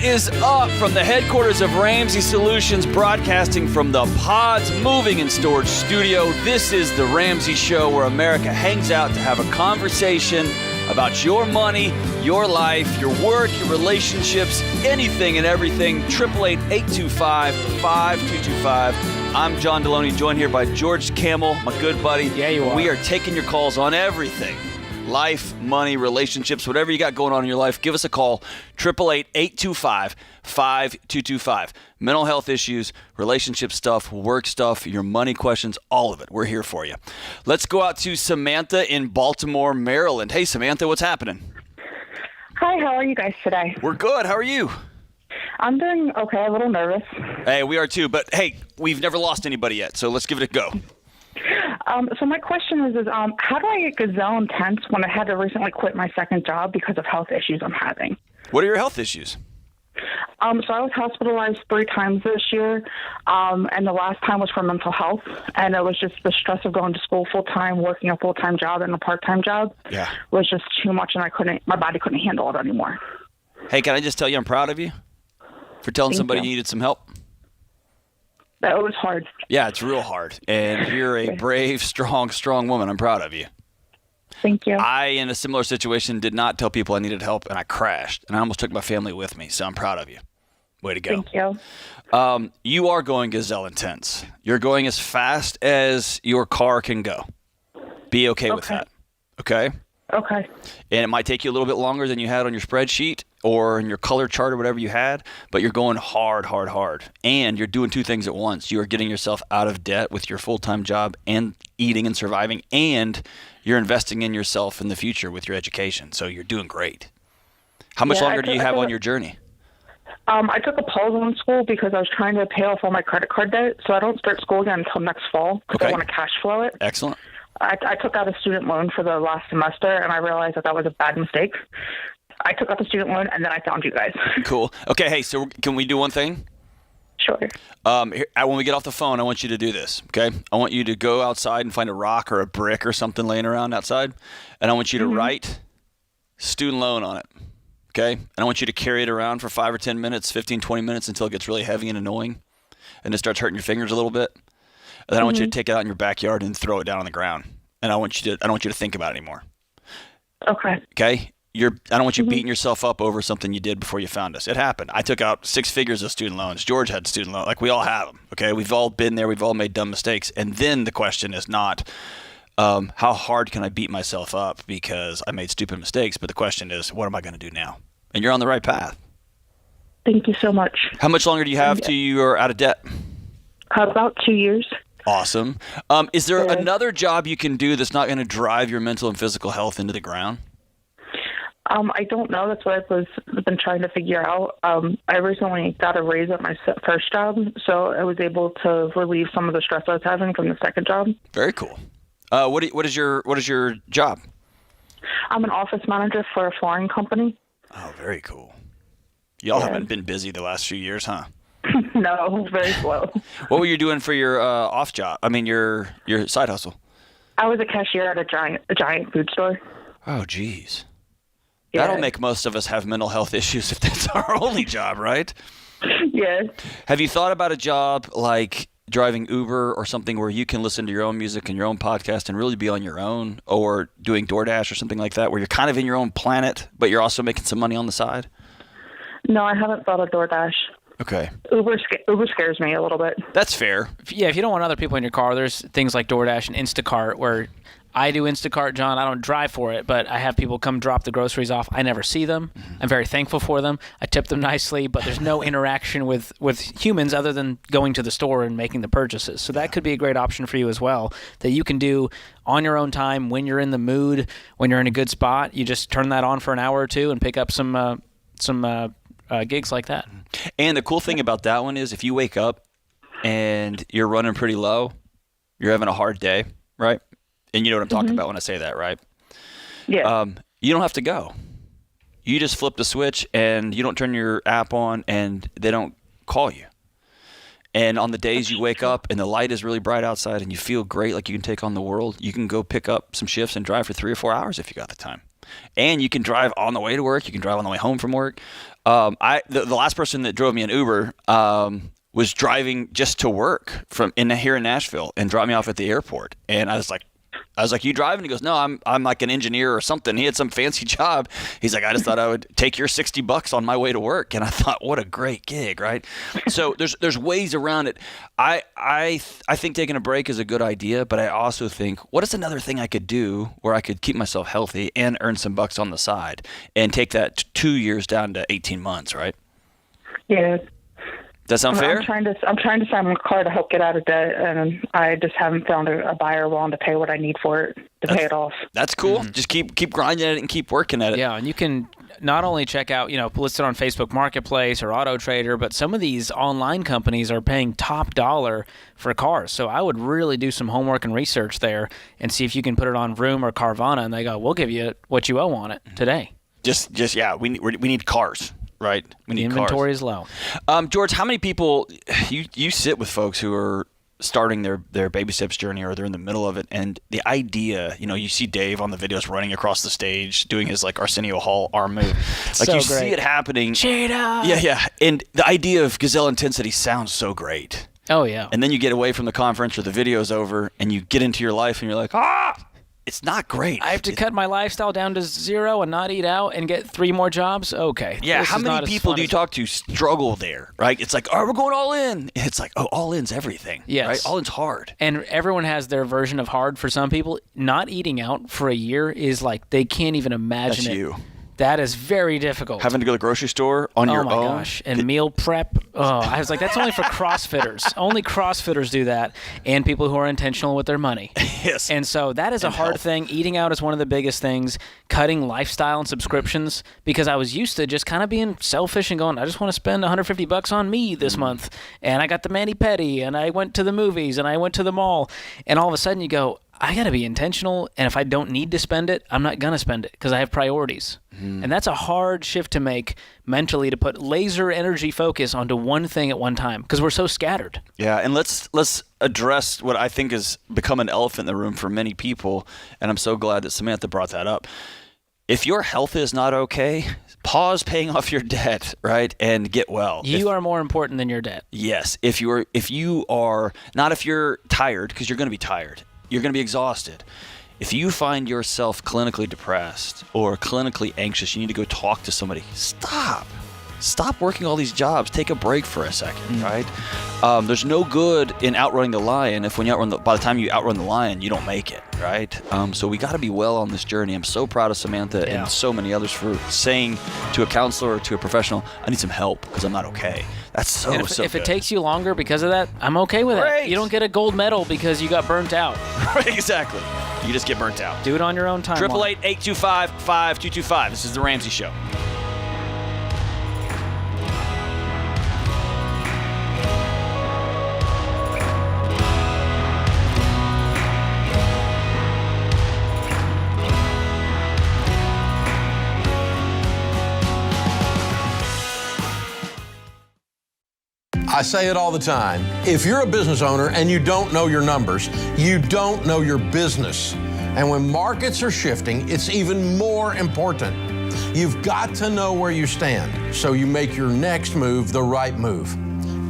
is up from the headquarters of Ramsey Solutions, broadcasting from the Pods Moving and Storage Studio. This is the Ramsey Show, where America hangs out to have a conversation about your money, your life, your work, your relationships, anything and everything. 888-825-5225. I'm John Deloney, joined here by George Camel, my good buddy. Yeah, you are. We are taking your calls on everything. Life, money, relationships, whatever you got going on in your life, give us a call, 888-825-5225. Mental health issues, relationship stuff, work stuff, your money questions, all of it. We're here for you. Let's go out to Samantha in Baltimore, Maryland. Hey, Samantha, what's happening? Hi, how are you guys today? We're good. How are you? I'm doing okay, a little nervous. Hey, we are too, but hey, we've never lost anybody yet, so let's give it a go. So my question is how do I get gazelle intense when I had to recently quit my second job because of health issues I'm having? What are your health issues? So I was hospitalized 3 times this year, and the last time was for mental health, and it was just the stress of going to school full-time, working a full-time job and a part-time job was just too much, and my body couldn't handle it anymore. Hey, can I just tell you I'm proud of you for telling somebody you needed some help? It was hard. Yeah, it's real hard. And you're a brave, strong woman. I'm proud of you. Thank you. I, in a similar situation, did not tell people I needed help, and I crashed. And I almost took my family with me, so I'm proud of you. Way to go. Thank you. You are going gazelle intense. You're going as fast as your car can go. Be okay with that. Okay? Okay. And it might take you a little bit longer than you had on your spreadsheet or in your color chart or whatever you had, but you're going hard. And you're doing 2 things at once. You are getting yourself out of debt with your full-time job and eating and surviving, and you're investing in yourself in the future with your education. So you're doing great. How much longer do you have on your journey? I took a pause on school because I was trying to pay off all my credit card debt, so I don't start school again until next fall because I want to cash flow it. Excellent. I took out a student loan for the last semester, and I realized that was a bad mistake. I took out the student loan, and then I found you guys. Cool. Okay, hey, so can we do one thing? Sure. When we get off the phone, I want you to do this, okay? I want you to go outside and find a rock or a brick or something laying around outside, and I want you to write student loan on it, okay? And I want you to carry it around for 5 or 10 minutes, 15, 20 minutes until it gets really heavy and annoying, and it starts hurting your fingers a little bit. And then I want you to take it out in your backyard and throw it down on the ground. And I don't want you to think about it anymore. Okay. Okay? I don't want you beating yourself up over something you did before you found us. It happened. I took out 6 figures of student loans. George had student loans. Like, we all have them. Okay? We've all been there. We've all made dumb mistakes. And then the question is not how hard can I beat myself up because I made stupid mistakes, but the question is, what am I going to do now? And you're on the right path. Thank you so much. How much longer do you have till you are out of debt? About 2 years. Awesome. Is there another job you can do that's not going to drive your mental and physical health into the ground? I don't know. That's what I've been trying to figure out. I recently got a raise at my first job, so I was able to relieve some of the stress I was having from the second job. Very cool. What is your job? I'm an office manager for a flooring company. Oh, very cool. Y'all haven't been busy the last few years, huh? No, very slow. What were you doing for your off job? I mean, your side hustle? I was a cashier at a giant food store. Oh, geez. Yeah. That'll make most of us have mental health issues if that's our only job, right? Yeah. Have you thought about a job like driving Uber or something where you can listen to your own music and your own podcast and really be on your own, or doing DoorDash or something like that where you're kind of in your own planet, but you're also making some money on the side? No, I haven't thought of DoorDash. Okay. Uber scares me a little bit. That's fair. Yeah, if you don't want other people in your car, there's things like DoorDash and Instacart where I do Instacart, John. I don't drive for it, but I have people come drop the groceries off. I never see them. I'm very thankful for them. I tip them nicely, but there's no interaction with humans other than going to the store and making the purchases. So that could be a great option for you as well, that you can do on your own time when you're in the mood, when you're in a good spot. You just turn that on for an hour or two and pick up some gigs like that. And the cool thing about that one is if you wake up and you're running pretty low, you're having a hard day, right? And you know what I'm talking about when I say that, right? Yeah. You don't have to go. You just flip the switch and you don't turn your app on and they don't call you. And on the days you wake up and the light is really bright outside and you feel great, like you can take on the world, you can go pick up some shifts and drive for 3 or 4 hours if you got the time. And you can drive on the way to work. You can drive on the way home from work. The last person that drove me an Uber was driving just to work here in Nashville and dropped me off at the airport. And I was like, you driving? He goes, no, I'm like an engineer or something. He had some fancy job. He's like, I just thought I would take your $60 on my way to work. And I thought, what a great gig, right? So there's ways around it. I think taking a break is a good idea, but I also think, what is another thing I could do where I could keep myself healthy and earn some bucks on the side and take that 2 years down to 18 months, right? Yeah. Does that sound fair? I'm trying to sell my car to help get out of debt, and I just haven't found a buyer willing to pay what I need for it to pay it off. That's cool. Mm-hmm. Just keep grinding at it and keep working at it. Yeah, and you can not only check out, listed on Facebook Marketplace or Auto Trader, but some of these online companies are paying top dollar for cars. So I would really do some homework and research there and see if you can put it on Vroom or Carvana, and they go, we'll give you what you owe on it today. We need cars. Right. We need inventory cars. is low. George, how many people you sit with folks who are starting their baby steps journey or they're in the middle of it, and the idea, you see Dave on the videos running across the stage doing his like Arsenio Hall arm move. Like you see it happening. Cheetah! Yeah. And the idea of gazelle intensity sounds so great. Oh yeah. And then you get away from the conference or the video's over and you get into your life and you're like, it's not great. I have to cut my lifestyle down to 0 and not eat out and get 3 more jobs? Okay. Yeah, how many people do you talk to struggle there, right? It's like, we're going all in. And it's like, all in's everything. Yes. Right? All in's hard. And everyone has their version of hard. For some people, not eating out for a year is like, they can't even imagine That's it. you. That is very difficult. Having to go to the grocery store on your own. Oh, my gosh. And meal prep. Oh, I was like, that's only for CrossFitters. Only CrossFitters do that, and people who are intentional with their money. Yes. And so that is a hard thing. Eating out is one of the biggest things. Cutting lifestyle and subscriptions, because I was used to just kind of being selfish and going, I just want to spend $150 on me this month. And I got the mani-pedi, and I went to the movies, and I went to the mall. And all of a sudden you go, I got to be intentional, and if I don't need to spend it, I'm not going to spend it because I have priorities. And that's a hard shift to make mentally, to put laser energy focus onto one thing at one time because we're so scattered. Yeah, and let's address what I think has become an elephant in the room for many people, and I'm so glad that Samantha brought that up. If your health is not okay, pause paying off your debt, right, and get well. You are more important than your debt. Yes. If you're tired, because you're going to be tired. You're going to be exhausted. If you find yourself clinically depressed or clinically anxious, you need to go talk to somebody. Stop working all these jobs. Take a break for a second, right? There's no good in outrunning the lion if by the time you outrun the lion, you don't make it, right? So we got to be well on this journey. I'm so proud of Samantha and so many others for saying to a counselor or to a professional, I need some help because I'm not okay. That's so if good. it takes you longer because of that, I'm okay with it. You don't get a gold medal because you got burnt out. Exactly. You just get burnt out. Do it on your own time. 888-825-5225. This is The Ramsey Show. I say it all the time. If you're a business owner and you don't know your numbers, you don't know your business. And when markets are shifting, it's even more important. You've got to know where you stand so you make your next move the right move.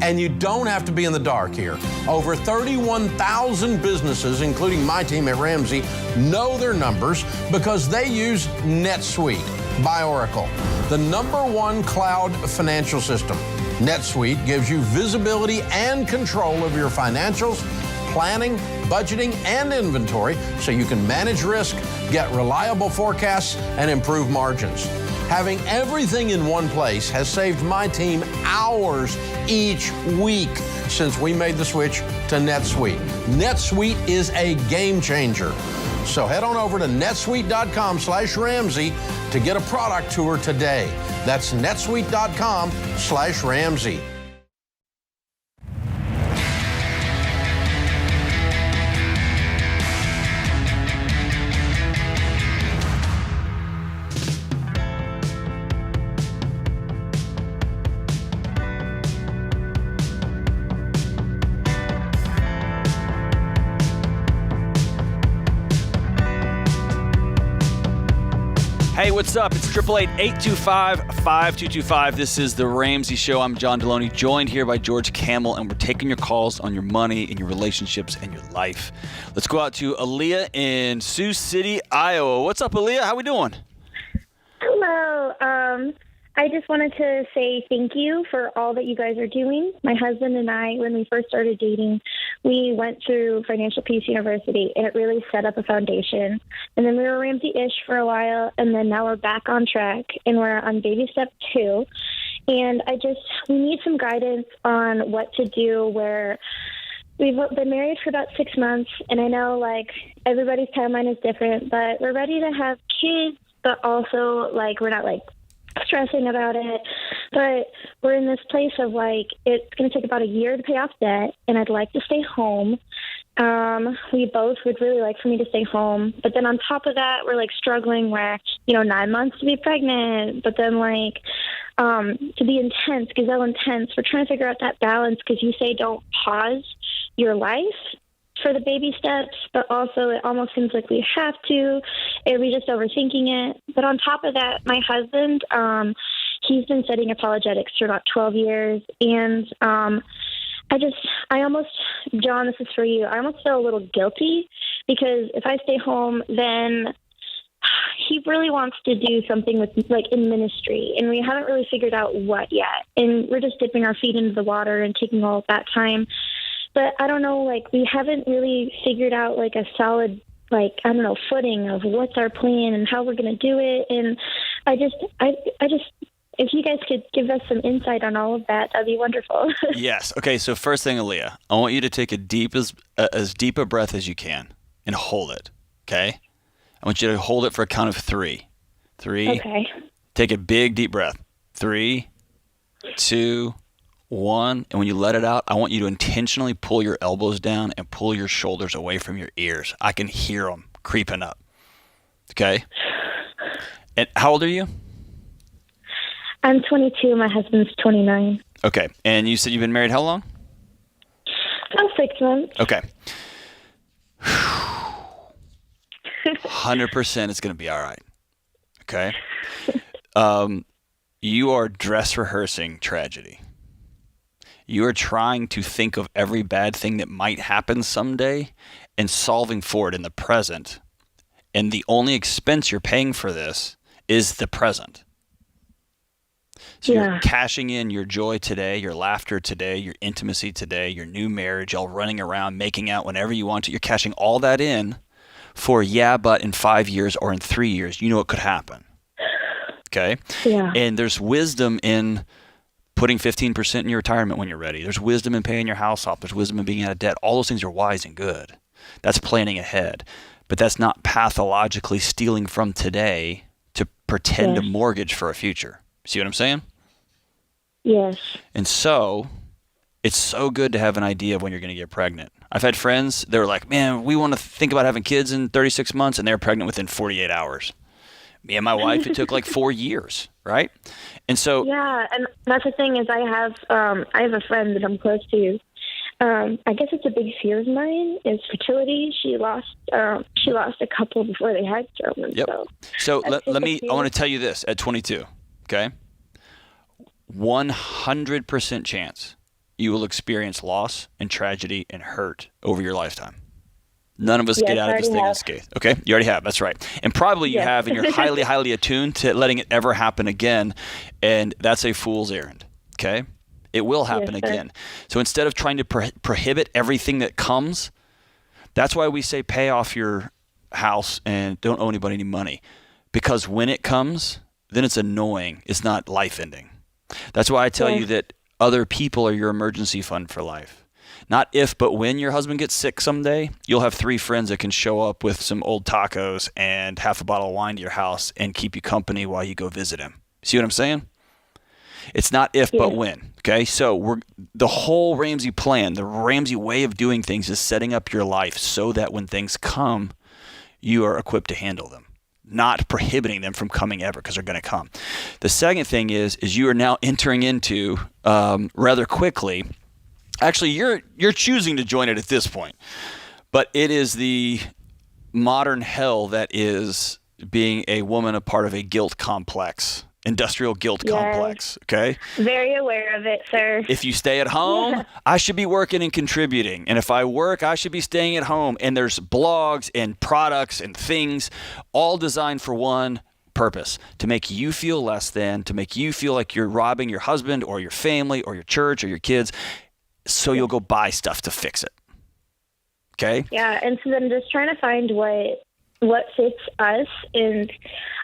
And you don't have to be in the dark here. Over 31,000 businesses, including my team at Ramsey, know their numbers because they use NetSuite by Oracle, the #1 cloud financial system. NetSuite gives you visibility and control of your financials, planning, budgeting, and inventory so you can manage risk, get reliable forecasts, and improve margins. Having everything in one place has saved my team hours each week since we made the switch to NetSuite. NetSuite is a game changer. So head on over to netsuite.com/Ramsey to get a product tour today. That's netsuite.com/Ramsey. Hey, what's up? It's 888-825-5225. This is The Ramsey Show. I'm John Deloney, joined here by George Camel, and we're taking your calls on your money and your relationships and your life. Let's go out to Aaliyah in Sioux City, Iowa. What's up, Aaliyah? How we doing? Hello. I just wanted to say thank you for all that you guys are doing. My husband and I, when we first started dating, we went through Financial Peace University, and it really set up a foundation. And then we were Ramsey-ish for a while, and then now we're back on track, and we're on baby step 2. And we need some guidance on what to do where we've been married for about 6 months, and I know, like, everybody's timeline is different, but we're ready to have kids, but also, like, we're not, like, stressing about it, but we're in this place of like it's going to take about a year to pay off debt, and I'd like to stay home. We both would really like for me to stay home, but then on top of that, we're like struggling where 9 months to be pregnant, but then like to be intense, gazelle intense. We're trying to figure out that balance because you say don't pause your life for the baby steps, but also it almost seems like we have to. Are we just overthinking it? But on top of that, my husband, he's been studying apologetics for about 12 years. And I almost, John, this is for you. I almost feel a little guilty because if I stay home, then he really wants to do something with like in ministry. And we haven't really figured out what yet. And we're just dipping our feet into the water and taking all of that time. But I don't know, like, we haven't really figured out, like, a solid, like, I don't know, footing of what's our plan and how we're going to do it. And I just, if you guys could give us some insight on all of that, that'd be wonderful. Yes. Okay, so first thing, Aaliyah, I want you to take as deep a breath as you can and hold it, okay? I want you to hold it for a count of 3. 3. Okay. Take a big, deep breath. 3, 2, 1, and when you let it out, I want you to intentionally pull your elbows down and pull your shoulders away from your ears. I can hear them creeping up. Okay? And how old are you? I'm 22. My husband's 29. Okay. And you said you've been married how long? About 6 months. Okay. 100% it's going to be all right. Okay? You are dress rehearsing tragedy. You are trying to think of every bad thing that might happen someday and solving for it in the present. And the only expense you're paying for this is the present. So you're cashing in your joy today, your laughter today, your intimacy today, your new marriage, all running around, making out whenever you want to. You're cashing all that in for, but in 5 years or in 3 years, you know it could happen. Okay? Yeah. And there's wisdom in putting 15% in your retirement when you're ready. There's wisdom in paying your house off. There's wisdom in being out of debt. All those things are wise and good. That's planning ahead. But that's not pathologically stealing from today to pretend a mortgage for a future. See what I'm saying? Yes. And so it's so good to have an idea of when you're going to get pregnant. I've had friends that were like, man, we want to think about having kids in 36 months, and they're pregnant within 48 hours. Me and my wife, it took like 4 years, right? And so and that's the thing is I have a friend that I'm close to. I guess it's a big fear of mine is fertility. She lost a couple before they had children. Yep. So I want to tell you this at 22, okay? 100% chance you will experience loss and tragedy and hurt over your lifetime. None of us get out of this thing unscathed. Okay, you already have. That's right. And probably you have, and you're highly, highly attuned to letting it ever happen again. And that's a fool's errand. Okay, it will happen again. So instead of trying to prohibit everything that comes, that's why we say pay off your house and don't owe anybody any money, because when it comes, then it's annoying. It's not life ending. That's why I tell you that other people are your emergency fund for life. Not if, but when your husband gets sick someday, you'll have 3 friends that can show up with some old tacos and half a bottle of wine to your house and keep you company while you go visit him. See what I'm saying? It's not if, but when. Okay, so the whole Ramsey plan, the Ramsey way of doing things is setting up your life so that when things come, you are equipped to handle them, not prohibiting them from coming ever, because they're going to come. The second thing is you are now entering into rather quickly. Actually, you're choosing to join it at this point, but it is the modern hell that is being a woman, a part of a guilt complex, industrial guilt complex, okay? Very aware of it, sir. If you stay at home, I should be working and contributing. And if I work, I should be staying at home. And there's blogs and products and things all designed for one purpose, to make you feel less than, to make you feel like you're robbing your husband or your family or your church or your kids, so you'll go buy stuff to fix it. Okay? Yeah, and so then just trying to find what fits us, and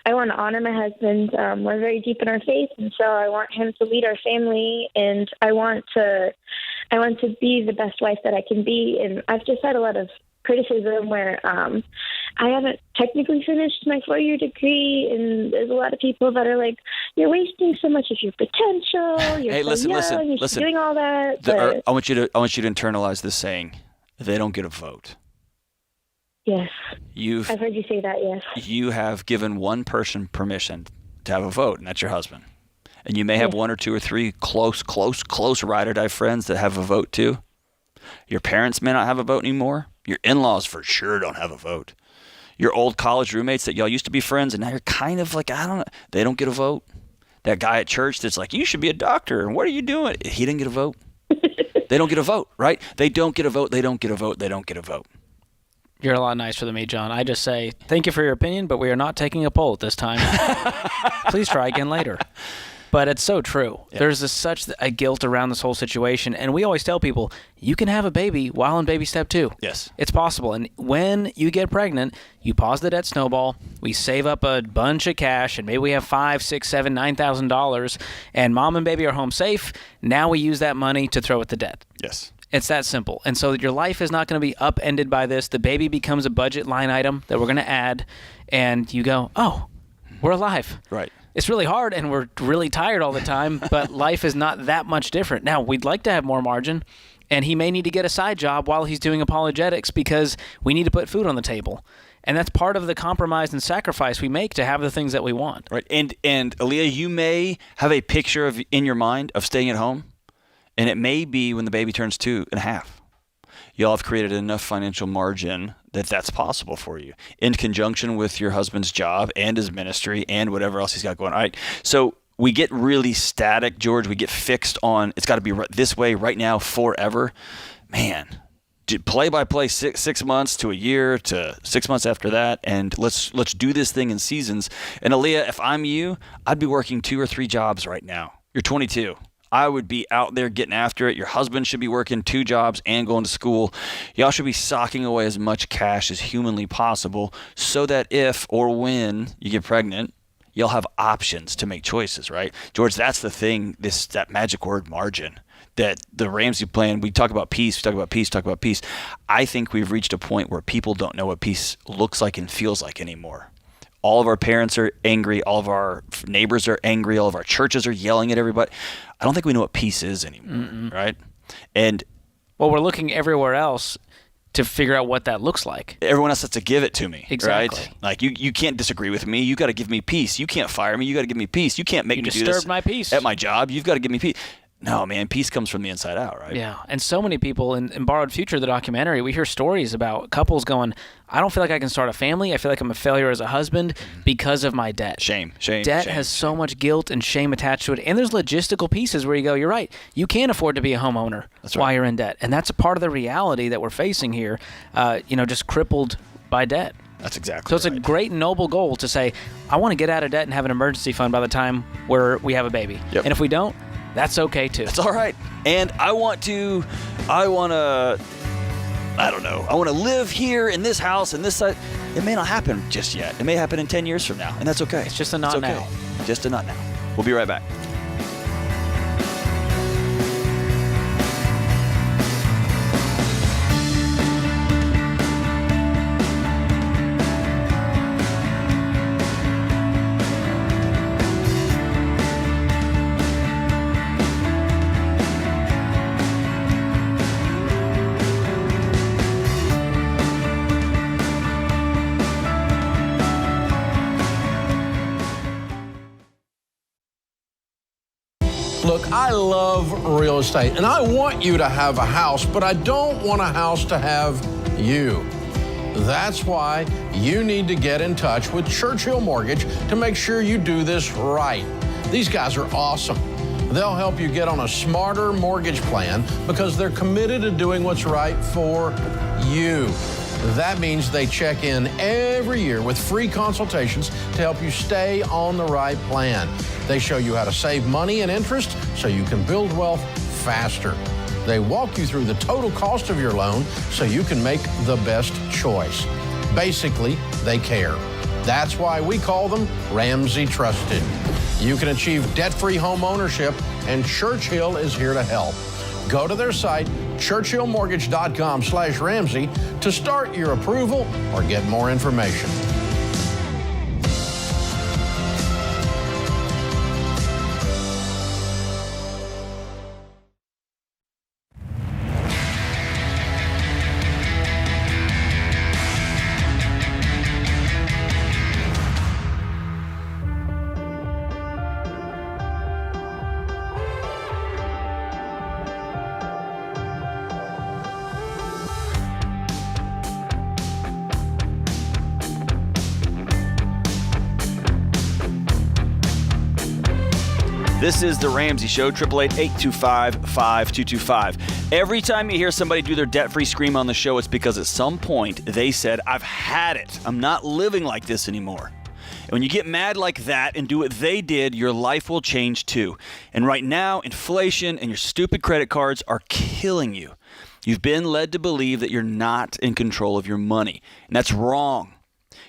I want to honor my husband. We're very deep in our faith, and so I want him to lead our family, and I want to be the best wife that I can be. And I've just had a lot of criticism where I haven't technically finished my 4-year degree, and there's a lot of people that are like, "You're wasting so much of your potential. You're listen, you're doing all that." I want you to internalize this saying: they don't get a vote. Yes. I've heard you say that, yes. You have given one person permission to have a vote, and that's your husband. And you may have one or two or three close ride or die friends that have a vote too. Your parents may not have a vote anymore. Your in-laws for sure don't have a vote. Your old college roommates that y'all used to be friends and now you're kind of like, I don't know, they don't get a vote. That guy at church that's like, you should be a doctor, and what are you doing? He didn't get a vote. They don't get a vote, right? They don't get a vote. They don't get a vote. They don't get a vote. You're a lot nicer than me, John. I just say, thank you for your opinion, but we are not taking a poll at this time. Please try again later. But it's so true. Yeah. There's such a guilt around this whole situation. And we always tell people, you can have a baby while in baby step 2. Yes. It's possible. And when you get pregnant, you pause the debt snowball. We save up a bunch of cash, and maybe we have $5,000, $6,000, $7,000, $9,000, and mom and baby are home safe. Now we use that money to throw at the debt. Yes. It's that simple. And so your life is not going to be upended by this. The baby becomes a budget line item that we're going to add, and you go, oh, we're alive. Right. It's really hard, and we're really tired all the time, but life is not that much different. Now, we'd like to have more margin, and he may need to get a side job while he's doing apologetics because we need to put food on the table. And that's part of the compromise and sacrifice we make to have the things that we want. Right. And Aaliyah, you may have a picture in your mind of staying at home, and it may be when the baby turns 2.5. Y'all have created enough financial margin that that's possible for you in conjunction with your husband's job and his ministry and whatever else he's got going on. All right. So we get really static, George. We get fixed on it's got to be this way right now forever. Man, play by play 6 months to a year to 6 months after that, and let's do this thing in seasons. And Aaliyah, if I'm you, I'd be working 2 or 3 jobs right now. You're 22. I would be out there getting after it. Your husband should be working 2 jobs and going to school. Y'all should be socking away as much cash as humanly possible so that if or when you get pregnant, you'll have options to make choices, right? George, that's the thing, that magic word margin, that the Ramsey plan, we talk about peace. I think we've reached a point where people don't know what peace looks like and feels like anymore. All of our parents are angry. All of our neighbors are angry. All of our churches are yelling at everybody. I don't think we know what peace is anymore, right? And we're looking everywhere else to figure out what that looks like. Everyone else has to give it to me, exactly. Right? Like you can't disagree with me. You got to give me peace. You can't fire me. You got to give me peace. You can't make me do this. You disturbed my peace at my job. You've got to give me peace. No, man, peace comes from the inside out, right? Yeah, and so many people in Borrowed Future, the documentary, we hear stories about couples going, I don't feel like I can start a family. I feel like I'm a failure as a husband because of my debt. Shame. Debt has so much guilt and shame attached to it. And there's logistical pieces where you go, you're right, you can't afford to be a homeowner while you're in debt. And that's a part of the reality that we're facing here, just crippled by debt. That's exactly So it's a great, noble goal to say, I want to get out of debt and have an emergency fund by the time we have a baby. Yep. And if we don't, that's okay too. That's all right. And I want to live here in this house and this side. It may not happen just yet. It may happen in 10 years from now, and that's okay. It's just a not now. Just a not now. We'll be right back. Look, I love real estate, and I want you to have a house, but I don't want a house to have you. That's why you need to get in touch with Churchill Mortgage to make sure you do this right. These guys are awesome. They'll help you get on a smarter mortgage plan because they're committed to doing what's right for you. That means they check in every year with free consultations to help you stay on the right plan. They show you how to save money and interest so you can build wealth faster. They walk you through the total cost of your loan so you can make the best choice. Basically, they care. That's why we call them Ramsey Trusted. You can achieve debt-free home ownership, and Churchill is here to help. Go to their site, churchillmortgage.com/Ramsey, to start your approval or get more information. This is The Ramsey Show, 888-825-5225. Every time you hear somebody do their debt-free scream on the show, it's because at some point they said, I've had it. I'm not living like this anymore. And when you get mad like that and do what they did, your life will change too. And right now, inflation and your stupid credit cards are killing you. You've been led to believe that you're not in control of your money. And that's wrong.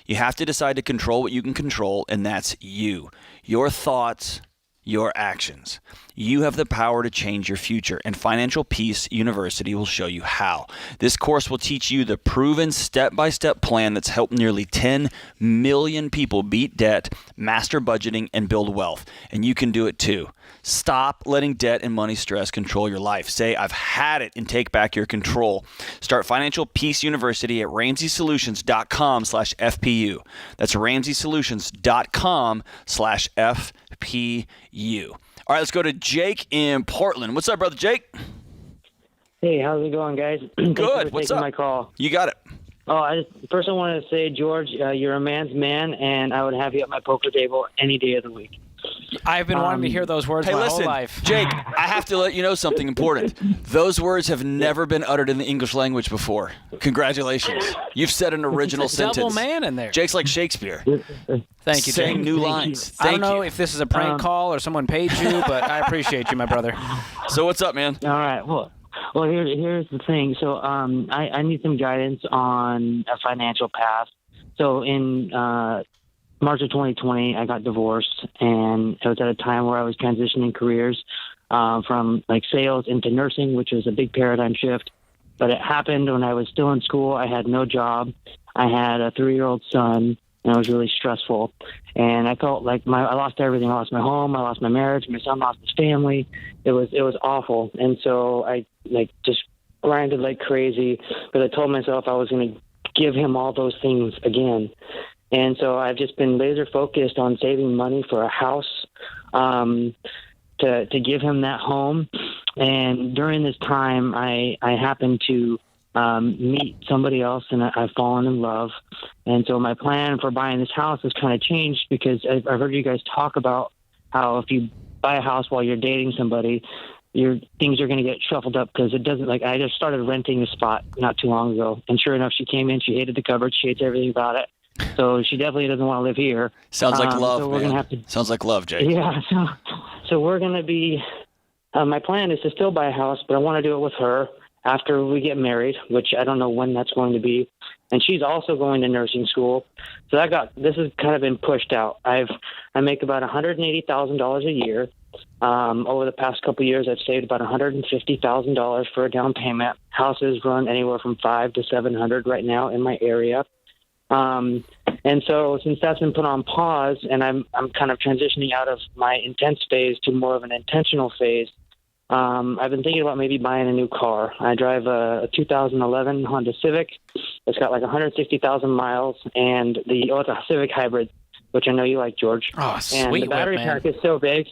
You have to decide to control what you can control, and that's you. Your thoughts, your actions. You have the power to change your future, and Financial Peace University will show you how. This course will teach you the proven step-by-step plan that's helped nearly 10 million people beat debt, master budgeting, and build wealth. And you can do it too. Stop letting debt and money stress control your life. Say, I've had it, and take back your control. Start Financial Peace University at RamseySolutions.com/FPU. That's RamseySolutions.com/FPU. All right, let's go to Jake in Portland. What's up, brother Jake? Hey, how's it going, guys? Good. What's up? My call. You got it. Oh, first I want to say, George, you're a man's man, and I would have you at my poker table any day of the week. I've been wanting to hear those words my whole life. Jake, I have to let you know something important. Those words have never been uttered in the English language before. Congratulations. You've said an original sentence. Double man in there. Jake's like Shakespeare. Thank you, Saying Jake. new lines. I don't know if this is a prank call or someone paid you, but I appreciate you, my brother. So what's up, man? All right. Well, here's the thing. So I need some guidance on a financial path. So in March of 2020, I got divorced, and it was at a time where I was transitioning careers from like sales into nursing, which was a big paradigm shift. But it happened when I was still in school. I had no job. I had a 3-year-old son, and it was really stressful. And I felt like I lost everything. I lost my home. I lost my marriage. My son lost his family. It was awful. And so I just grinded like crazy. But I told myself I was going to give him all those things again. And so I've just been laser focused on saving money for a house to give him that home. And during this time, I happened to meet somebody else, and I've fallen in love. And so my plan for buying this house has kind of changed because I've heard you guys talk about how if you buy a house while you're dating somebody, your things are going to get shuffled up because it doesn't. Like, I just started renting a spot not too long ago, and sure enough, she came in. She hated the cupboard. She hates everything about it. So she definitely doesn't want to live here. Sounds like love, so we're man. Gonna have to, Sounds like love, Jake. Yeah. So we're going to be. My plan is to still buy a house, but I want to do it with her after we get married, which I don't know when that's going to be. And she's also going to nursing school. So this has kind of been pushed out. I make about $180,000 a year. Over the past couple of years, I've saved about $150,000 for a down payment. Houses run anywhere from $500 to $700 right now in my area. And so since that's been put on pause, and I'm kind of transitioning out of my intense phase to more of an intentional phase, I've been thinking about maybe buying a new car. I drive a 2011 Honda Civic. It's got like 160,000 miles, and it's a Civic hybrid, which I know you like, George. Oh, sweet. And the battery pack is so big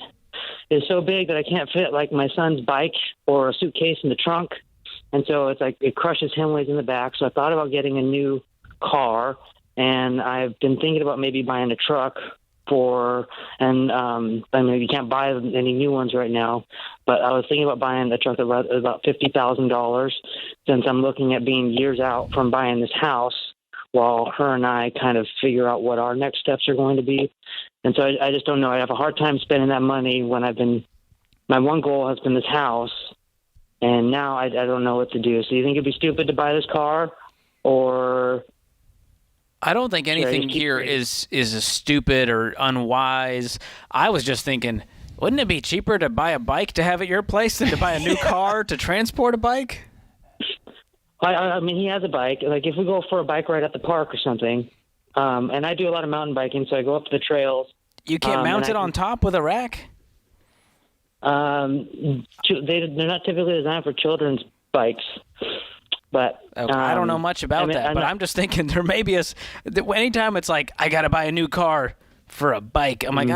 that I can't fit like my son's bike or a suitcase in the trunk. And so it's like it crushes him when he's in the back. So I thought about getting a new car, and I've been thinking about maybe buying a truck I mean, you can't buy any new ones right now, but I was thinking about buying a truck about $50,000 since I'm looking at being years out from buying this house while her and I kind of figure out what our next steps are going to be. And so I just don't know. I have a hard time spending that money when my one goal has been this house, and now I don't know what to do. So you think it'd be stupid to buy this car, or... I don't think anything here is stupid or unwise. I was just thinking, wouldn't it be cheaper to buy a bike to have at your place than to buy a new car to transport a bike? I mean, he has a bike. Like, if we go for a bike ride at the park or something, and I do a lot of mountain biking, so I go up to the trails. You can't mount it on top with a rack? They're not typically designed for children's bikes. But I don't know much about that, but I'm just thinking there may be anytime it's like, I got to buy a new car for a bike, I'm like,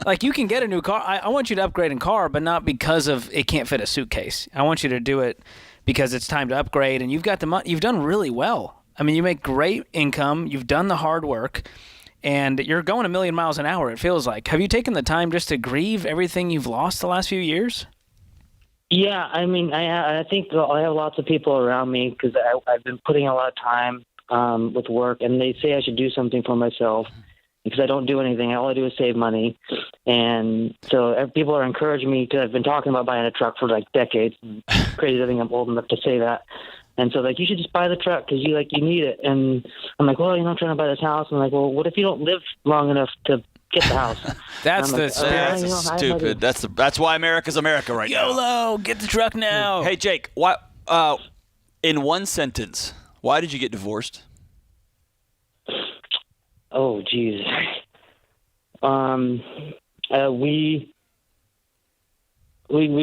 like, you can get a new car. I want you to upgrade in car, but not because of it can't fit a suitcase. I want you to do it because it's time to upgrade, and you've got the money. You've done really well. I mean, you make great income. You've done the hard work, and you're going 1,000,000 miles an hour, it feels like. Have you taken the time just to grieve everything you've lost the last few years? Yeah, I mean, I think I have lots of people around me because I've been putting a lot of time with work, and they say I should do something for myself because I don't do anything. All I do is save money. And so people are encouraging me because I've been talking about buying a truck for like decades. Crazy to think I'm old enough to say that. And so, like, you should just buy the truck because you need it. And I'm like, well, I'm trying to buy this house. And I'm like, well, what if you don't live long enough to get the house? That's the spirit. That's stupid. That's why America's America right now. YOLO, get the truck now. Hey, Jake, in one sentence, why did you get divorced? Oh, geez. We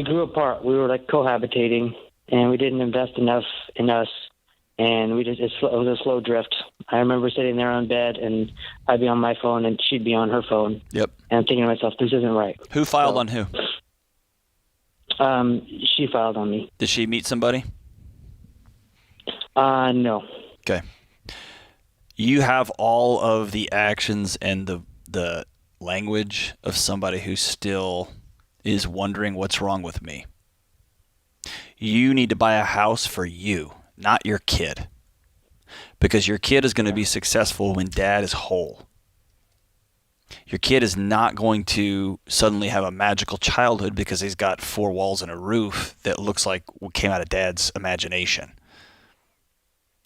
grew apart. We were like cohabitating, and we didn't invest enough in us. And it was a slow drift. I remember sitting there on bed, and I'd be on my phone, and she'd be on her phone. Yep. And I'm thinking to myself, this isn't right. Who filed on who? She filed on me. Did she meet somebody? No. Okay. You have all of the actions and the language of somebody who still is wondering what's wrong with me. You need to buy a house for you, not your kid, because your kid is going to be successful when dad is whole. Your kid is not going to suddenly have a magical childhood because he's got 4 walls and a roof that looks like what came out of dad's imagination.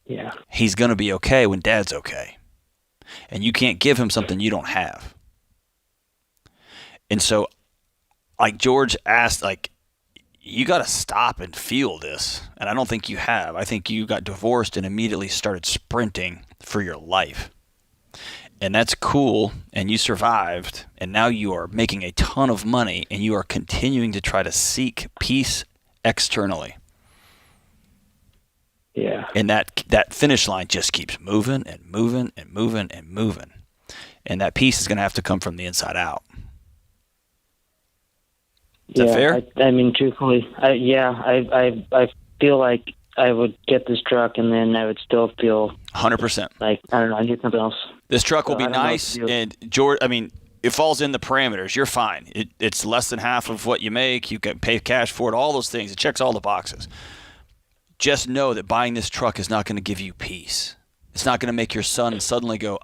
Yeah. He's going to be okay when dad's okay. And you can't give him something you don't have. And so, like George asked, like, you got to stop and feel this. And I don't think you have. I think you got divorced and immediately started sprinting for your life. And that's cool. And you survived. And now you are making a ton of money. And you are continuing to try to seek peace externally. Yeah. And that finish line just keeps moving and moving and moving and moving. And that peace is going to have to come from the inside out. Is that fair? I mean, truthfully, I feel like I would get this truck and then I would still feel 100%. Like, I don't know, I need something else. This truck will be nice, and George, I mean, it falls in the parameters. You're fine. It's less than half of what you make. You can pay cash for it, all those things. It checks all the boxes. Just know that buying this truck is not going to give you peace. It's not going to make your son suddenly go,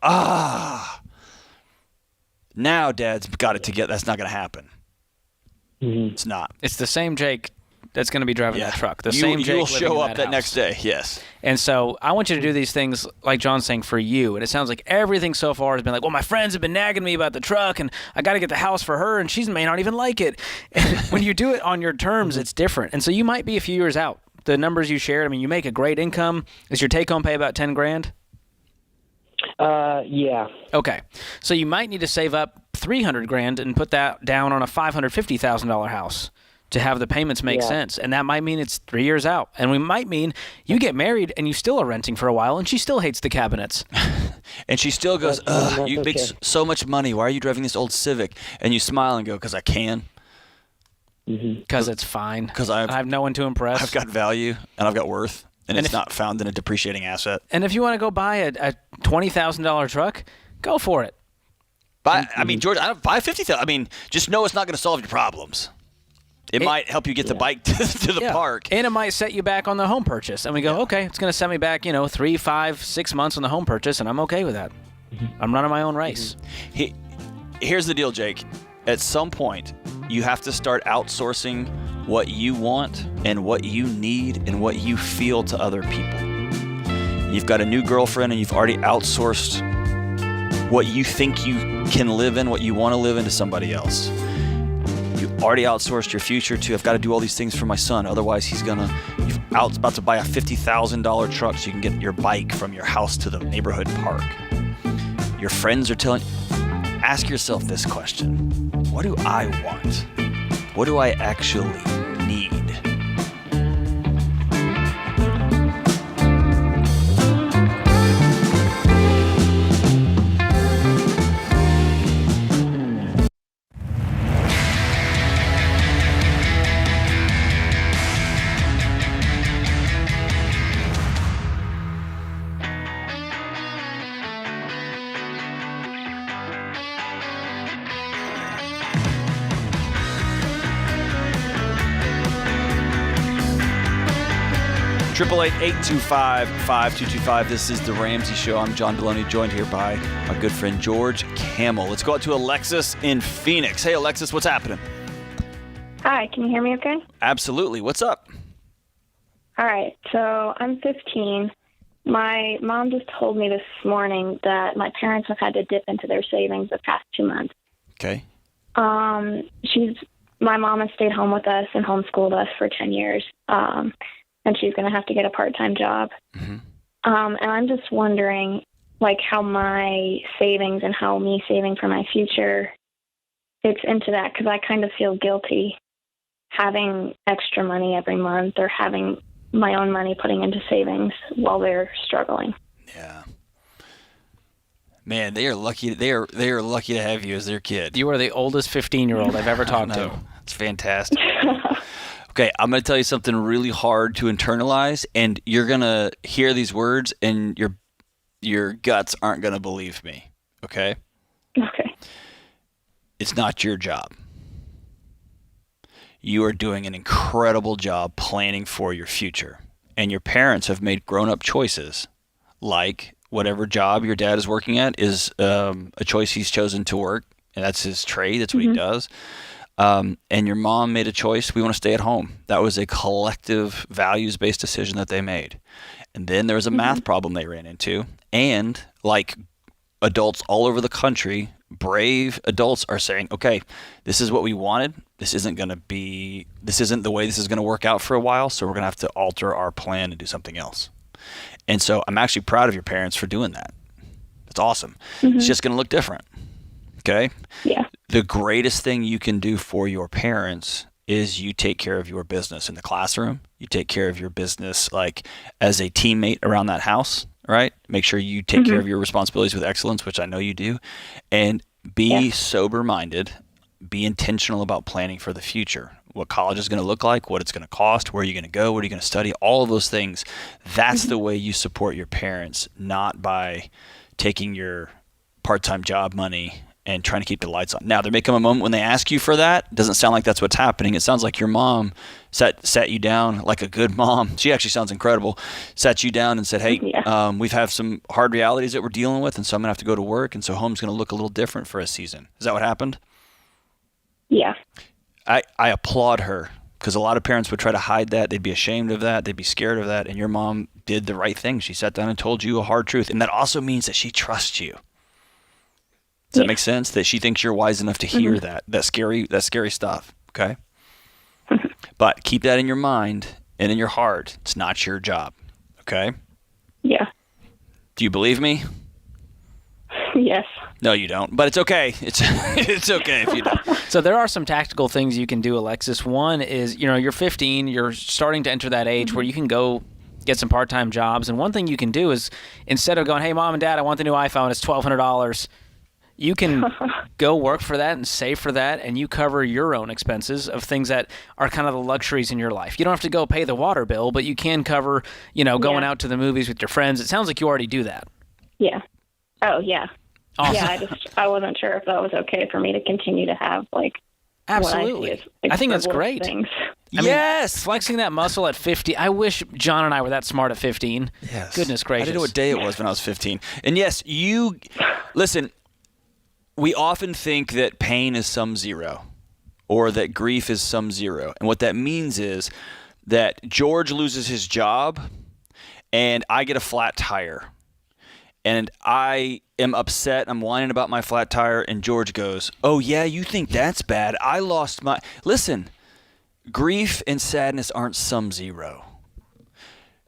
now dad's got it together. That's not going to happen. Mm-hmm. It's not. It's the same Jake that's going to be driving that truck. The same Jake you'll show up that house. next day, yes. And so I want you to do these things like John's saying for you. And it sounds like everything so far has been like, well, my friends have been nagging me about the truck, and I got to get the house for her, and she may not even like it. And when you do it on your terms, it's different. And so you might be a few years out. The numbers you shared, I mean, you make a great income. Is your take-home pay about $10,000? Yeah. Okay. So you might need to save up $300,000 and put that down on a $550,000 house to have the payments make sense. And that might mean it's 3 years out. And we might mean you get married and you still are renting for a while and she still hates the cabinets. And she still goes, you make so much money. Why are you driving this old Civic? And you smile and go, because I can. Because it's fine. Because I have no one to impress. I've got value and I've got worth. and it's not found in a depreciating asset. And if you want to go buy a $20,000 truck, go for it. I mean, George, buy $50,000. I mean, just know it's not going to solve your problems. It might help you get the bike to the park. And it might set you back on the home purchase. And we go, okay, it's going to set me back, 3, 5, 6 months on the home purchase, and I'm okay with that. I'm running my own race. Here's the deal, Jake. At some point, you have to start outsourcing what you want and what you need and what you feel to other people. You've got a new girlfriend and you've already outsourced what you think you can live in, what you want to live in, to somebody else. You already outsourced your future to, I've got to do all these things for my son. Otherwise, you're about to buy a $50,000 truck so you can get your bike from your house to the neighborhood park. Your friends are telling you, ask yourself this question. What do I want? What do I actually need? Triple 825-5225. This is the Ramsey Show. I'm John Deloney, joined here by my good friend George Camel. Let's go out to Alexis in Phoenix. Hey, Alexis, what's happening? Hi, can you hear me okay? Absolutely. What's up? All right, so I'm 15. My mom just told me this morning that my parents have had to dip into their savings the past 2 months. Okay. My mom has stayed home with us and homeschooled us for 10 years. And she's going to have to get a part-time job. Mm-hmm. And I'm just wondering, how my savings and how me saving for my future fits into that, because I kind of feel guilty having extra money every month or having my own money putting into savings while they're struggling. Yeah. Man, they are lucky. They are lucky to have you as their kid. You are the oldest 15-year-old I've ever talked to. It's fantastic. Okay, I'm going to tell you something really hard to internalize, and you're going to hear these words, and your guts aren't going to believe me, okay? Okay. It's not your job. You are doing an incredible job planning for your future, and your parents have made grown-up choices, like whatever job your dad is working at is a choice he's chosen to work, and that's his trade. That's what he does. And your mom made a choice. We want to stay at home. That was a collective values-based decision that they made. And then there was a math problem they ran into. And like adults all over the country, brave adults are saying, okay, this is what we wanted. This isn't the way this is going to work out for a while. So we're going to have to alter our plan and do something else. And so I'm actually proud of your parents for doing that. That's awesome. Mm-hmm. It's just going to look different. Okay? Yeah. The greatest thing you can do for your parents is you take care of your business in the classroom. You take care of your business as a teammate around that house, right? Make sure you take care of your responsibilities with excellence, which I know you do. And be sober-minded. Be intentional about planning for the future. What college is going to look like, what it's going to cost, where are you going to go, what are you going to study, all of those things. That's the way you support your parents, not by taking your part-time job money and trying to keep the lights on. Now, there may come a moment when they ask you for that. It doesn't sound like that's what's happening. It sounds like your mom sat you down like a good mom. She actually sounds incredible. Sat you down and said, hey, we've had some hard realities that we're dealing with, and so I'm going to have to go to work, and so home's going to look a little different for a season. Is that what happened? Yeah. I applaud her, because a lot of parents would try to hide that. They'd be ashamed of that. They'd be scared of that. And your mom did the right thing. She sat down and told you a hard truth. And that also means that she trusts you. Does that make sense? That she thinks you're wise enough to hear that scary stuff, okay? But keep that in your mind and in your heart. It's not your job, okay? Yeah. Do you believe me? Yes. No, you don't. But it's okay. It's okay if you don't. So there are some tactical things you can do, Alexis. One is, you're 15. You're starting to enter that age where you can go get some part-time jobs. And one thing you can do is, instead of going, hey, Mom and Dad, I want the new iPhone. It's $1,200. you can go work for that and save for that, and you cover your own expenses of things that are kind of the luxuries in your life. You don't have to go pay the water bill, but you can cover, going out to the movies with your friends. It sounds like you already do that. Yeah. Oh, yeah. Awesome. Yeah, I wasn't sure if that was okay for me to continue to have, Absolutely. I think that's great. Things. Yes. Flexing that muscle at 50. I wish John and I were that smart at 15. Yes. Goodness gracious. I didn't know what day it was when I was 15. And yes, listen, we often think that pain is sum zero or that grief is sum zero. And what that means is that George loses his job and I get a flat tire. And I am upset. I'm whining about my flat tire. And George goes, oh, yeah, you think that's bad? I lost my... Listen, grief and sadness aren't sum zero.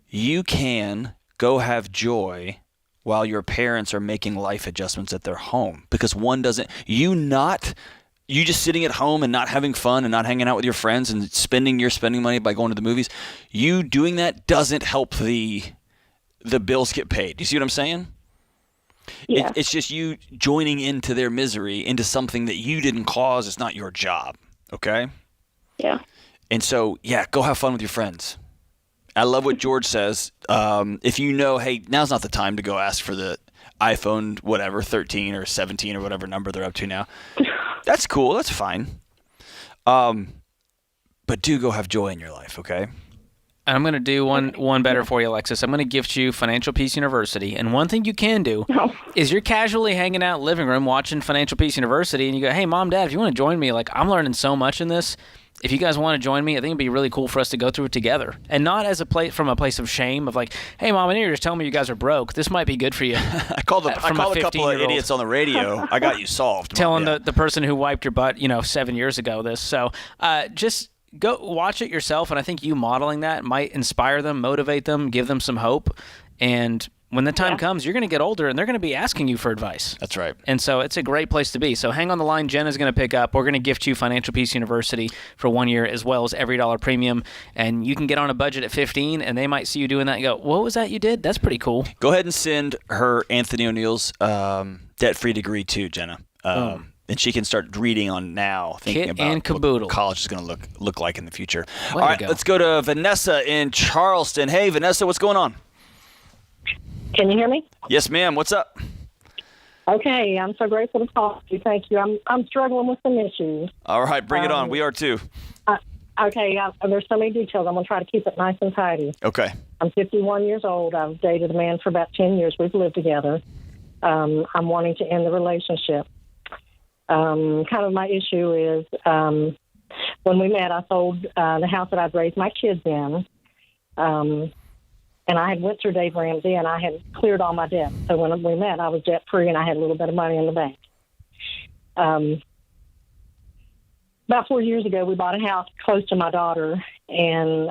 You can go have joy while your parents are making life adjustments at their home. Because one doesn't... You just sitting at home and not having fun and not hanging out with your friends and spending money by going to the movies, you doing that doesn't help the bills get paid. You see what I'm saying? Yeah. It's just you joining into their misery, into something that you didn't cause. It's not your job, okay? Yeah. And so, go have fun with your friends. I love what George says. If you know, hey, now's not the time to go ask for the iPhone, whatever, 13 or 17 or whatever number they're up to now. That's cool. That's fine. But do go have joy in your life, okay? And I'm going to do one better for you, Alexis. I'm going to gift you Financial Peace University. And one thing you can do is you're casually hanging out in the living room watching Financial Peace University, and you go, hey, Mom, Dad, if you want to join me, I'm learning so much in this. If you guys want to join me, I think it'd be really cool for us to go through it together. And not as from a place of shame of hey, Mom, I know you're just telling me you guys are broke. This might be good for you. I called a couple of idiots on the radio. I got you solved. Telling the person who wiped your butt, 7 years ago this. So just... go watch it yourself, and I think you modeling that might inspire them, motivate them, give them some hope. And when the time comes, you're going to get older, and they're going to be asking you for advice. That's right. And so it's a great place to be. So hang on the line. Jenna's going to pick up. We're going to gift you Financial Peace University for 1 year, as well as every dollar premium. And you can get on a budget at 15, and they might see you doing that and go, what was that you did? That's pretty cool. Go ahead and send her Anthony O'Neill's debt-free degree too, Jenna. And she can start reading on now, thinking about what college is going to look like in the future. All right, let's go to Vanessa in Charleston. Hey, Vanessa, what's going on? Can you hear me? Yes, ma'am. What's up? Okay, I'm so grateful to talk to you. Thank you. I'm struggling with some issues. All right, bring it on. We are too. Okay, there's so many details. I'm going to try to keep it nice and tidy. Okay. I'm 51 years old. I've dated a man for about 10 years. We've lived together. I'm wanting to end the relationship. Kind of my issue is when we met, I sold the house that I'd raised my kids in, and I had went through Dave Ramsey, and I had cleared all my debt. So when we met, I was debt-free, and I had a little bit of money in the bank. About 4 years ago, we bought a house close to my daughter, and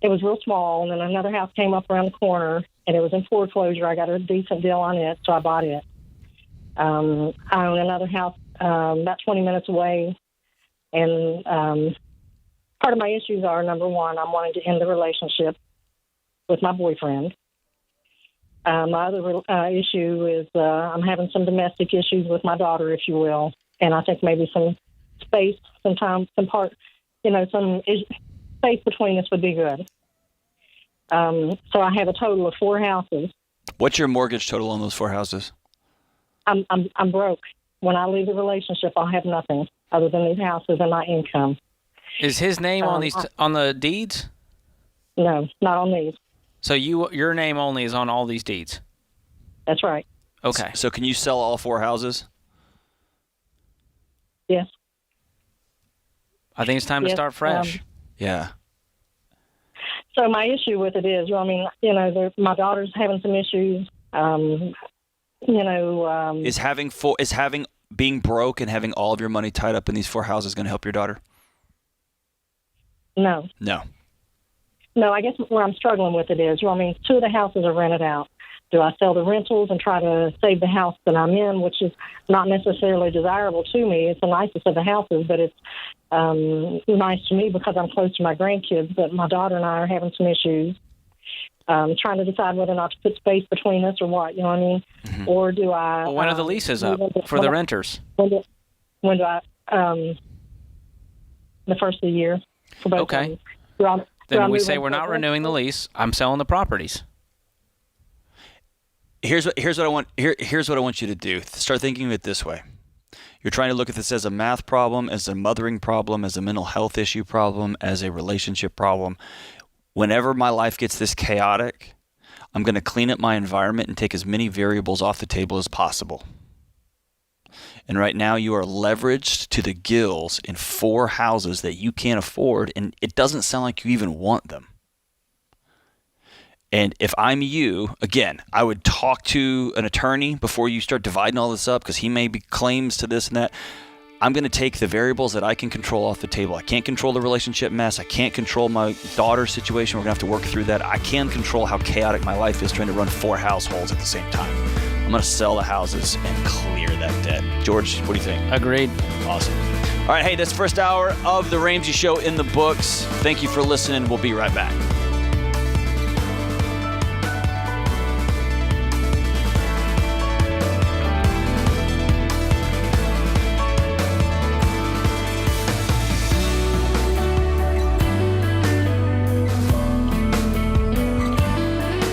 it was real small, and then another house came up around the corner, and it was in foreclosure. I got a decent deal on it, so I bought it. I own another house about 20 minutes away, and part of my issues are, number one, I'm wanting to end the relationship with my boyfriend. My other issue is I'm having some domestic issues with my daughter, if you will, and I think maybe some space, some time, some space between us would be good. So I have a total of 4 houses. What's your mortgage total on those 4 houses? I'm broke. When I leave the relationship, I'll have nothing other than these houses and my income. Is his name on the deeds? No, not on these. So your name only is on all these deeds? That's right. Okay. So can you sell all 4 houses? Yes. I think it's time to start fresh. Yeah. So my issue with it is, my daughter's having some issues. Is being broke and having all of your money tied up in these 4 houses going to help your daughter? No. I guess where I'm struggling with it is, 2 of the houses are rented out. Do I sell the rentals and try to save the house that I'm in, which is not necessarily desirable to me? It's the nicest of the houses, but it's nice to me because I'm close to my grandkids. But my daughter and I are having some issues. trying to decide whether or not to put space between us or what, you know what I mean? Mm-hmm. Or do I... Well, when are the leases up for the renters? When do I... the first of the year for both Okay. of them. Then we say we're not renewing the lease. I'm selling the properties. Here's what I want you to do. Start thinking of it this way. You're trying to look at this as a math problem, as a mothering problem, as a mental health issue problem, as a relationship problem. Whenever my life gets this chaotic, I'm going to clean up my environment and take as many variables off the table as possible. And right now you are leveraged to the gills in 4 houses that you can't afford, and it doesn't sound like you even want them. And if I'm you, again, I would talk to an attorney before you start dividing all this up, because he may be claims to this and that. I'm going to take the variables that I can control off the table. I can't control the relationship mess. I can't control my daughter's situation. We're going to have to work through that. I can control how chaotic my life is trying to run 4 households at the same time. I'm going to sell the houses and clear that debt. George, what do you think? Agreed. Awesome. All right, hey, that's first hour of The Ramsey Show in the books. Thank you for listening. We'll be right back.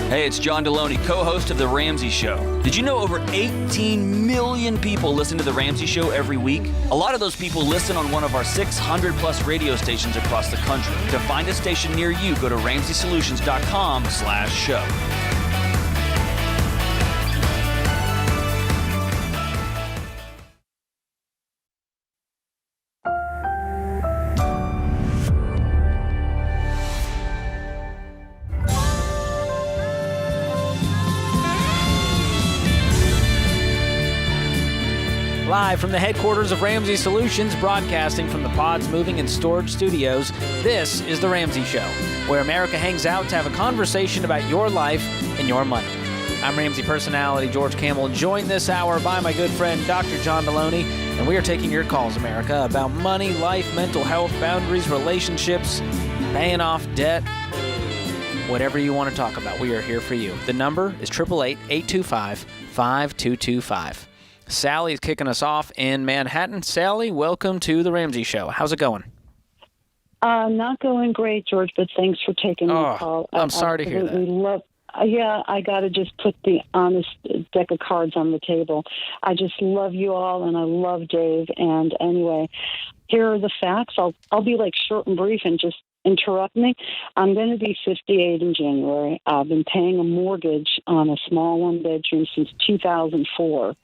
Hey, it's John Deloney, co-host of The Ramsey Show. Did you know over 18 million people listen to The Ramsey Show every week? A lot of those people listen on one of our 600-plus radio stations across the country. To find a station near you, go to RamseySolutions.com/show. Live from the headquarters of Ramsey Solutions, broadcasting from the Pods Moving and Storage Studios, this is The Ramsey Show, where America hangs out to have a conversation about your life and your money. I'm Ramsey personality George Campbell, joined this hour by my good friend Dr. John Deloney, and we are taking your calls, America, about money, life, mental health, boundaries, relationships, paying off debt, whatever you want to talk about. We are here for you. The number is 888-825-5225. Sally is kicking us off in Manhattan. Sally, welcome to The Ramsey Show. How's it going? Not going great, George, but thanks for taking my call. I'm sorry to hear that. Yeah, I got to just put the honest deck of cards on the table. I just love you all, and I love Dave. And anyway, here are the facts. I'll be like short and brief and just interrupt me. I'm going to be 58 in January. I've been paying a mortgage on a small one-bedroom since 2004.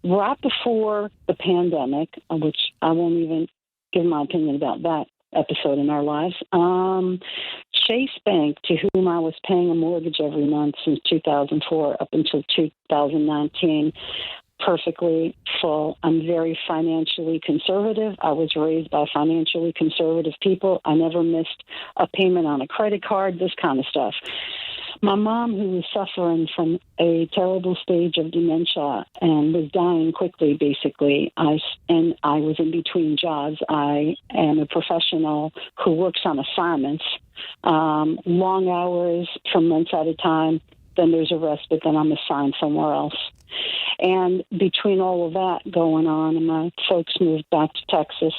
Right before the pandemic, which I won't even give my opinion about that episode in our lives, Chase Bank, to whom I was paying a mortgage every month since 2004 up until 2019, perfectly full. I'm very financially conservative. I was raised by financially conservative people. I never missed a payment on a credit card, this kind of stuff. My mom, who was suffering from a terrible stage of dementia and was dying quickly, basically, I was in between jobs. I am a professional who works on assignments, long hours for months at a time. Then there's a respite, then I'm assigned somewhere else. And between all of that going on, and my folks moved back to Texas,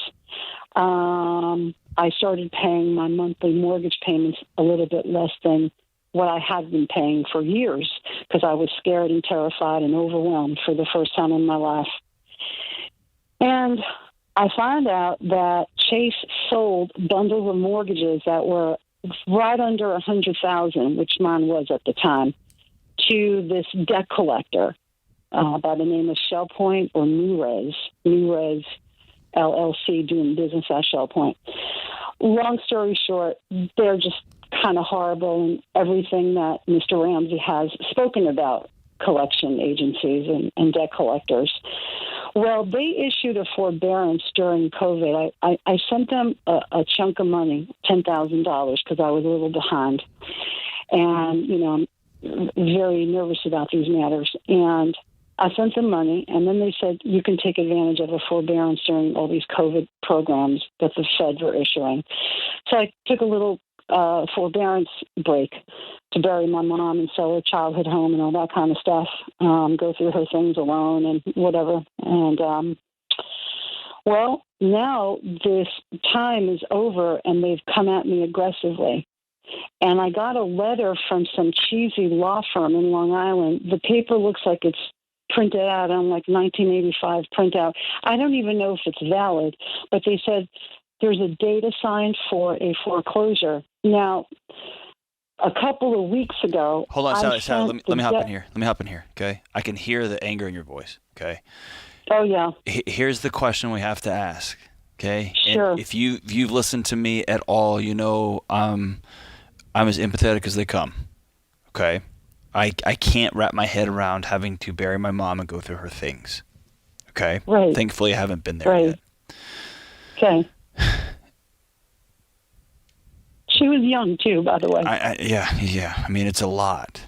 I started paying my monthly mortgage payments a little bit less than what I had been paying for years, because I was scared and terrified and overwhelmed for the first time in my life. And I found out that Chase sold bundles of mortgages that were right under $100,000, which mine was at the time, to this debt collector by the name of Shell Point or New Res LLC, doing business at Shell Point. Long story short, they're just kind of horrible in everything that Mr. Ramsey has spoken about collection agencies and debt collectors. Well, they issued a forbearance during COVID. I sent them a chunk of money, $10,000, because I was a little behind. And, I'm very nervous about these matters. And I sent them money, and then they said, you can take advantage of a forbearance during all these COVID programs that the Fed were issuing. So I took a little forbearance break. to bury my mom and sell her childhood home and all that kind of stuff, go through her things alone and whatever. And, well, now this time is over and they've come at me aggressively. And I got a letter from some cheesy law firm in Long Island. The paper looks like it's printed out on like 1985 printout. I don't even know if it's valid, but they said there's a date assigned for a foreclosure. Now, a couple of weeks ago... Hold on, Sally, let me hop in here. Let me hop in here, okay? I can hear the anger in your voice, okay? Oh, yeah. Here's the question we have to ask, okay? Sure. And if you've listened to me at all, you know I'm as empathetic as they come, okay? I can't wrap my head around having to bury my mom and go through her things, okay? Right. Thankfully, I haven't been there yet. Okay. She was young, too, by the way. Yeah. I mean, it's a lot.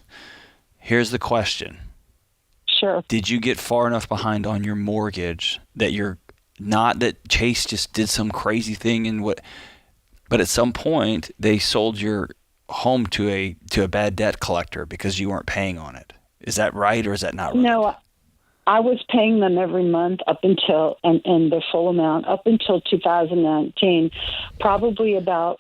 Here's the question. Sure. Did you get far enough behind on your mortgage that you're not that Chase just did some crazy thing but at some point they sold your home to a bad debt collector because you weren't paying on it? Is that right or is that not right? No, I was paying them every month up until and the full amount up until 2019, probably about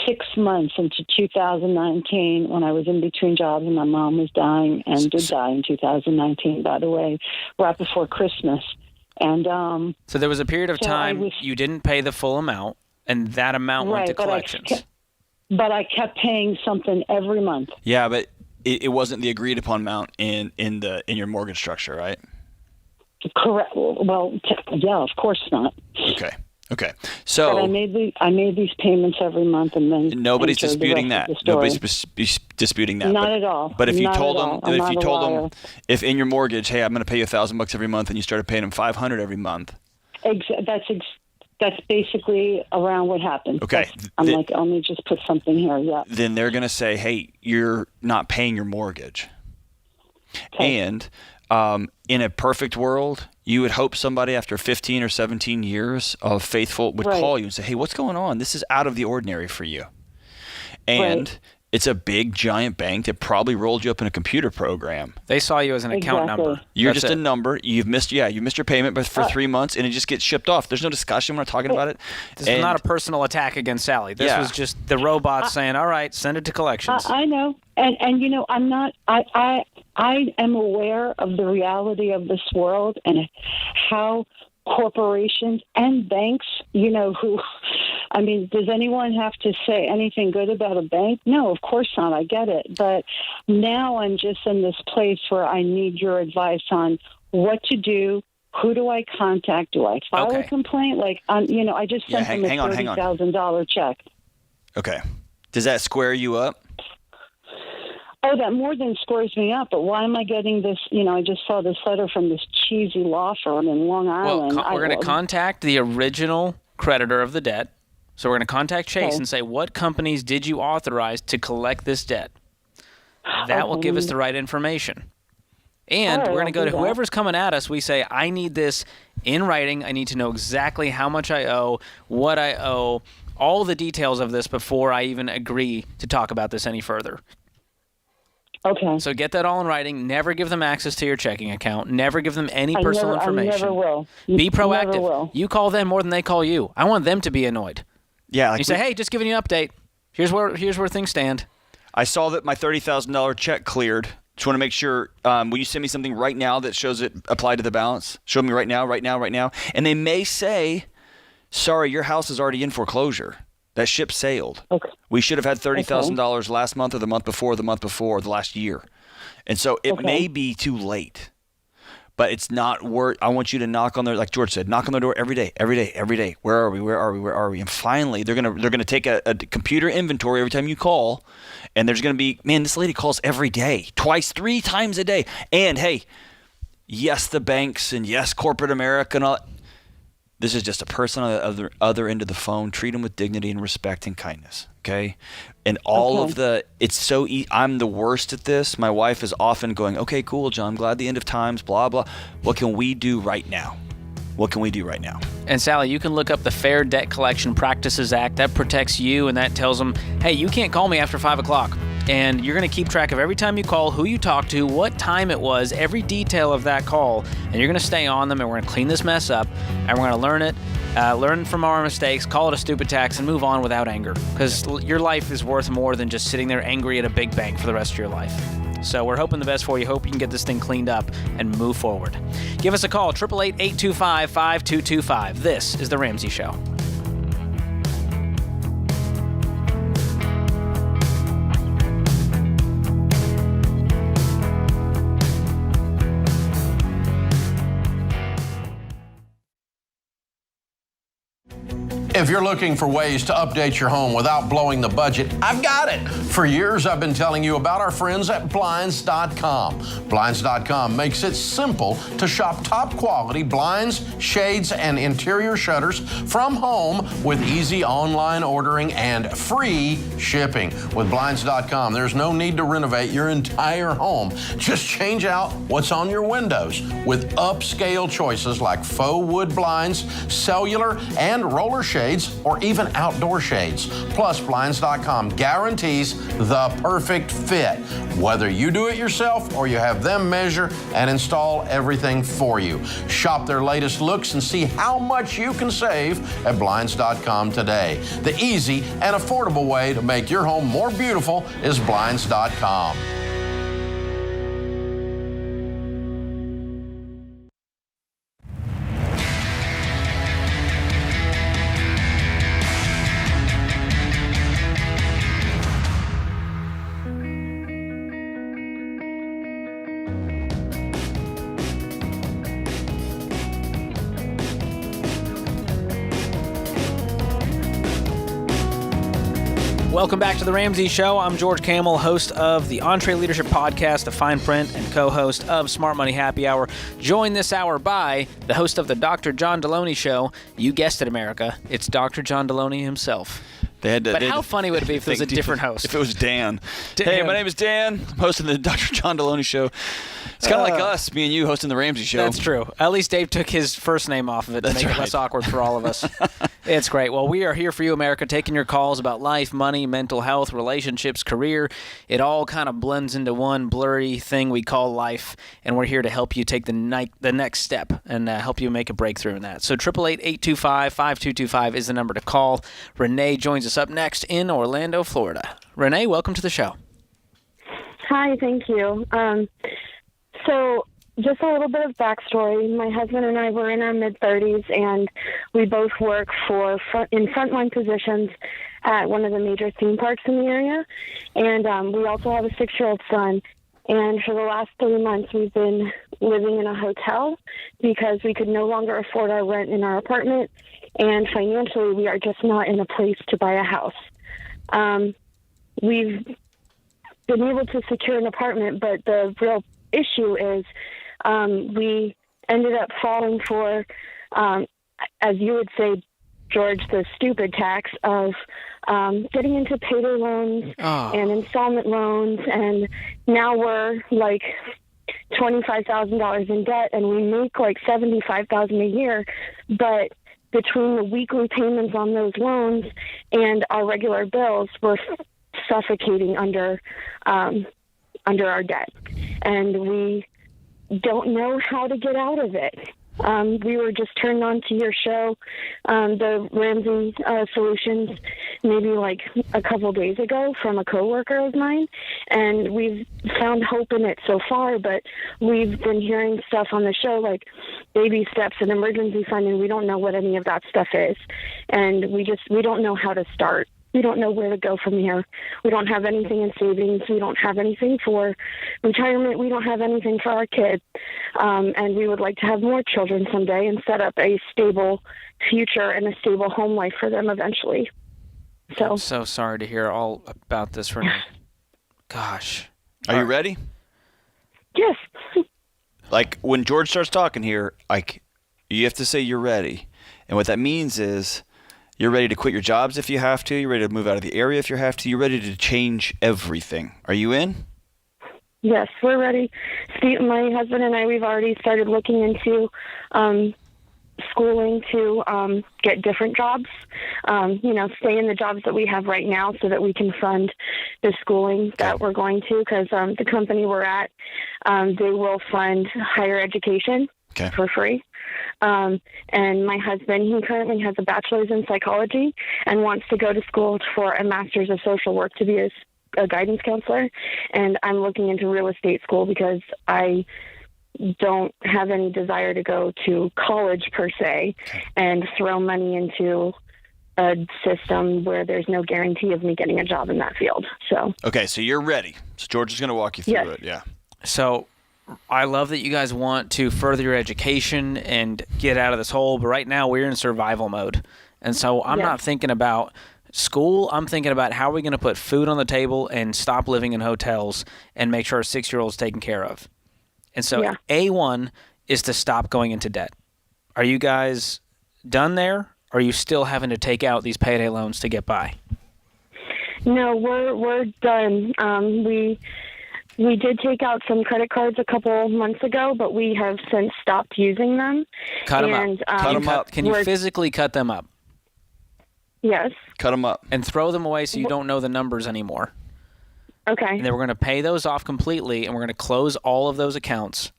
6 months into 2019 when I was in between jobs and my mom was dying and did die in 2019, by the way, right before Christmas. And so there was a period of time you didn't pay the full amount, and that amount went to collections. But I kept paying something every month. Yeah, but it wasn't the agreed upon amount in your mortgage structure, right? Correct. Well, yeah, of course not. Okay. So but I made these payments every month, and then nobody's disputing that. Nobody's disputing that. Not at all. But if you told them, if in your mortgage, hey, I'm going to pay you $1,000 every month, and you started paying them $500 every month. That's basically around what happened. Okay. I'm like, let me just put something here. Yeah. Then they're going to say, hey, you're not paying your mortgage. Okay. And in a perfect world, you would hope somebody after 15 or 17 years of faithful would call you and say, hey, what's going on? This is out of the ordinary for you. And it's a big, giant bank that probably rolled you up in a computer program. They saw you as an account number. You're just a number. You've missed your payment for 3 months, and it just gets shipped off. There's no discussion. We're not talking about it. This is not a personal attack against Sally. This was just the robot saying, all right, send it to collections. I know. And you know, I'm not – I am aware of the reality of this world and how corporations and banks, you know, I mean, does anyone have to say anything good about a bank? No, of course not. I get it. But now I'm just in this place where I need your advice on what to do. Who do I contact? Do I file a complaint? Like, you know, I just sent them a $30,000 check. Okay. Does that square you up? Oh, that more than squares me up. But why am I getting this? You know, I just saw this letter from this cheesy law firm in Long Island. Well, we're going to contact the original creditor of the debt. So we're going to contact Chase and say, what companies did you authorize to collect this debt? That will give us the right information. And we're going to go to whoever's coming at us. We say, I need this in writing. I need to know exactly how much I owe, what I owe, all the details of this before I even agree to talk about this any further. Okay. So get that all in writing. Never give them access to your checking account. Never give them any personal information. I never will. Be proactive. Never will. You call them more than they call you. I want them to be annoyed. Yeah. You say, hey, just giving you an update. Here's where things stand. I saw that my $30,000 check cleared. Just want to make sure, will you send me something right now that shows it applied to the balance? Show me right now. And they may say, sorry, your house is already in foreclosure. That ship sailed. Okay. We should have had $30,000 last month or the month before, the last year. And so it may be too late. But it's not worth. I want you to knock on their, like George said, knock on their door every day. Where are we? And finally, they're gonna take a computer inventory every time you call, and there's gonna be, man, this lady calls every day, twice, 3 times a day. And hey, yes, the banks and yes, corporate America and all. This is just a person on the other end of the phone. Treat them with dignity and respect and kindness, okay? And all of it's so I'm the worst at this. My wife is often going, okay, cool, John, I'm glad the end of times, blah, blah. What can we do right now? And Sally, you can look up the Fair Debt Collection Practices Act. That protects you, and that tells them, hey, you can't call me after 5 o'clock. and you're going to keep track of every time you call, who you talk to, what time it was, every detail of that call, and you're going to stay on them, and we're going to clean this mess up, and we're going to learn it, learn from our mistakes, call it a stupid tax, and move on without anger, because your life is worth more than just sitting there angry at a big bank for the rest of your life. So we're hoping the best for you. Hope you can get this thing cleaned up and move forward. Give us a call, 888-825-5225. This is The Ramsey Show. If you're looking for ways to update your home without blowing the budget, I've got it. For years, I've been telling you about our friends at Blinds.com. Blinds.com makes it simple to shop top quality blinds, shades, and interior shutters from home with easy online ordering and free shipping. With Blinds.com, there's no need to renovate your entire home. Just change out what's on your windows with upscale choices like faux wood blinds, cellular, and roller shades, or even outdoor shades. Plus, Blinds.com guarantees the perfect fit, whether you do it yourself or you have them measure and install everything for you. Shop their latest looks and see how much you can save at Blinds.com today. The easy and affordable way to make your home more beautiful is Blinds.com. Welcome back to The Ramsey Show. I'm George Camel, host of the Entree Leadership Podcast, The Fine Print, and co-host of Smart Money Happy Hour. Joined this hour by the host of the Dr. John Deloney Show. You guessed it, America. It's Dr. John Deloney himself. But how funny would it be if it was a different host? If it was Dan. Hey, my name is Dan. I'm hosting the Dr. John Deloney Show. It's kind of like us, me and you, hosting the Ramsey Show. That's true. At least Dave took his first name off of it to make it less awkward for all of us. It's great. Well, we are here for you, America, taking your calls about life, money, mental health, relationships, career. It all kind of blends into one blurry thing we call life, and we're here to help you take the next step and help you make a breakthrough in that. So 888-825-5225 is the number to call. Renee joins us up next in Orlando, Florida. Renee, welcome to the show. Hi, thank you. So just a little bit of backstory. My husband and I were in our mid-30s, and we both work in frontline positions at one of the major theme parks in the area. And we also have a 6-year-old son. And for the last 3 months, we've been living in a hotel because we could no longer afford our rent in our apartment. And financially, we are just not in a place to buy a house. We've been able to secure an apartment, but the real issue is we ended up falling for, as you would say, George, the stupid tax of getting into payday loans and installment loans, and now we're like $25,000 in debt, and we make like $75,000 a year, but between the weekly payments on those loans and our regular bills, we're suffocating under our debt, and we don't know how to get out of it. We were just turned on to your show, the Ramsey Solutions, maybe like a couple days ago from a coworker of mine, and we've found hope in it so far, but we've been hearing stuff on the show like baby steps and emergency fund, and we don't know what any of that stuff is, and we don't know how to start. We don't know where to go from here. We don't have anything in savings. We don't have anything for retirement. We don't have anything for our kids. And we would like to have more children someday and set up a stable future and a stable home life for them eventually. I'm so sorry to hear all about this, Renee. Gosh. Are you ready? Yes. Like, when George starts talking here, like, you have to say you're ready. And what that means is you're ready to quit your jobs if you have to. You're ready to move out of the area if you have to. You're ready to change everything. Are you in? Yes, we're ready. Steve, my husband and I, we've already started looking into schooling to get different jobs, stay in the jobs that we have right now so that we can fund the schooling that we're going to, because the company we're at, they will fund higher education for free. And my husband, he currently has a bachelor's in psychology and wants to go to school for a master's of social work to be a guidance counselor. And I'm looking into real estate school because I don't have any desire to go to college per se and throw money into a system where there's no guarantee of me getting a job in that field. So so you're ready. So George is going to walk you through it. Yeah. So I love that you guys want to further your education and get out of this hole, but right now we're in survival mode. And so I'm not thinking about school. I'm thinking about how are we going to put food on the table and stop living in hotels and make sure our 6-year-old's taken care of. And so A1 is to stop going into debt. Are you guys done there? Or are you still having to take out these payday loans to get by? No, we're done. We did take out some credit cards a couple months ago, but we have since stopped using them. Cut them up. Can you physically cut them up? Yes. Cut them up. And throw them away so you don't know the numbers anymore. Okay. And then we're going to pay those off completely, and we're going to close all of those accounts.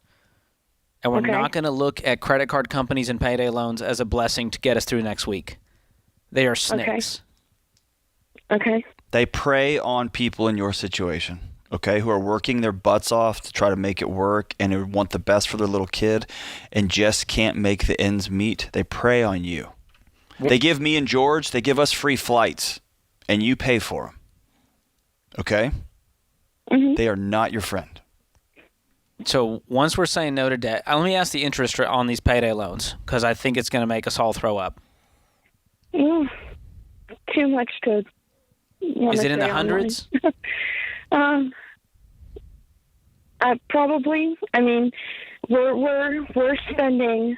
And we're not going to look at credit card companies and payday loans as a blessing to get us through next week. They are snakes. Okay. They prey on people in your situation, who are working their butts off to try to make it work and who want the best for their little kid and just can't make the ends meet. They prey on you. They give me and George, they give us free flights, and you pay for them. Okay? Mm-hmm. They are not your friend. So once we're saying no to debt, let me ask the interest rate on these payday loans, because I think it's going to make us all throw up. Too much to... Is it in the hundreds? Probably. I mean, we're spending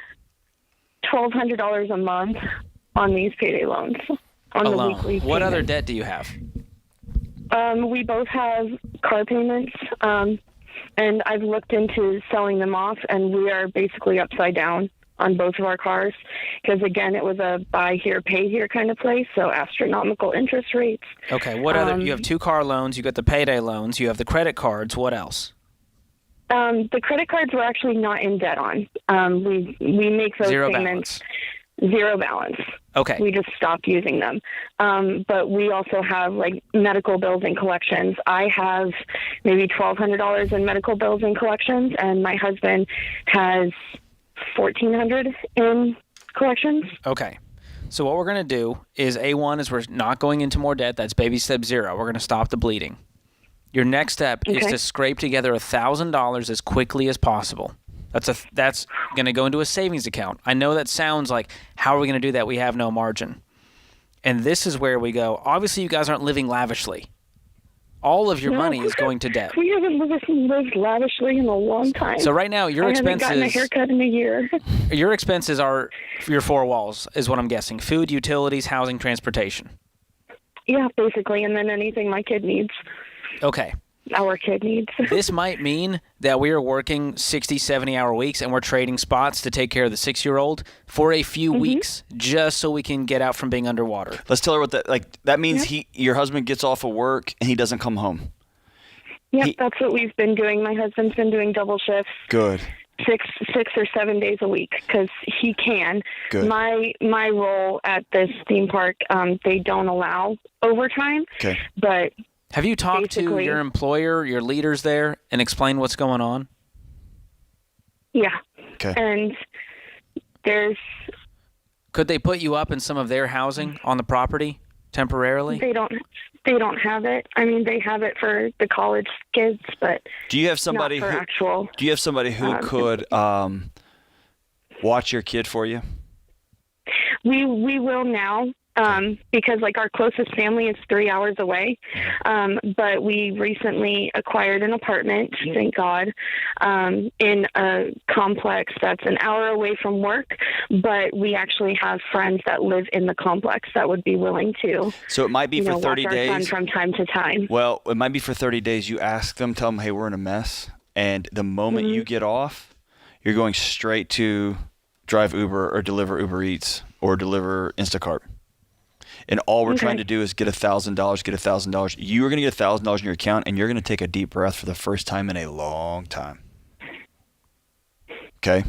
$1,200 a month on these payday loans on alone. The weekly. What other debt do you have? We both have car payments, and I've looked into selling them off, and we are basically upside down on both of our cars because, again, it was a buy here, pay here kind of place, so astronomical interest rates. Okay, what other? You have 2 car loans, you got the payday loans, you have the credit cards. What else? The credit cards we're actually not in debt on. We make those payments. Zero balance. Okay. We just stopped using them. But we also have like medical bills and collections. I have maybe $1,200 in medical bills and collections, and my husband has $1,400 in collections. Okay. So what we're going to do is A1 is we're not going into more debt. That's baby step 0. We're going to stop the bleeding. Your next step is to scrape together $1,000 as quickly as possible. That's going to go into a savings account. I know that sounds like, how are we going to do that? We have no margin. And this is where we go. Obviously, you guys aren't living lavishly. All of your money is going to debt. We haven't lived lavishly in a long time. So right now, your expenses... I haven't gotten a haircut in a year. Your expenses are your 4 walls, is what I'm guessing. Food, utilities, housing, transportation. Yeah, basically. And then anything my kid needs. Okay. Our kid needs. This might mean that we are working 60, 70-hour weeks and we're trading spots to take care of the 6-year-old for a few weeks just so we can get out from being underwater. Let's tell her what that means. Your husband gets off of work and he doesn't come home. Yeah, that's what we've been doing. My husband's been doing double shifts. Good. 6 or 7 days a week because he can. Good. My role at this theme park, they don't allow overtime. Okay. But have you talked to your employer, your leaders there, and explained what's going on? Yeah. Okay. And there's... Could they put you up in some of their housing on the property temporarily? They don't have it. I mean, they have it for the college kids, but do you have somebody not for actual... Do you have somebody who could watch your kid for you? We will now. Because like our closest family is 3 hours away. But we recently acquired an apartment, thank God, in a complex that's an hour away from work. But we actually have friends that live in the complex that would be willing to. So it might be for 30 watch days. our son from time to time. Well, it might be for 30 days. You ask them, tell them, hey, we're in a mess. And the moment you get off, you're going straight to drive Uber or deliver Uber Eats or deliver Instacart. And all we're trying to do is get $1,000, get $1,000. You are going to get $1,000 in your account, and you're going to take a deep breath for the first time in a long time. Okay?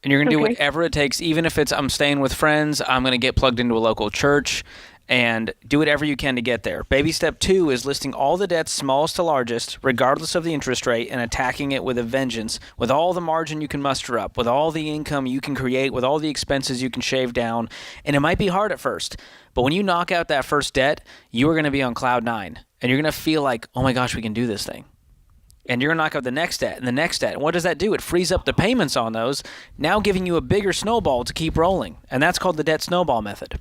And you're going to do whatever it takes, even if it's I'm staying with friends, I'm going to get plugged into a local church, and do whatever you can to get there. Baby step 2 is listing all the debts, smallest to largest, regardless of the interest rate, and attacking it with a vengeance, with all the margin you can muster up, with all the income you can create, with all the expenses you can shave down. And it might be hard at first, but when you knock out that first debt, you are going to be on cloud 9, and you're going to feel like, oh my gosh, we can do this thing. And you're going to knock out the next debt and the next debt. And what does that do? It frees up the payments on those, now giving you a bigger snowball to keep rolling. And that's called the debt snowball method.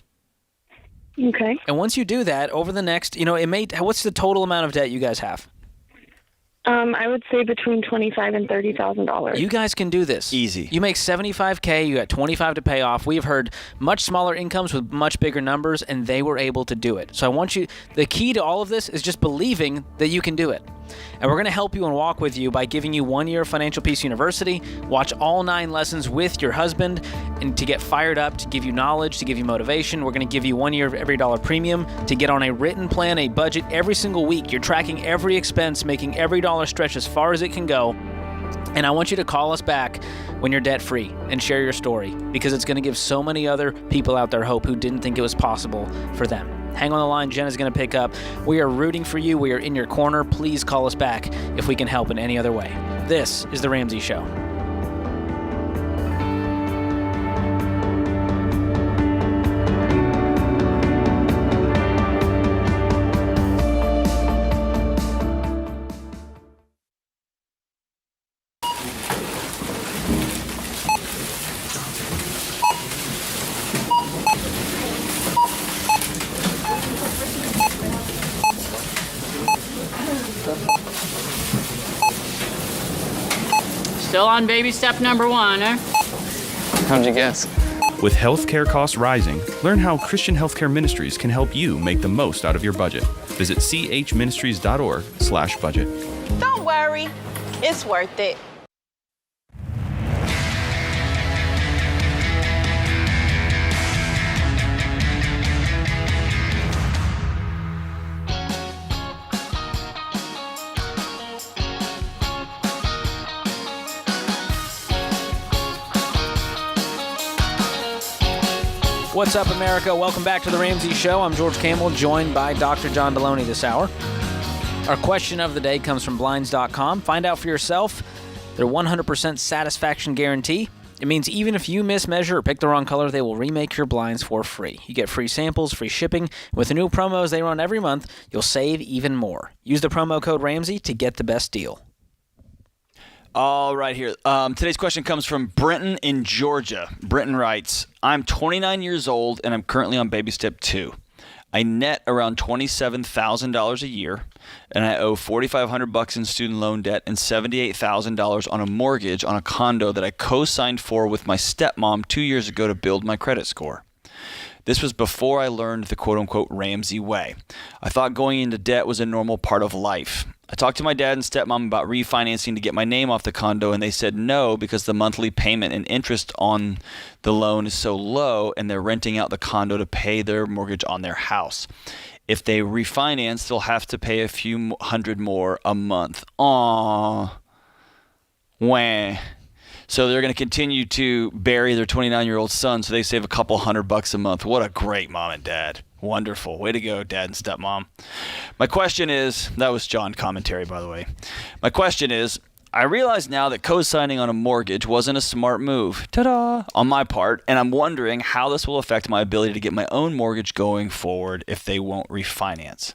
Okay. And once you do that, over the next, what's the total amount of debt you guys have? I would say between $25,000 and $30,000. You guys can do this. Easy. You make $75K, you got $25 to pay off. We've heard much smaller incomes with much bigger numbers, and they were able to do it. So I want you, the key to all of this is just believing that you can do it. And we're going to help you and walk with you by giving you 1 year of Financial Peace University, watch all 9 lessons with your husband, and to get fired up, to give you knowledge, to give you motivation. We're going to give you 1 year of Every Dollar Premium to get on a written plan, a budget every single week. You're tracking every expense, making every dollar stretch as far as it can go. And I want you to call us back when you're debt-free and share your story, because it's going to give so many other people out there hope who didn't think it was possible for them. Hang on the line. Jen is going to pick up. We are rooting for you. We are in your corner. Please call us back if we can help in any other way. This is The Ramsey Show. Still on baby step number 1, eh? How'd you guess? With healthcare costs rising, learn how Christian Healthcare Ministries can help you make the most out of your budget. Visit chministries.org/budget. Don't worry, it's worth it. What's up, America? Welcome back to The Ramsey Show. I'm George Campbell, joined by Dr. John Deloney this hour. Our question of the day comes from Blinds.com. Find out for yourself their 100% satisfaction guarantee. It means even if you mismeasure or pick the wrong color, they will remake your blinds for free. You get free samples, free shipping. With the new promos they run every month, you'll save even more. Use the promo code Ramsey to get the best deal. All right, here. Today's question comes from Brenton in Georgia. Brenton writes, I'm 29 years old and I'm currently on baby step 2. I net around $27,000 a year, and I owe $4,500 in student loan debt and $78,000 on a mortgage on a condo that I co-signed for with my stepmom 2 years ago to build my credit score. This was before I learned the quote-unquote Ramsey way. I thought going into debt was a normal part of life. I talked to my dad and stepmom about refinancing to get my name off the condo, and they said no because the monthly payment and interest on the loan is so low, and they're renting out the condo to pay their mortgage on their house. If they refinance, they'll have to pay a few hundred more a month. Aww. Wah. So they're going to continue to bury their 29-year-old son so they save a couple $100 a month. What a great mom and dad. Wonderful. Way to go, dad and stepmom. My question is, that was John commentary, by the way. My question is, I realize now that co-signing on a mortgage wasn't a smart move, ta-da, on my part, and I'm wondering how this will affect my ability to get my own mortgage going forward if they won't refinance.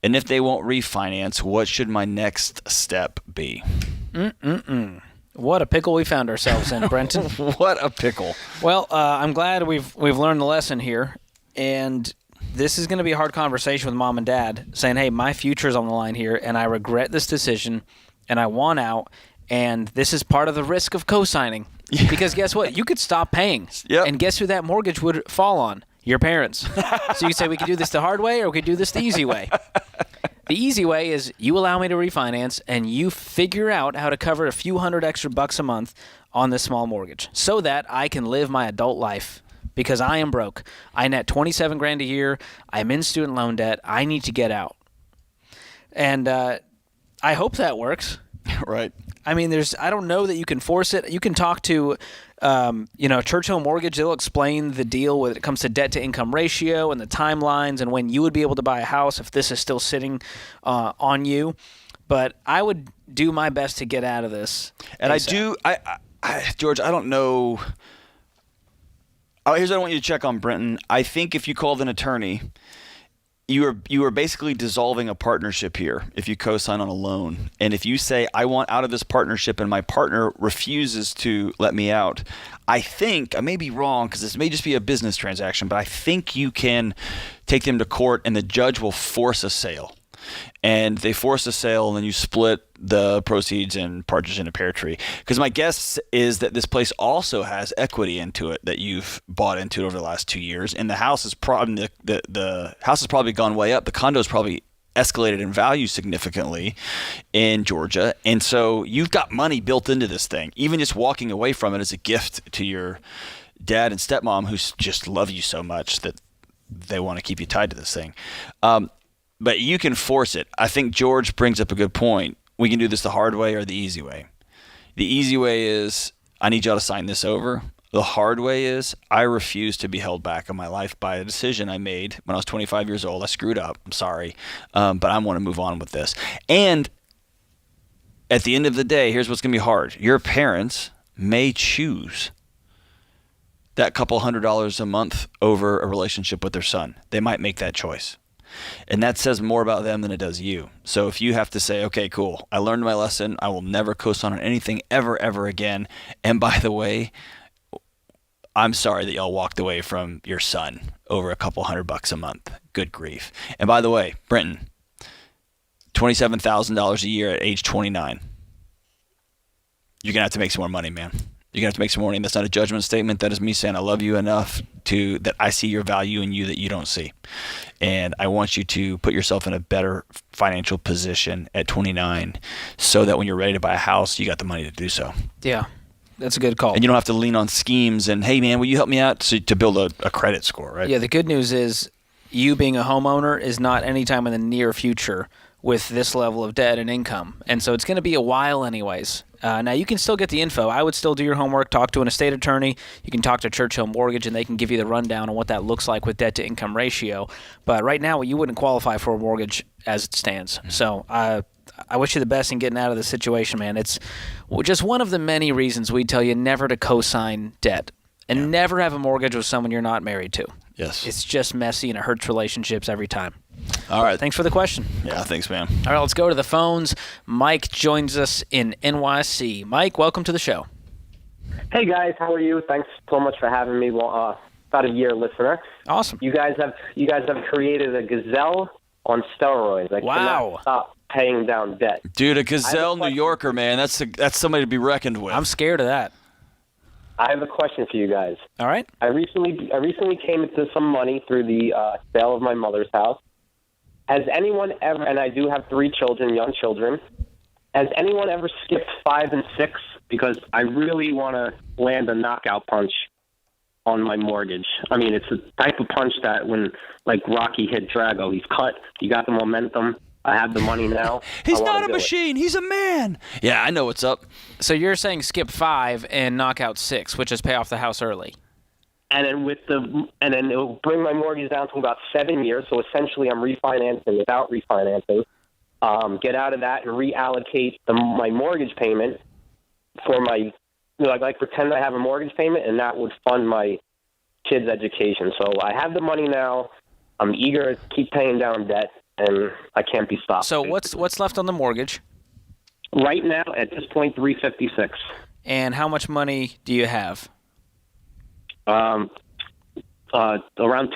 And if they won't refinance, what should my next step be? What a pickle we found ourselves in, Brenton. What a pickle. Well, I'm glad we've learned the lesson here, and this is going to be a hard conversation with mom and dad, saying, hey, my future's on the line here, and I regret this decision, and I want out, and this is part of the risk of co-signing. Yeah. Because guess what? You could stop paying, and guess who that mortgage would fall on? Your parents. So you could say we could do this the hard way or we could do this the easy way. The easy way is you allow me to refinance, and you figure out how to cover a few $100 extra a month on this small mortgage so that I can live my adult life, because I am broke. I net $27,000 a year. I'm in student loan debt. I need to get out. And I hope that works. Right. I mean, I don't know that you can force it. You can talk to, Churchill Mortgage. They'll explain the deal when it comes to debt to income ratio and the timelines and when you would be able to buy a house if this is still sitting on you. But I would do my best to get out of this. And ASAP. George, I don't know. Here's what I want you to check on, Brenton. I think if you called an attorney, you are basically dissolving a partnership here if you co-sign on a loan. And if you say, I want out of this partnership and my partner refuses to let me out, I think, I may be wrong because this may just be a business transaction, but I think you can take them to court and the judge will force a sale. And they force a sale, and then you split the proceeds and partridge in a pear tree. Because my guess is that this place also has equity into it that you've bought into over the last 2 years, and the house is probably the house has probably gone way up. The condo's probably escalated in value significantly in Georgia, and so you've got money built into this thing. Even just walking away from it is a gift to your dad and stepmom, who just love you so much that they want to keep you tied to this thing. But you can force it. I think George brings up a good point. We can do this the hard way or the easy way. The easy way is, I need y'all to sign this over. The hard way is, I refuse to be held back in my life by a decision I made when I was 25 years old. I screwed up. I'm sorry. But I want to move on with this. And at the end of the day, here's what's going to be hard. Your parents may choose that couple $100 a month over a relationship with their son. They might make that choice. And that says more about them than it does you. So if you have to say, okay, cool, I learned my lesson. I will never co-sign on anything ever again. And by the way, I'm sorry that y'all walked away from your son over a couple $100 a month. Good grief. And by the way, Brenton, $27,000 a year at age 29. You're going to have to make some more money, man. You're going to have to make some more money. That's not a judgment statement. That is me saying I love you enough that I see your value in you that you don't see. And I want you to put yourself in a better financial position at 29 so that when you're ready to buy a house, you got the money to do so. Yeah, that's a good call. And you don't have to lean on schemes and, hey, man, will you help me out to build a credit score, right? Yeah, the good news is you being a homeowner is not anytime in the near future with this level of debt and income. And so it's going to be a while anyways. Now, you can still get the info. I would still do your homework, talk to an estate attorney. You can talk to Churchill Mortgage, and they can give you the rundown on what that looks like with debt-to-income ratio. But right now, you wouldn't qualify for a mortgage as it stands. So I wish you the best in getting out of this situation, man. It's just one of the many reasons we tell you never to co-sign debt and never have a mortgage with someone you're not married to. Yes. It's just messy, and it hurts relationships every time. All right. Thanks for the question. Yeah, thanks, man. All right, let's go to the phones. Mike joins us in NYC. Mike, welcome to the show. Hey, guys. How are you? Thanks so much for having me. About a year listener. Awesome. You guys have created a gazelle on steroids. I cannot stop paying down debt. Dude, a gazelle New Yorker, man. That's somebody to be reckoned with. I'm scared of that. I have a question for you guys. All right. I recently came into some money through the sale of my mother's house. Has anyone ever, and I do have 3 children, young children, has anyone ever skipped 5 and 6? Because I really want to land a knockout punch on my mortgage. I mean, it's the type of punch that when, like Rocky hit Drago, he's cut, you got the momentum, I have the money now. He's not a machine, he's a man. Yeah, I know what's up. So you're saying skip 5 and knock out 6, which is pay off the house early. And then it'll bring my mortgage down to about 7 years. So essentially, I'm refinancing without refinancing. Get out of that and reallocate my mortgage payment for my, like pretend I have a mortgage payment, and that would fund my kids' education. So I have the money now. I'm eager to keep paying down debt, and I can't be stopped. So what's left on the mortgage? Right now, at this point, $356. And how much money do you have? Around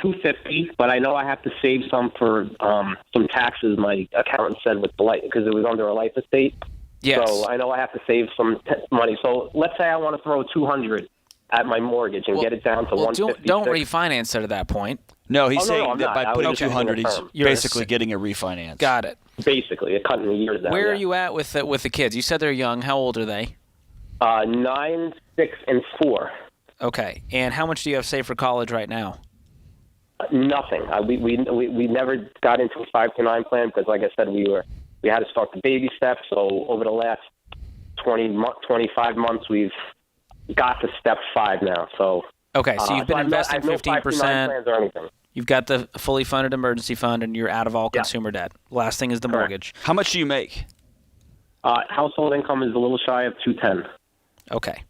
$250, but I know I have to save some for some taxes. My accountant said with the life, because it was under a life estate. Yes. So I know I have to save some money. So let's say I want to throw $200 at my mortgage and get it down to 156. Don't refinance it at that point. No, he's saying I'm that not. by putting 200, he's You're basically getting a refinance. Got it. Basically, cutting the years down. Where are you at with the kids? You said they're young. How old are they? 9, 6, and 4. Okay. And how much do you have saved for college right now? Nothing. We never got into a 5 to 9 plan because, like I said, we had to start the baby steps. So over the last 25 months, we've got to step 5 now. So okay, so you've been investing 15%. Plans or anything. You've got the fully funded emergency fund, and you're out of all consumer debt. Last thing is the mortgage. How much do you make? Household income is a little shy of $210. Okay.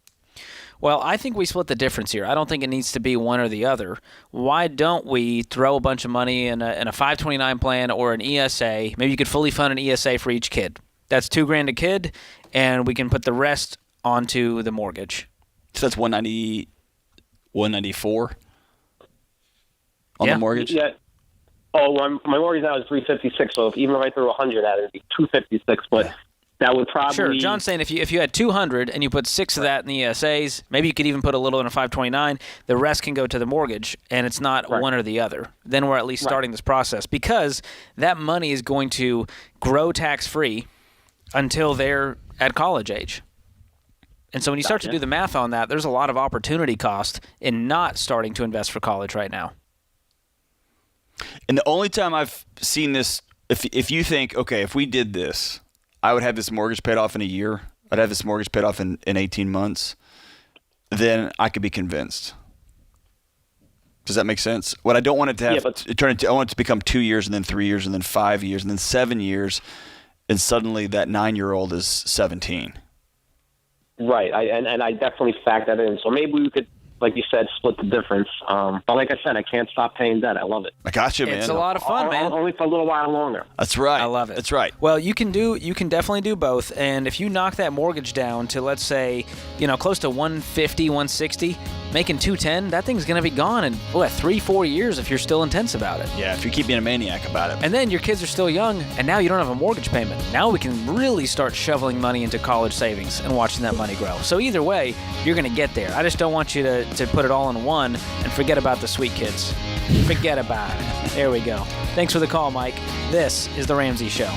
Well, I think we split the difference here. I don't think it needs to be one or the other. Why don't we throw a bunch of money in a 529 plan or an ESA? Maybe you could fully fund an ESA for each kid. That's $2,000 a kid, and we can put the rest onto the mortgage. So that's $194 on the mortgage? Yeah. Oh, my mortgage now is $356. So even if I threw $100 at it, it'd be $256. But that would probably sure. John's saying if you had $200 and you put 6 of that in the ESAs, maybe you could even put a little in a 529. The rest can go to the mortgage, and it's not one or the other. Then we're at least starting this process because that money is going to grow tax-free until they're at college age. And so when you start to do the math on that, there's a lot of opportunity cost in not starting to invest for college right now. And the only time I've seen this, if you think, okay, if we did this, I would have this mortgage paid off in a year, I'd have this mortgage paid off in 18 months, then I could be convinced. Does that make sense? What I don't want it to have, I want it to become 2 years and then 3 years and then 5 years and then 7 years, and suddenly that 9-year-old is 17. Right, and I definitely factor that in. So maybe we could, like you said, split the difference. But like I said, I can't stop paying debt. I love it. I got you, man. It's a lot of fun, man. Only for a little while longer. That's right. I love it. That's right. Well, you can definitely do both. And if you knock that mortgage down to, let's say, close to 150, 160, making 210, that thing's going to be gone in 3-4 years if you're still intense about it. Yeah, if you keep being a maniac about it. And then your kids are still young, and now you don't have a mortgage payment. Now we can really start shoveling money into college savings and watching that money grow. So either way, you're going to get there. I just don't want you to put it all in one and forget about the sweet kids. Forget about it. There we go. Thanks for the call, Mike. This is The Ramsey Show.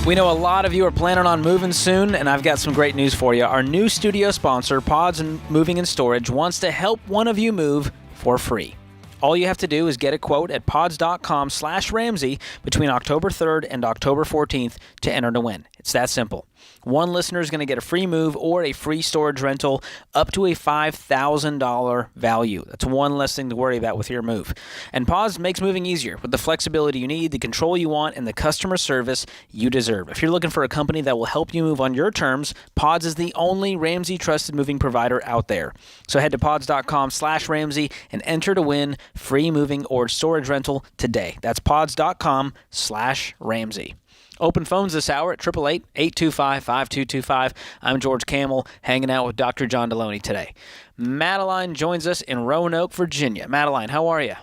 We know a lot of you are planning on moving soon, and I've got some great news for you. Our new studio sponsor, Pods and Moving and Storage, wants to help one of you move for free. All you have to do is get a quote at pods.com/Ramsey between October 3rd and October 14th to enter to win. It's that simple. One listener is going to get a free move or a free storage rental up to a $5,000 value. That's one less thing to worry about with your move. And Pods makes moving easier with the flexibility you need, the control you want, and the customer service you deserve. If you're looking for a company that will help you move on your terms, Pods is the only Ramsey trusted moving provider out there. So head to pods.com/Ramsey and enter to win free moving or storage rental today. That's pods.com/Ramsey. Open phones this hour at 888-825-5225. I'm George Camel, hanging out with Dr. John Deloney today. Madeline joins us in Roanoke, Virginia. Madeline, how are you?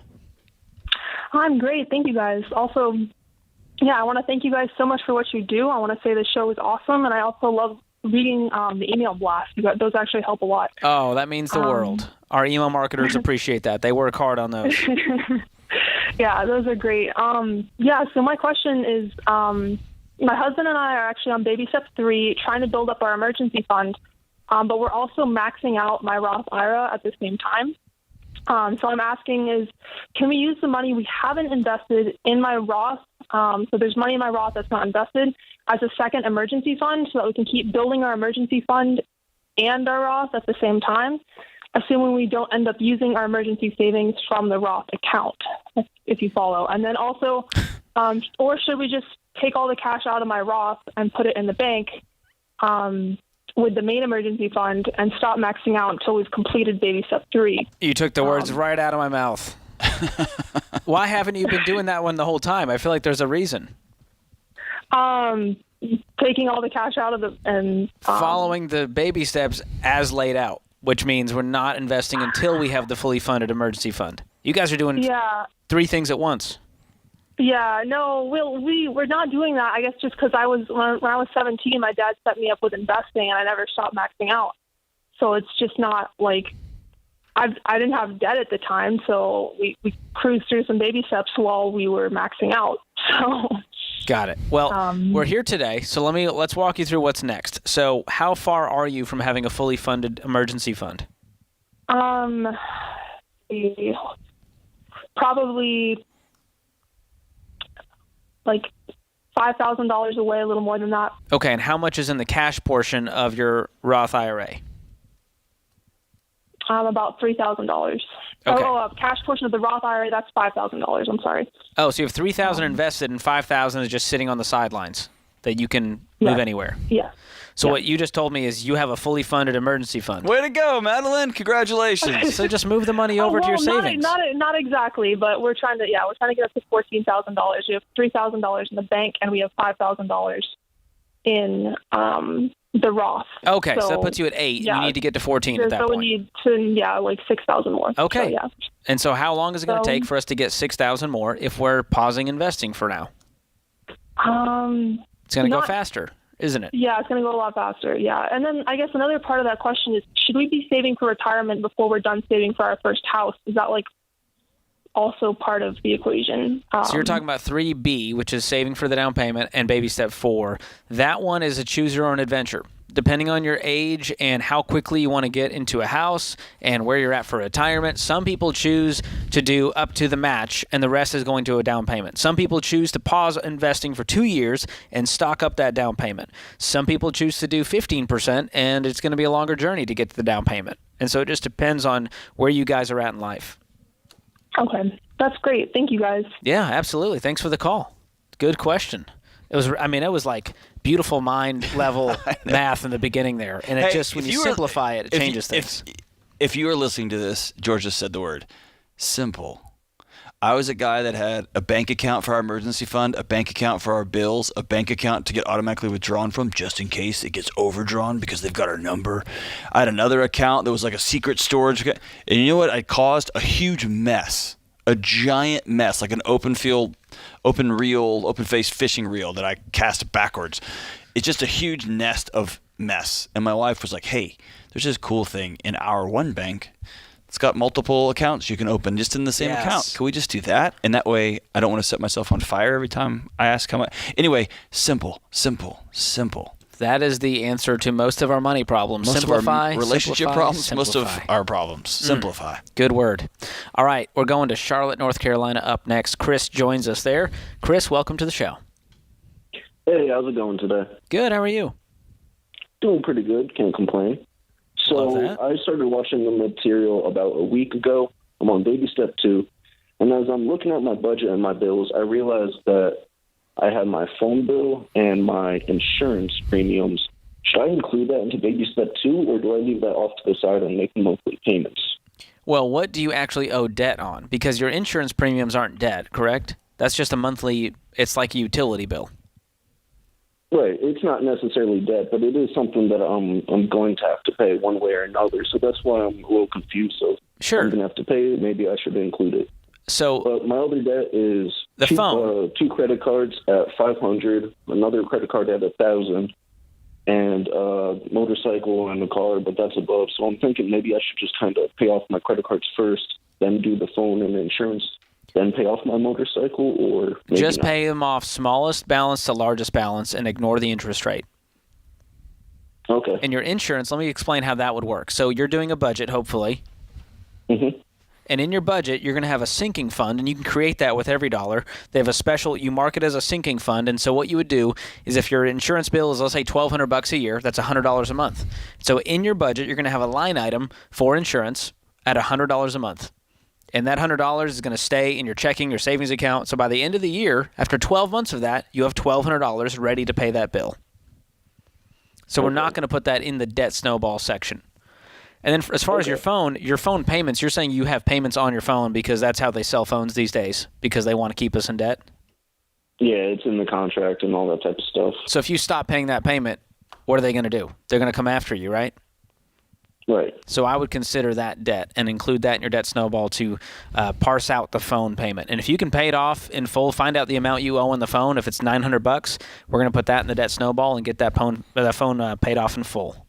I'm great. Thank you, guys. Also, I want to thank you guys so much for what you do. I want to say the show is awesome, and I also love reading the email blasts. Those actually help a lot. Oh, that means the world. Our email marketers appreciate that. They work hard on those. Yeah, those are great. So my question is, my husband and I are actually on baby step 3, trying to build up our emergency fund, but we're also maxing out my Roth IRA at the same time. So I'm asking is, can we use the money we haven't invested in my Roth, so there's money in my Roth that's not invested, as a second emergency fund so that we can keep building our emergency fund and our Roth at the same time? assuming we don't end up using our emergency savings from the Roth account, if you follow. And then also, or should we just take all the cash out of my Roth and put it in the bank with the main emergency fund and stop maxing out until we've completed baby step 3? You took the words right out of my mouth. Why haven't you been doing that one the whole time? I feel like there's a reason. Taking all the cash out of the and following the baby steps as laid out, which means we're not investing until we have the fully funded emergency fund. You guys are doing 3 things at once. Yeah, no, we're not doing that. I guess just because when I was 17, my dad set me up with investing, and I never stopped maxing out. So it's just not like I didn't have debt at the time, so we cruised through some baby steps while we were maxing out. So. Got it. Well, we're here today, so let's walk you through what's next. So, how far are you from having a fully funded emergency fund? Probably like $5,000 away, a little more than that. Okay, and how much is in the cash portion of your Roth IRA? About $3,000. Okay. Cash portion of the Roth IRA, that's $5,000. I'm sorry. Oh, so you have $3,000 invested and $5,000 is just sitting on the sidelines that you can move anywhere. Yeah. So what you just told me is you have a fully funded emergency fund. Way to go, Madeline! Congratulations. So just move the money over to your savings. Not exactly, but we're trying to get up to $14,000. We have $3,000 in the bank, and we have $5,000 in the Roth. Okay, so that puts you at 8. Yeah. You need to get to 14 at that point. So we need to, like 6,000 more. Okay. So, yeah. And so how long is it going to take for us to get 6,000 more if we're pausing investing for now? It's going to go faster, isn't it? Yeah, it's going to go a lot faster. Yeah. And then I guess another part of that question is, should we be saving for retirement before we're done saving for our first house? Is that like also part of the equation? So you're talking about 3B, which is saving for the down payment, and baby step 4. That one is a choose your own adventure. Depending on your age and how quickly you want to get into a house and where you're at for retirement, some people choose to do up to the match and the rest is going to a down payment. Some people choose to pause investing for 2 years and stock up that down payment. Some people choose to do 15% and it's going to be a longer journey to get to the down payment. And so it just depends on where you guys are at in life. Okay. That's great. Thank you, guys. Yeah, absolutely. Thanks for the call. Good question. It was like beautiful mind level math in the beginning there. And it just, when you simplify it, it changes things. If you were listening to this, George just said the word simple. I was a guy that had a bank account for our emergency fund, a bank account for our bills, a bank account to get automatically withdrawn from just in case it gets overdrawn because they've got our number. I had another account that was like a secret storage account. And you know what? I caused a huge mess, a giant mess, like an open face fishing reel that I cast backwards. It's just a huge nest of mess. And my wife was like, hey, there's this cool thing in our one bank. It's got multiple accounts you can open just in the same account. Can we just do that? And that way I don't want to set myself on fire every time I ask how much. Anyway, simple. That is the answer to most of our money problems. Simplify, of our relationship problems, simplify. Most of our problems. Simplify. Good word. All right, we're going to Charlotte, North Carolina up next. Chris joins us there. Chris, welcome to the show. Hey, how's it going today? Good, how are you? Doing pretty good, can't complain. So I started watching the material about a week ago. I'm on baby step 2. And as I'm looking at my budget and my bills, I realized that I had my phone bill and my insurance premiums. Should I include that into baby step 2, or do I leave that off to the side and make monthly payments? Well, what do you actually owe debt on? Because your insurance premiums aren't debt, correct? That's just a monthly, it's like a utility bill. Right. It's not necessarily debt, but it is something that I'm going to have to pay one way or another. So that's why I'm a little confused. So sure. I'm going to have to pay it. Maybe I should include it. So my other debt is the phone. 2 credit cards at $500, another credit card at $1,000, and motorcycle and a car, but that's above. So I'm thinking maybe I should just kind of pay off my credit cards first, then do the phone and the insurance, then pay off my motorcycle, or maybe just not. pay them off smallest balance to largest balance and ignore the interest rate. Okay. And your insurance, let me explain how that would work. So you're doing a budget, hopefully. Mm-hmm. And in your budget, you're going to have a sinking fund, and you can create that with EveryDollar. They have a special, you mark it as a sinking fund, and so what you would do is if your insurance bill is, let's say, $1,200 a year, that's $100 a month. So in your budget, you're going to have a line item for insurance at $100 a month. And that $100 is going to stay in your checking, your savings account. So by the end of the year, after 12 months of that, you have $1,200 ready to pay that bill. So we're not going to put that in the debt snowball section. And then as far as your phone payments, you're saying you have payments on your phone because that's how they sell phones these days, because they want to keep us in debt? Yeah, it's in the contract and all that type of stuff. So if you stop paying that payment, what are they going to do? They're going to come after you, right? Right. So I would consider that debt and include that in your debt snowball to parse out the phone payment. And if you can pay it off in full, find out the amount you owe on the phone. If it's $900, we're going to put that in the debt snowball and get that phone paid off in full.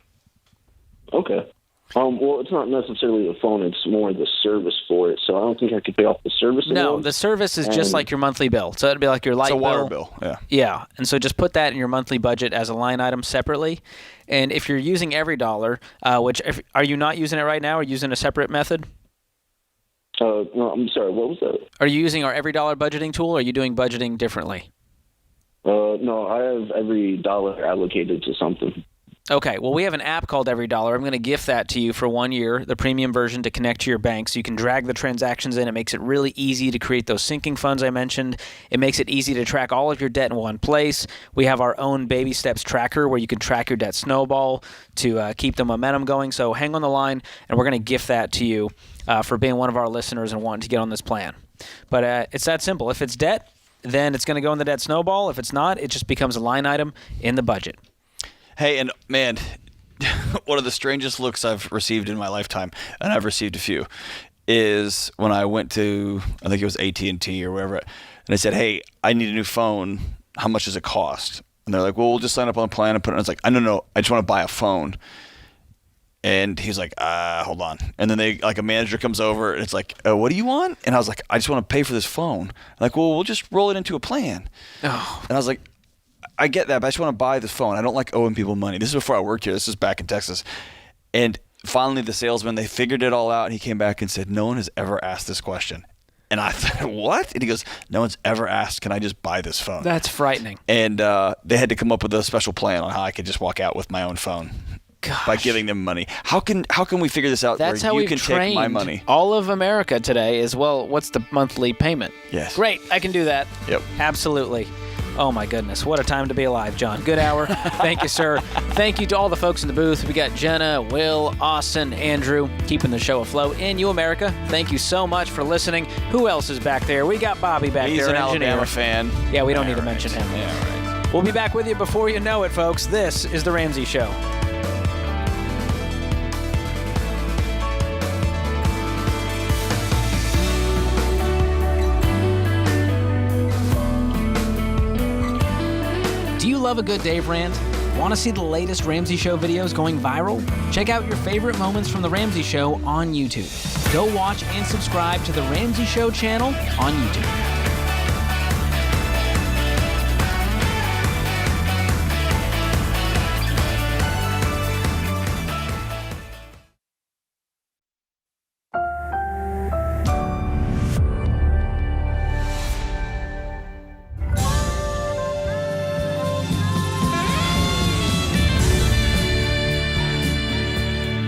Okay. Well, it's not necessarily the phone; it's more the service for it. So I don't think I could pay off the service. No, the service is just like your monthly bill. So it'd be like your light bill. It's a water bill. Yeah. Yeah, and so just put that in your monthly budget as a line item separately. And if you're using EveryDollar, are you not using it right now? Or using a separate method? No, I'm sorry. What was that? Are you using our EveryDollar budgeting tool? Or are you doing budgeting differently? No, I have EveryDollar allocated to something. Okay, well, we have an app called EveryDollar. I'm going to gift that to you for 1 year, the premium version to connect to your bank so you can drag the transactions in. It makes it really easy to create those sinking funds I mentioned. It makes it easy to track all of your debt in one place. We have our own baby steps tracker where you can track your debt snowball to keep the momentum going. So hang on the line, and we're going to gift that to you for being one of our listeners and wanting to get on this plan. But it's that simple. If it's debt, then it's going to go in the debt snowball. If it's not, it just becomes a line item in the budget. Hey, and man, one of the strangest looks I've received in my lifetime, and I've received a few, is when I went to, I think it was AT&T or wherever, and I said, hey, I need a new phone. How much does it cost? And they're like, well, we'll just sign up on a plan and put it on. I was like, no, I just want to buy a phone. And he's like, hold on. And then a manager comes over, and it's like, what do you want? And I was like, I just want to pay for this phone. Like, well, we'll just roll it into a plan. Oh. And I was like, I get that, but I just want to buy this phone. I don't like owing people money. This is before I worked here. This is back in Texas. And finally, the salesman, they figured it all out, and he came back and said, no one has ever asked this question. And I thought, what? And he goes, no one's ever asked, can I just buy this phone? That's frightening. And they had to come up with a special plan on how I could just walk out with my own phone. Gosh. By giving them money. How can we figure this out? That's where how you can take my money? All of America today is, well, what's the monthly payment? Yes. Great, I can do that. Yep. Absolutely. Oh, my goodness. What a time to be alive, John. Good hour. Thank you, sir. Thank you to all the folks in the booth. We got Jenna, Will, Austin, Andrew, keeping the show afloat. And you, America, thank you so much for listening. Who else is back there? We got Bobby back He's there. an engineer. Alabama fan. Yeah, we don't need to mention him. Yeah, right. We'll be back with you before you know it, folks. This is The Ramsey Show. Do you love a good Dave Rant? Want to see the latest Ramsey Show videos going viral? Check out your favorite moments from The Ramsey Show on YouTube. Go watch and subscribe to The Ramsey Show channel on YouTube.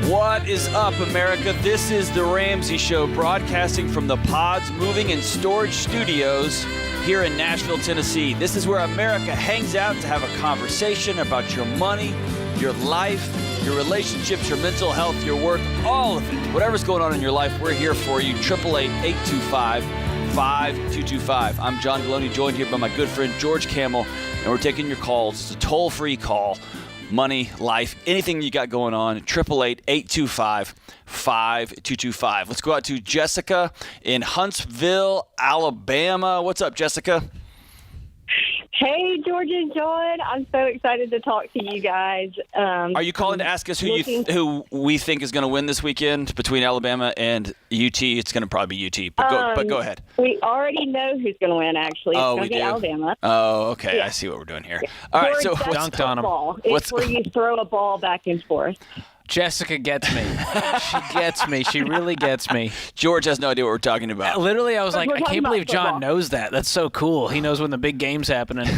What is up, America? This is The Ramsey Show, broadcasting from the Pods Moving and Storage Studios here in Nashville, Tennessee. This is where America hangs out to have a conversation about your money, your life, your relationships, your mental health, your work, all of it. Whatever's going on in your life, we're here for you. 888-825-5225. I'm John Deloney, joined here by my good friend George Camel, and we're taking your calls. It's a toll-free call. Money, life, anything you got going on, 888-825-5225. Let's go out to Jessica in Huntsville, Alabama. What's up, Jessica? Hey, George and John. I'm so excited to talk to you guys. Are you calling to ask us who we think is going to win this weekend between Alabama and UT? It's going to probably be UT, but go ahead. We already know who's going to win, actually. It's Oh, going we to be do? Alabama. Oh, okay. Yeah. I see what we're doing here. All right, so George, that's dunked on 'em. football. It's where you throw a ball back and forth. Jessica gets me. She gets me. She really gets me. George has no idea what we're talking about. Literally, I was like, we're I talking can't about believe John football. knows that. That's so cool. He knows when the big game's happening.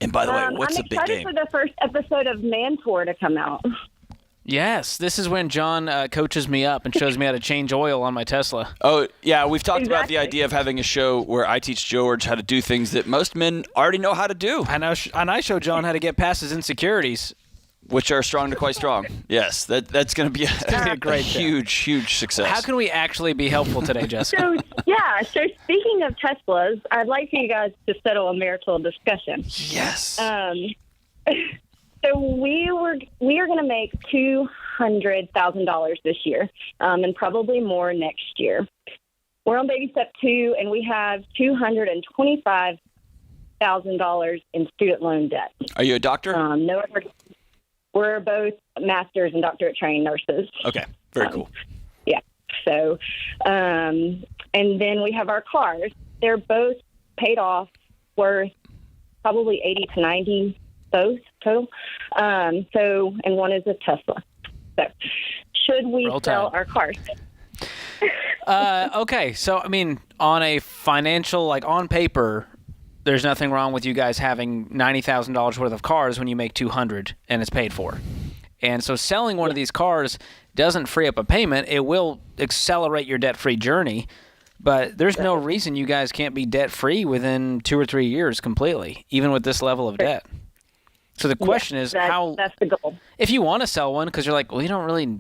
And by the way, what's the big I'm game? excited for the first episode of Mantor to come out. Yes, this is when John coaches me up and shows me how to change oil on my Tesla. Oh, yeah, we've talked about the idea of having a show where I teach George how to do things that most men already know how to do. And I show John how to get past his insecurities. Which are strong to quite strong. Yes, that's going to be a great huge success. How can we actually be helpful today, Jessica? So speaking of Teslas, I'd like for you guys to settle a marital discussion. Yes. So we are going to make $200,000 this year, and probably more next year. We're on baby step 2, and we have $225,000 in student loan debt. Are you a doctor? No, we're both masters and doctorate trained nurses. Okay, very cool. Yeah. So, and then we have our cars. They're both paid off, worth probably 80 to 90 both total. And one is a Tesla. So, should we sell our cars? Okay, so I mean, on a financial, like on paper, there's nothing wrong with you guys having $90,000 worth of cars when you make $200 and it's paid for. And so selling one of these cars doesn't free up a payment. It will accelerate your debt-free journey, but there's no reason you guys can't be debt-free within 2 or 3 years completely, even with this level of debt. So the question is how... That's the goal. If you want to sell one because you're like, well, we don't really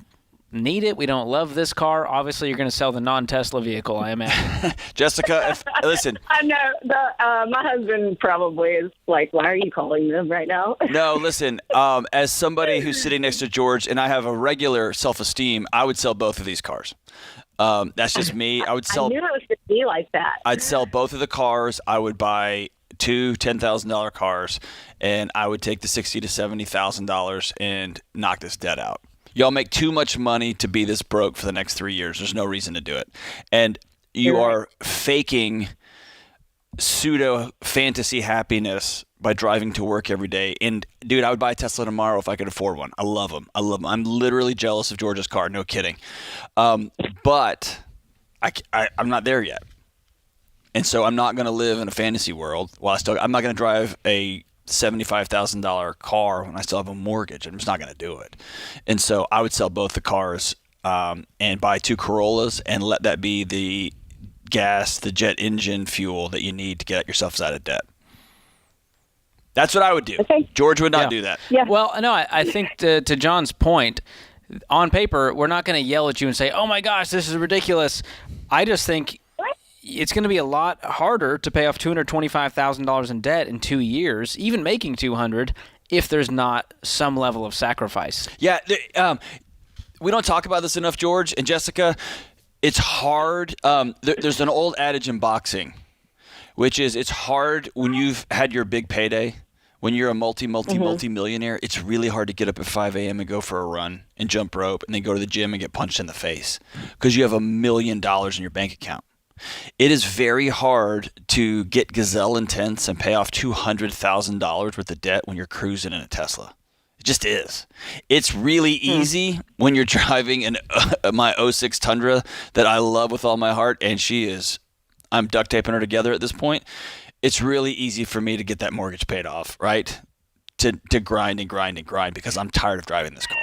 need it, we don't love this car, obviously you're going to sell the non-Tesla vehicle, I imagine. Jessica, listen. I know. My husband probably is like, why are you calling them right now? No, listen, as somebody who's sitting next to George and I have a regular self-esteem, I would sell both of these cars. That's just me. I would sell. I knew it was going to be like that. I'd sell both of the cars. I would buy two $10,000 cars, and I would take the $60,000 to $70,000 and knock this debt out. Y'all make too much money to be this broke for the next 3 years. There's no reason to do it. And you are faking pseudo fantasy happiness by driving to work every day. And dude, I would buy a Tesla tomorrow if I could afford one. I love them. I'm literally jealous of George's car. No kidding. But I'm not there yet. And so I'm not going to live in a fantasy world I'm not going to drive a $75,000 car when I still have a mortgage. I'm just not going to do it. And so I would sell both the cars and buy 2 Corollas and let that be the gas, the jet engine fuel that you need to get yourselves out of debt. That's what I would do. Okay. George would not do that. Yeah. Well, no, I think to John's point, on paper, we're not going to yell at you and say, oh my gosh, this is ridiculous. I just think it's going to be a lot harder to pay off $225,000 in debt in 2 years, even making $200, if there's not some level of sacrifice. Yeah, we don't talk about this enough, George and Jessica. It's hard. There's an old adage in boxing, which is it's hard when you've had your big payday. When you're a multi-millionaire, it's really hard to get up at 5 a.m. and go for a run and jump rope and then go to the gym and get punched in the face because you have $1 million in your bank account. It is very hard to get gazelle intense and pay off $200,000 worth of debt when you're cruising in a Tesla. It just is. It's really easy when you're driving my 06 Tundra that I love with all my heart, and I'm duct taping her together at this point. It's really easy for me to get that mortgage paid off, right? To grind and grind and grind because I'm tired of driving this car.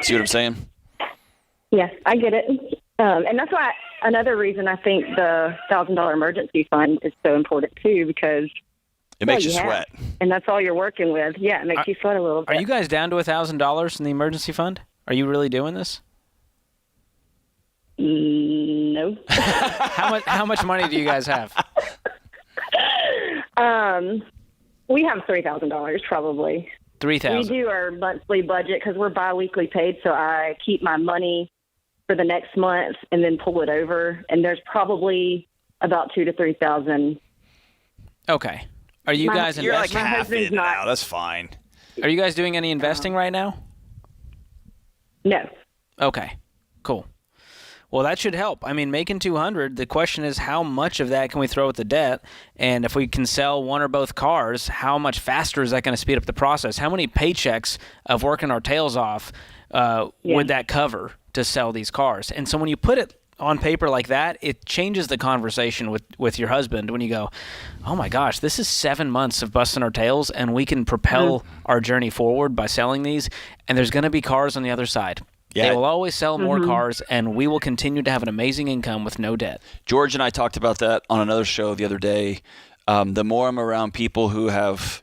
See what I'm saying? Yes, I get it. And that's why another reason I think the $1,000 emergency fund is so important too, because it makes you sweat. And that's all you're working with. Yeah, it makes you sweat a little bit. Are you guys down to $1,000 in the emergency fund? Are you really doing this? No. How much money do you guys have? We have $3,000 probably. $3,000. We do our monthly budget because we're biweekly paid, so I keep my money for the next month and then pull it over. And there's probably about $2,000 to $3,000. Okay. Are you guys You're like investing? half in now. That's fine. Are you guys doing any investing right now? No. Okay. Cool. Well, that should help. I mean, making $200, the question is how much of that can we throw at the debt? And if we can sell one or both cars, how much faster is that going to speed up the process? How many paychecks of working our tails off would that cover to sell these cars? And so when you put it on paper like that, it changes the conversation with your husband when you go, oh my gosh, this is 7 months of busting our tails, and we can propel our journey forward by selling these, and there's going to be cars on the other side. Yeah. They will always sell more cars, and we will continue to have an amazing income with no debt. George and I talked about that on another show the other day. The more I'm around people who have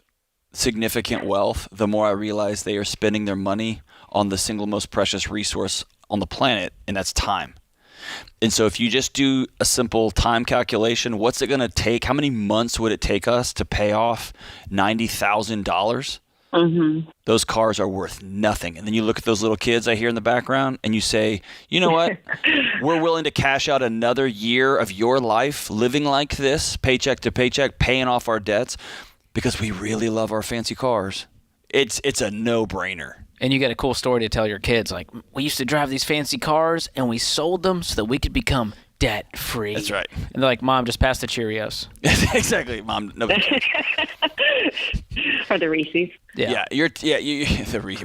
significant wealth, the more I realize they are spending their money on the single most precious resource on the planet, and that's time. And so if you just do a simple time calculation, what's it going to take? How many months would it take us to pay off $90,000? Those cars are worth nothing. And then you look at those little kids I hear in the background and you say, you know what? We're willing to cash out another year of your life living like this, paycheck to paycheck, paying off our debts because we really love our fancy cars. It's a no-brainer. And you get a cool story to tell your kids. Like, we used to drive these fancy cars and we sold them so that we could become debt-free. That's right. And they're like, Mom, just pass the Cheerios. Exactly, Mom. Nobody cares. Or the Reese's. Yeah.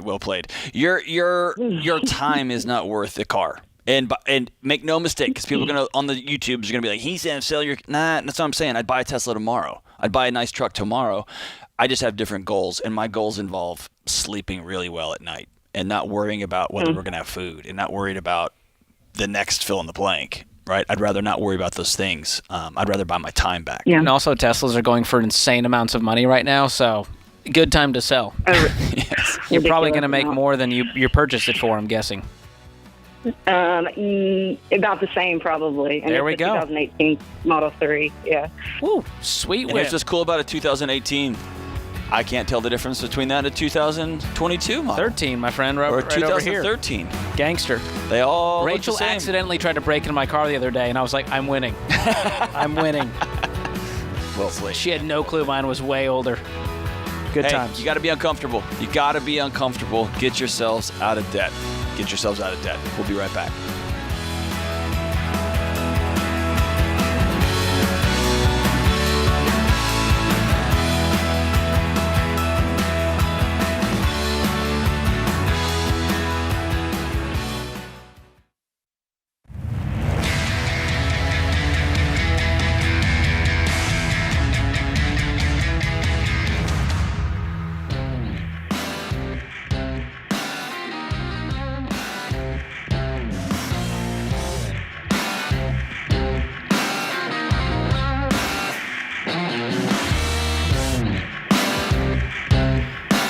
Well played. Your time is not worth the car. And make no mistake, because people are gonna on the YouTubes are gonna be like, he's gonna sell your. Nah, that's what I'm saying. I'd buy a Tesla tomorrow. I'd buy a nice truck tomorrow. I just have different goals, and my goals involve sleeping really well at night and not worrying about whether we're gonna have food and not worried about the next fill in the blank. Right? I'd rather not worry about those things. I'd rather buy my time back. Yeah. And also, Teslas are going for insane amounts of money right now, so good time to sell. Yes. You're probably going to make more than you purchased it for, I'm guessing. About the same, probably. And there we go. 2018 Model 3, yeah. Woo, sweet win. And here's what's cool about a 2018. I can't tell the difference between that and a 2022 model. 13, my friend, right, or right over here. 2013. Gangster. They all Rachel look the same. accidentally tried to break into my car the other day, and I was like, I'm winning. I'm winning. Well played. She had no clue mine was way older. Good times. You got to be uncomfortable. You got to be uncomfortable. Get yourselves out of debt. Get yourselves out of debt. We'll be right back.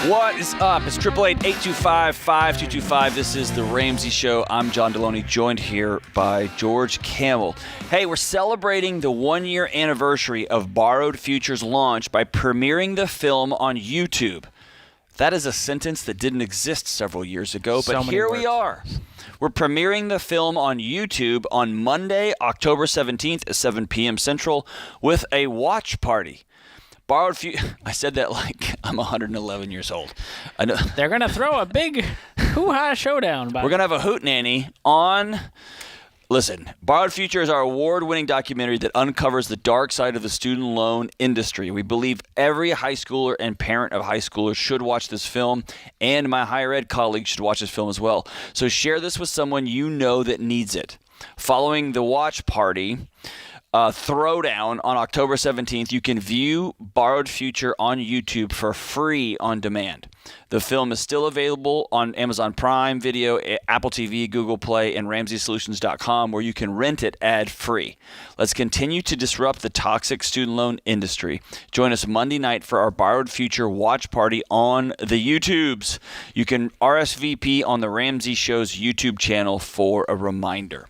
What is up? It's 888-825-5225. This is the Ramsey Show. I'm John Deloney, joined here by George Camel. Hey, we're celebrating the 1-year anniversary of Borrowed Future's launch by premiering the film on YouTube. That is a sentence that didn't exist several years ago, but here we are. We're premiering the film on YouTube on Monday, October 17th at 7 p.m. Central with a watch party. Borrowed Future. I said that like I'm 111 years old. I know. They're going to throw a big hoo-ha showdown. We're going to have a hootenanny on. Listen, Borrowed Future is our award-winning documentary that uncovers the dark side of the student loan industry. We believe every high schooler and parent of high schoolers should watch this film, and my higher ed colleagues should watch this film as well. So share this with someone you know that needs it. Following the watch party throwdown on October 17th, you can view Borrowed Future on YouTube for free on demand. The film is still available on Amazon Prime Video, Apple TV, Google Play, and RamseySolutions.com, where you can rent it ad-free. Let's continue to disrupt the toxic student loan industry. Join us Monday night for our Borrowed Future watch party on the YouTubes. You can RSVP on the Ramsey Show's YouTube channel for a reminder.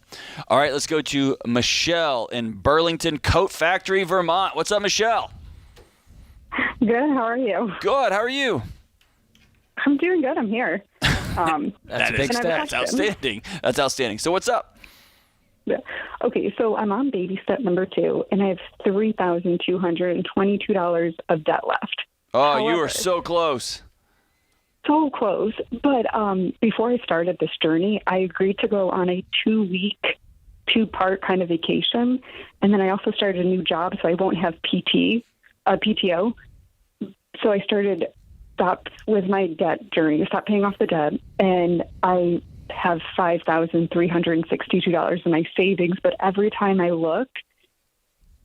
All right, let's go to Michelle in Burlington Coat Factory, Vermont. What's up, Michelle? Good. How are you? Good. How are you? I'm doing good. I'm here. That's a big step. That's outstanding. That's outstanding. So what's up? Yeah. Okay, so I'm on baby step number 2, and I have $3,222 of debt left. Oh, however, you are so close. So close. But before I started this journey, I agreed to go on a 2-week 2-part kind of vacation. And then I also started a new job, so I won't have PTO. So I stopped with my debt journey, stopped paying off the debt, and I have $5,362 in my savings. But every time I look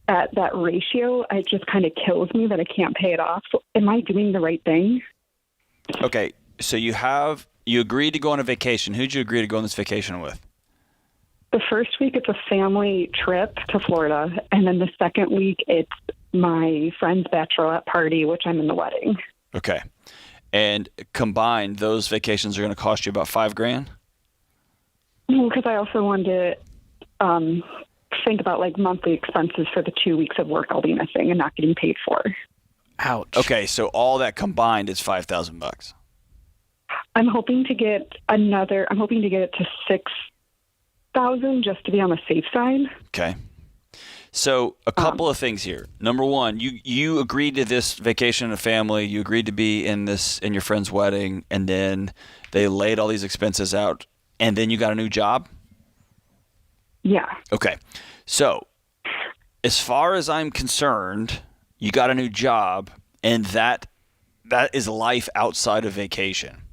at that ratio, it just kind of kills me that I can't pay it off. So am I doing the right thing? Okay, so you agreed to go on a vacation. Who'd you agree to go on this vacation with? The first week, it's a family trip to Florida. And then the second week, it's my friend's bachelorette party, which I'm in the wedding. Okay. And combined, those vacations are going to cost you about $5,000? Because I also wanted to think about like monthly expenses for the 2 weeks of work I'll be missing and not getting paid for. Ouch. Okay, so all that combined is $5,000. I'm hoping to get it to 6,000 just to be on the safe side. Okay. So a couple of things here. Number one, you agreed to this vacation in a family. You agreed to be in your friend's wedding, and then they laid all these expenses out, and then you got a new job? Yeah. Okay. So as far as I'm concerned, you got a new job, and that is life outside of vacation.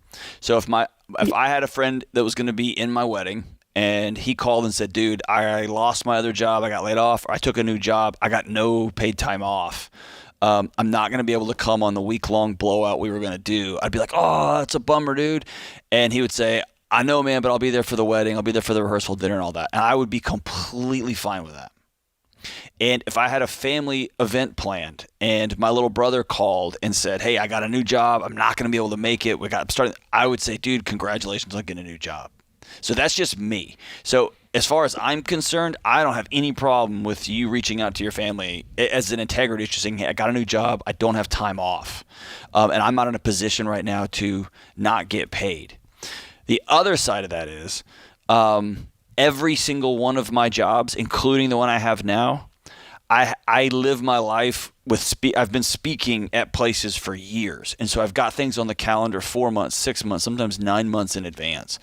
So if I had a friend that was going to be in my wedding, and he called and said, dude, I lost my other job. I got laid off. Or I took a new job. I got no paid time off. I'm not going to be able to come on the week-long blowout we were going to do. I'd be like, oh, that's a bummer, dude. And he would say, I know, man, but I'll be there for the wedding. I'll be there for the rehearsal, dinner, and all that. And I would be completely fine with that. And if I had a family event planned and my little brother called and said, hey, I got a new job. I'm not going to be able to make it. I would say, dude, congratulations on getting a new job. So that's just me. So as far as I'm concerned, I don't have any problem with you reaching out to your family as an integrity, just saying, hey, I got a new job. I don't have time off. And I'm not in a position right now to not get paid. The other side of that is every single one of my jobs, including the one I have now, I live my life with I've been speaking at places for years. And so I've got things on the calendar 4 months, 6 months, sometimes 9 months in advance.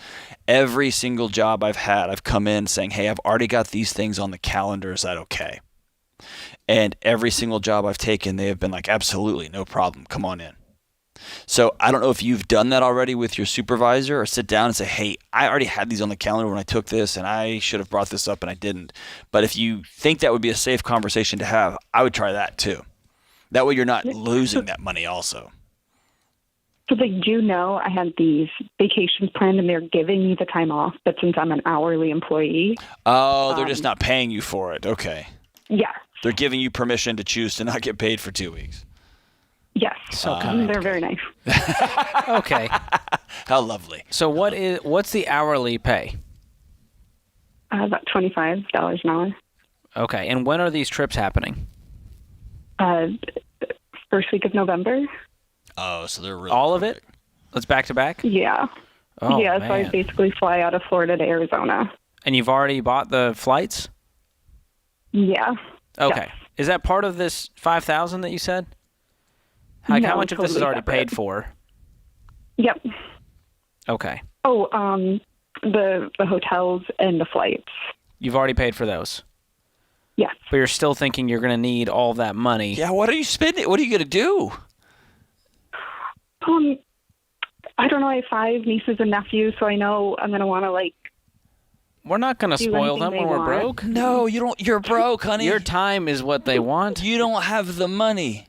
Every single job I've had, I've come in saying, hey, I've already got these things on the calendar. Is that okay? And every single job I've taken, they have been like, absolutely, no problem. Come on in. So I don't know if you've done that already with your supervisor, or sit down and say, hey, I already had these on the calendar when I took this, and I should have brought this up and I didn't. But if you think that would be a safe conversation to have, I would try that too. That way you're not losing that money also. So they do know I had these vacations planned and they're giving me the time off, but since I'm an hourly employee. Oh, they're just not paying you for it. Okay. Yeah. They're giving you permission to choose to not get paid for 2 weeks. Yes. So they're very nice. Okay. How lovely. So what's the hourly pay? About $25 an hour. Okay. And when are these trips happening? First week of November. Oh, so they're really all of it? That's back to back? Yeah. Oh, yeah, man. so I basically fly out of Florida to Arizona. And you've already bought the flights? Yeah. Okay. Yes. Is that part of this $5,000 that you said? Like, No, how much of this is totally already separate. paid for? Yep. Okay. Oh, the hotels and the flights. You've already paid for those? Yes. But you're still thinking you're going to need all that money. Yeah, what are you spending? What are you going to do? I don't know. I have 5 nieces and nephews, so I know I'm going to want to, like... We're not going to do spoil anything them they when we're want. broke. No, you don't. You're broke, honey. Your time is what they want. You don't have the money.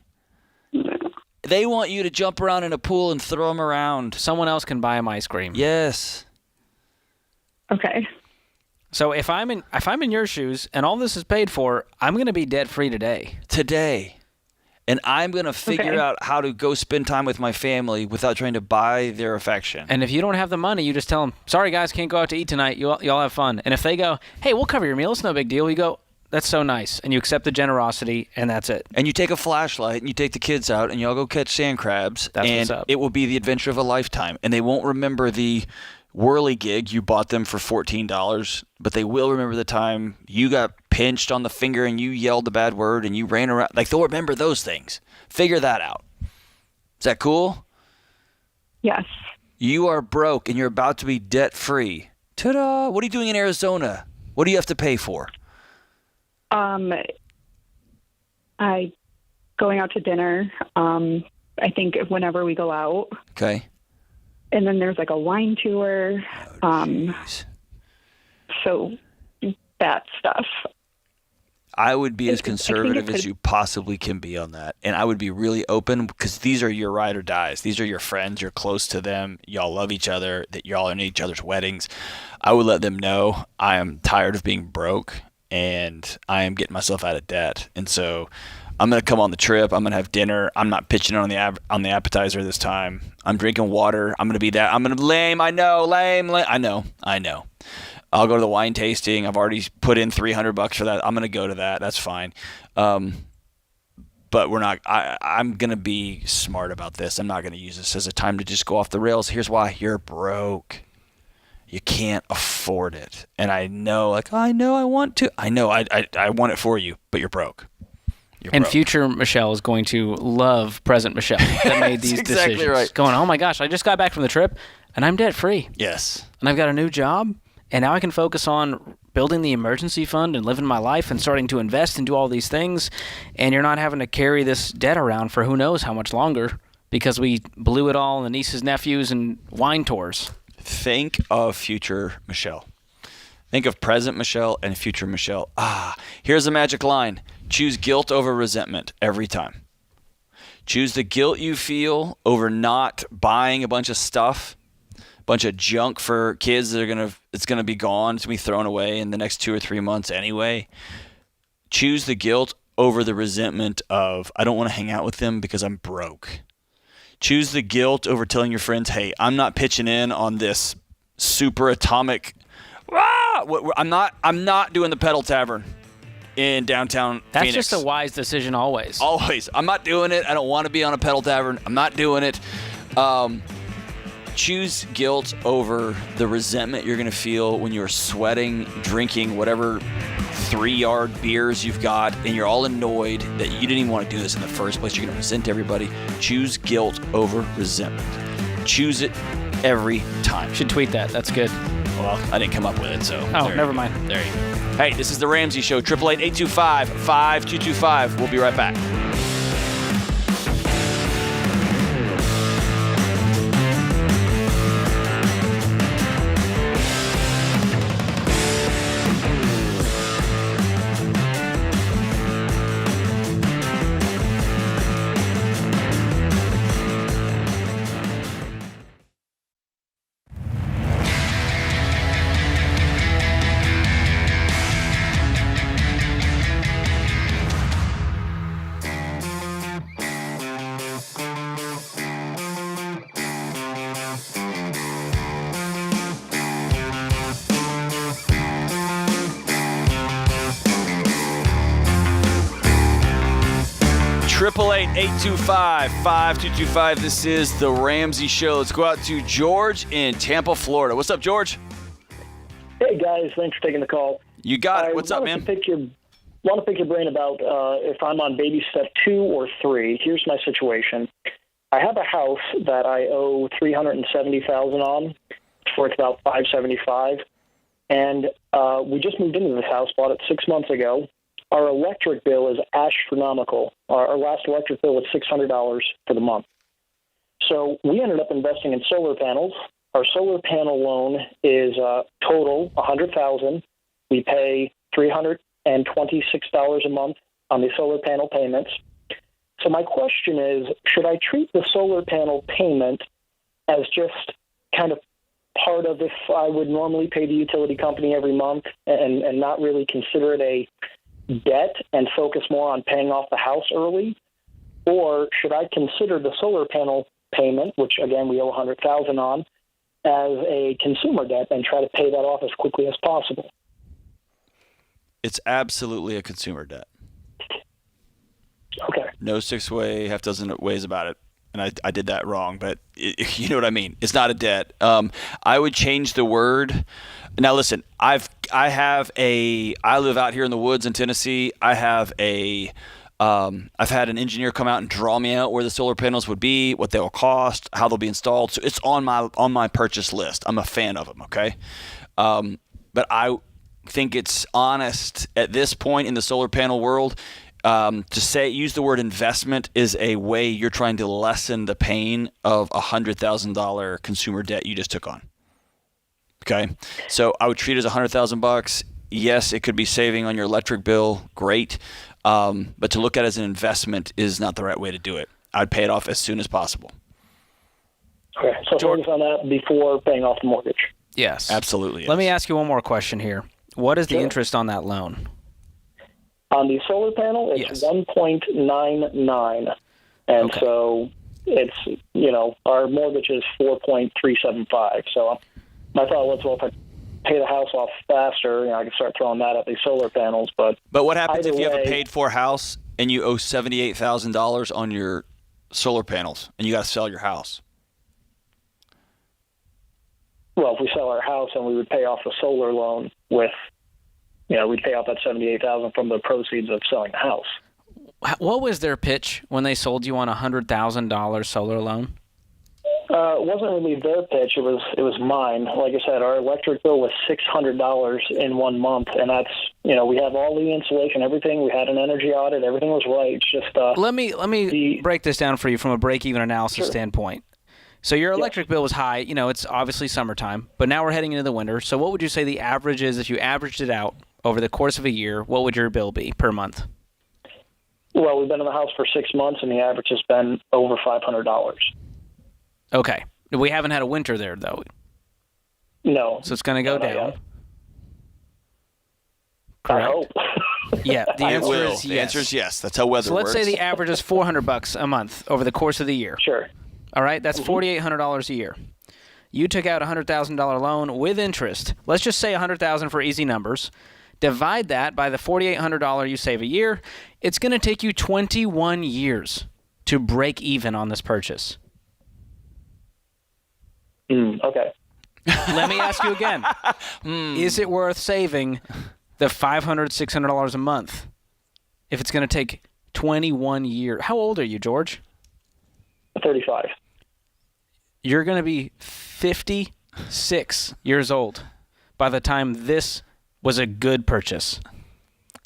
They want you to jump around in a pool and throw them around. Someone else can buy them ice cream. Yes. Okay. So if I'm in your shoes and all this is paid for, I'm going to be debt free today. And I'm going to figure out how to go spend time with my family without trying to buy their affection. And if you don't have the money, you just tell them, sorry guys, can't go out to eat tonight. Y'all have fun. And if they go, hey, we'll cover your meal, it's no big deal. You go, that's so nice. And you accept the generosity, and that's it. And you take a flashlight and you take the kids out and y'all go catch sand crabs. That's and what's up. it will be the adventure of a lifetime. And they won't remember the whirly gig you bought them for $14, but they will remember the time you got pinched on the finger and you yelled a bad word and you ran around. Like, they'll remember those things. Figure that out. Is that cool? Yes. You are broke and you're about to be debt free. Ta-da! What are you doing in Arizona? What do you have to pay for? I going out to dinner. I think whenever we go out. Okay. And then there's like a wine tour. So that stuff. I would be as conservative as you possibly can be on that. And I would be really open because these are your ride or dies. These are your friends. You're close to them. Y'all love each other, that y'all are in each other's weddings. I would let them know I am tired of being broke and I am getting myself out of debt. And so I'm going to come on the trip. I'm going to have dinner. I'm not pitching on the appetizer this time. I'm drinking water. I'm going to be that. I'm going to lame. I know. Lame. I know. I'll go to the wine tasting. I've already put in $300 for that. I'm going to go to that. That's fine. But we're not. I'm going to be smart about this. I'm not going to use this as a time to just go off the rails. Here's why. You're broke. You can't afford it. And I know, I want to. I know, I want it for you, but you're broke. And future Michelle is going to love present Michelle that made these exactly decisions. Right. Going, oh my gosh, I just got back from the trip and I'm debt free. Yes. And I've got a new job. And now I can focus on building the emergency fund and living my life and starting to invest and do all these things. And you're not having to carry this debt around for who knows how much longer because we blew it all in the nieces, nephews, and wine tours. Think of future Michelle. Think of present Michelle and future Michelle. Here's the magic line. Choose guilt over resentment every time. Choose the guilt you feel over not buying a bunch of stuff. Bunch of junk for kids that it's gonna be gone. It's gonna be thrown away in the next 2 or 3 months anyway. Choose the guilt over the resentment of I don't want to hang out with them because I'm broke. Choose the guilt over telling your friends, hey, I'm not pitching in on this super atomic. I'm not doing the Pedal Tavern in downtown That's Phoenix. just a wise decision always. Always. I'm not doing it. I don't want to be on a Pedal Tavern. I'm not doing it. Choose guilt over the resentment you're going to feel when you're sweating, drinking whatever 3-yard beers you've got, and you're all annoyed that you didn't even want to do this in the first place. You're going to resent everybody. Choose guilt over resentment. Choose it every time. Should tweet that. That's good. Well, I didn't come up with it, so. Oh, never mind. There you go. Hey, this is The Ramsey Show. 888-825-5225. We'll be right back. Triple 825-5225. This is The Ramsey Show. Let's go out to George in Tampa, Florida. What's up, George? Hey, guys. Thanks for taking the call. You got it. What's up, man? Want to pick your brain about if I'm on baby step 2 or 3. Here's my situation. I have a house that I owe $370,000 on. For it's about $575,000, and we just moved into this house. Bought it 6 months ago. Our electric bill is astronomical. Our last electric bill was $600 for the month. So we ended up investing in solar panels. Our solar panel loan is total $100,000. We pay $326 a month on the solar panel payments. So my question is, should I treat the solar panel payment as just kind of part of if I would normally pay the utility company every month and not really consider it a debt and focus more on paying off the house early? Or should I consider the solar panel payment, which again we owe $100,000 on, as a consumer debt and try to pay that off as quickly as possible? It's absolutely a consumer debt. Okay. No 6 way, half dozen ways about it. And I did that wrong, but you know what I mean. It's not a debt. I would change the word. Now listen, I live out here in the woods in Tennessee. I've had an engineer come out and draw me out where the solar panels would be, what they will cost, how they'll be installed. So it's on my purchase list. I'm a fan of them. Okay. But think it's honest at this point in the solar panel world to use the word investment is a way you're trying to lessen the pain of a $100,000 consumer debt you just took on. Okay, so I would treat it as $100,000. Yes, it could be saving on your electric bill. Great, but to look at it as an investment is not the right way to do it. I'd pay it off as soon as possible. Okay, so focus on that before paying off the mortgage. Yes. Absolutely. Let me ask you one more question here. What is the Sure. interest on that loan? On the solar panel, it's 1.99, and so it's our mortgage is 4.375. So my thought was, well, if I pay the house off faster, I can start throwing that at these solar panels. But what happens if you have a way- paid-for house and you owe $78,000 on your solar panels and you got to sell your house? Well, if we sell our house, and we would pay off the solar loan with, we'd pay off that $78,000 from the proceeds of selling the house. What was their pitch when they sold you on a $100,000 solar loan? It wasn't really their pitch. It was mine. Like I said, our electric bill was $600 in 1 month, and that's we have all the insulation, everything. We had an energy audit. Everything was right. It's just let me break this down for you from a break-even analysis standpoint. So your electric bill was high. It's obviously summertime, but now we're heading into the winter. So what would you say the average is if you averaged it out over the course of a year? What would your bill be per month? Well, we've been in the house for 6 months, and the average has been over $500. Okay. We haven't had a winter there, though. No. So it's going to go down. Yet. Correct. I hope. Yeah, the answer is yes. The answer is yes. That's how weather works. So let's say the average is $400 a month over the course of the year. Sure. All right, that's $4,800 a year. You took out a $100,000 loan with interest. Let's just say $100,000 for easy numbers. Divide that by the $4,800 you save a year. It's going to take you 21 years to break even on this purchase. Okay. Let me ask you again. Is it worth saving the $500, $600 a month if it's going to take 21 years? How old are you, George? 35. You're going to be 56 years old by the time this was a good purchase.